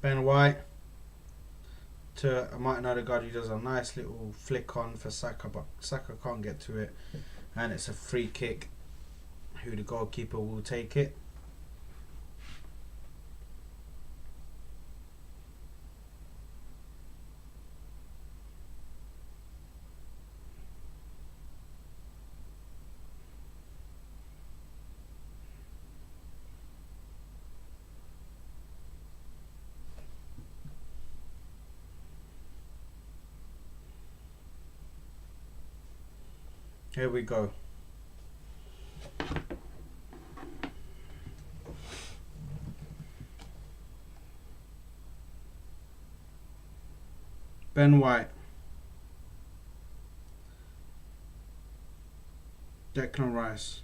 Ben White to Martin Odegaard, who does a nice little flick on for Saka, but Saka can't get to it, and it's a free kick. Who the goalkeeper will take it. Here we go. Ben White. Declan Rice.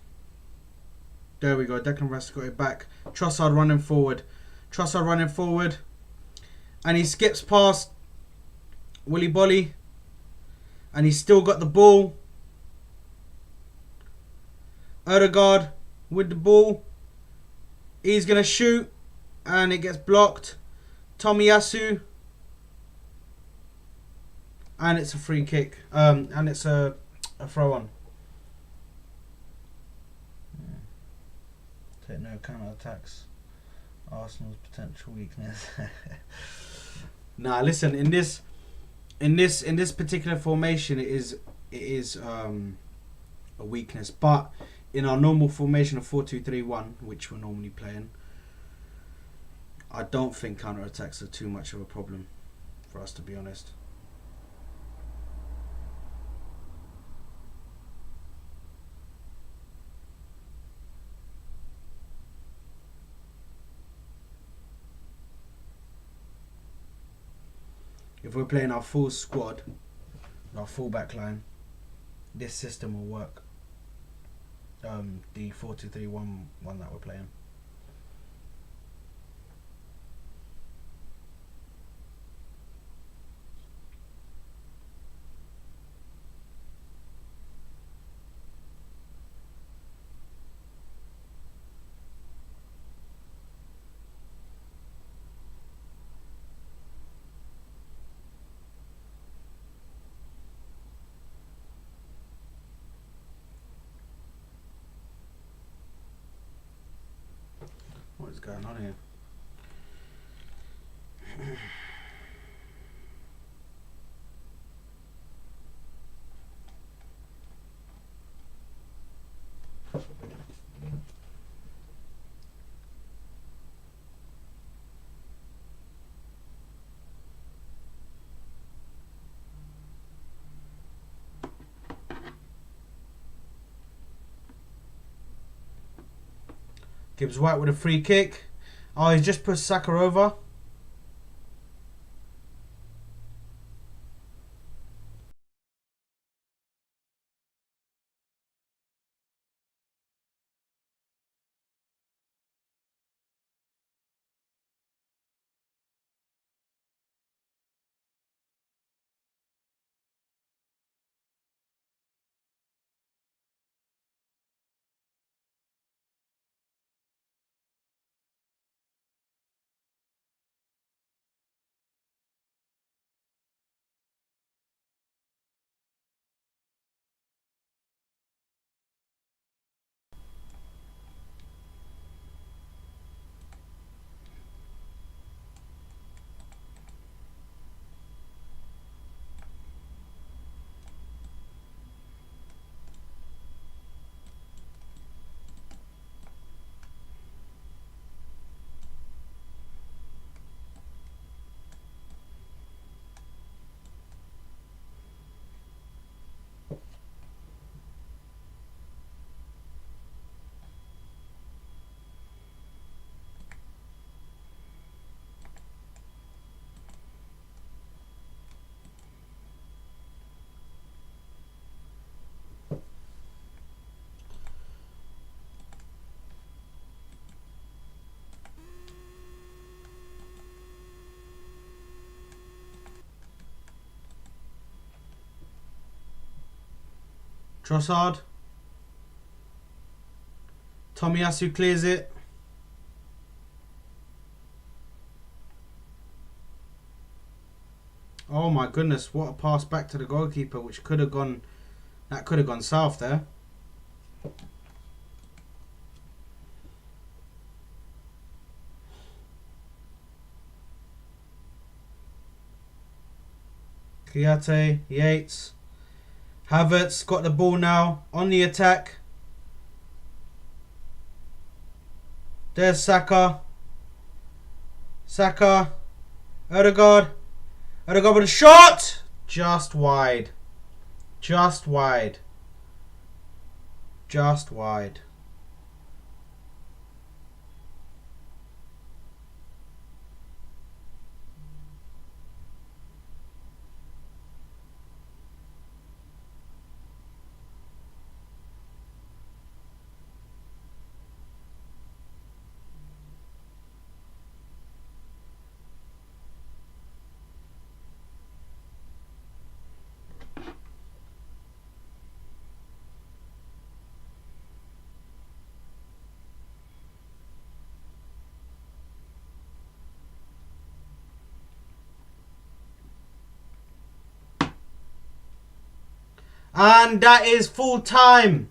There we go. Declan Rice got it back. Trossard running forward. Trossard running forward. And he skips past Willy Bolly. And he's still got the ball. Odegaard with the ball. He's going to shoot. And it gets blocked. Tomiyasu. And it's a free kick. And it's a throw on. Take no counter attacks. Arsenal's potential weakness. Nah, listen. In this particular formation, it is a weakness. But in our normal formation of 4-2-3-1, which we're normally playing, I don't think counter attacks are too much of a problem for us, to be honest. If we're playing our full squad, our full back line, this system will work. The 4-2-3-1 one that we're playing. What is going on here? Gibbs White with a free kick. Oh, he's just pushed Saka over. Trossard. Tomiyasu clears it. Oh my goodness, what a pass back to the goalkeeper, which could have gone, that could have gone south there. Kouyaté, Yates. Havertz got the ball now, on the attack. There's Saka. Saka. Odegaard. Odegaard with a shot! Just wide. Just wide. Just wide. And that is full time.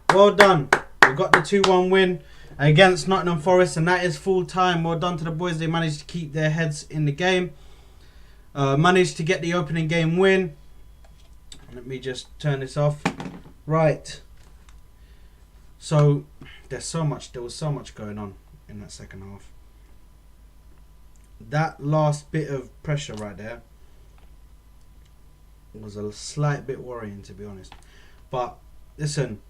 Well done. We got the 2-1 win against Nottingham Forest, and that is full time. Well done to the boys. They managed to keep their heads in the game. Managed to get the opening game win. Let me just turn this off. Right. So there was so much going on in that second half. That last bit of pressure right there was a slight bit worrying, to be honest. But listen,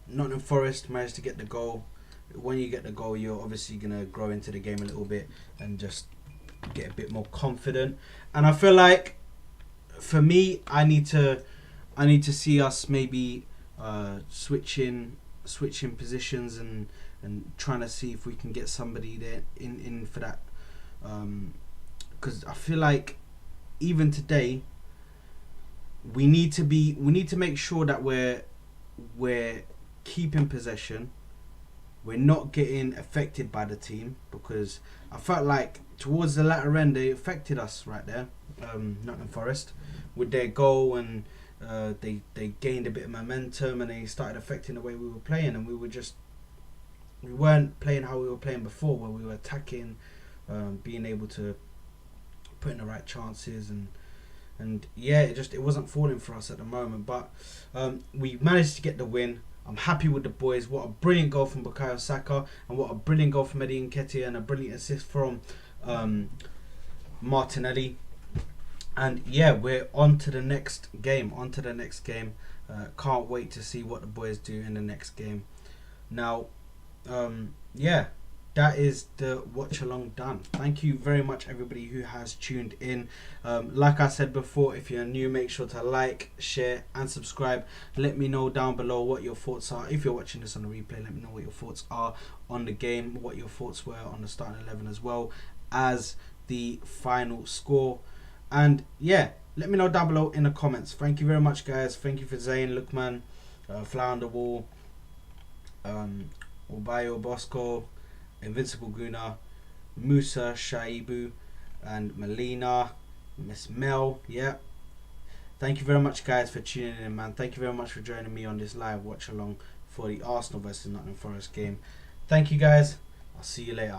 Nottingham Forest managed to get the goal. When you get the goal, you're obviously going to grow into the game a little bit and just get a bit more confident. And I feel like, for me, I need to see us maybe switching positions and trying to see if we can get somebody there in for that. Because I feel like even today we need to make sure that we're keeping possession. We're not getting affected by the team, because I felt like towards the latter end they affected us right there, Nottingham Forest, with their goal, and they gained a bit of momentum and they started affecting the way we were playing, and we weren't playing how we were playing before, where we were attacking, being able to put in the right chances, and yeah, it wasn't falling for us at the moment. But we managed to get the win. I'm happy with the boys. What a brilliant goal from Bukayo Saka, and what a brilliant goal from Eddie Nketiah, and a brilliant assist from Martinelli. And yeah, we're on to the next game. Can't wait to see what the boys do in the next game. Now, yeah, that is the watch along done. Thank you very much, everybody who has tuned in. Like I said before, if you're new, make sure to like, share and subscribe. Let me know down below what your thoughts are. If you're watching this on the replay, let me know what your thoughts are on the game, what your thoughts were on the starting 11, as well as the final score. And yeah, let me know down below in the comments. Thank you very much, guys. Thank you for Zayn, Lookman, Fly on the Wall, Obayo Bosco, Invincible Guna, Musa Shaibu, and Melina, Miss Mel. Yeah, thank you very much, guys, for tuning in, man. Thank you very much for joining me on this live watch along for the Arsenal versus Nottingham Forest game. Thank you, guys. I'll see you later.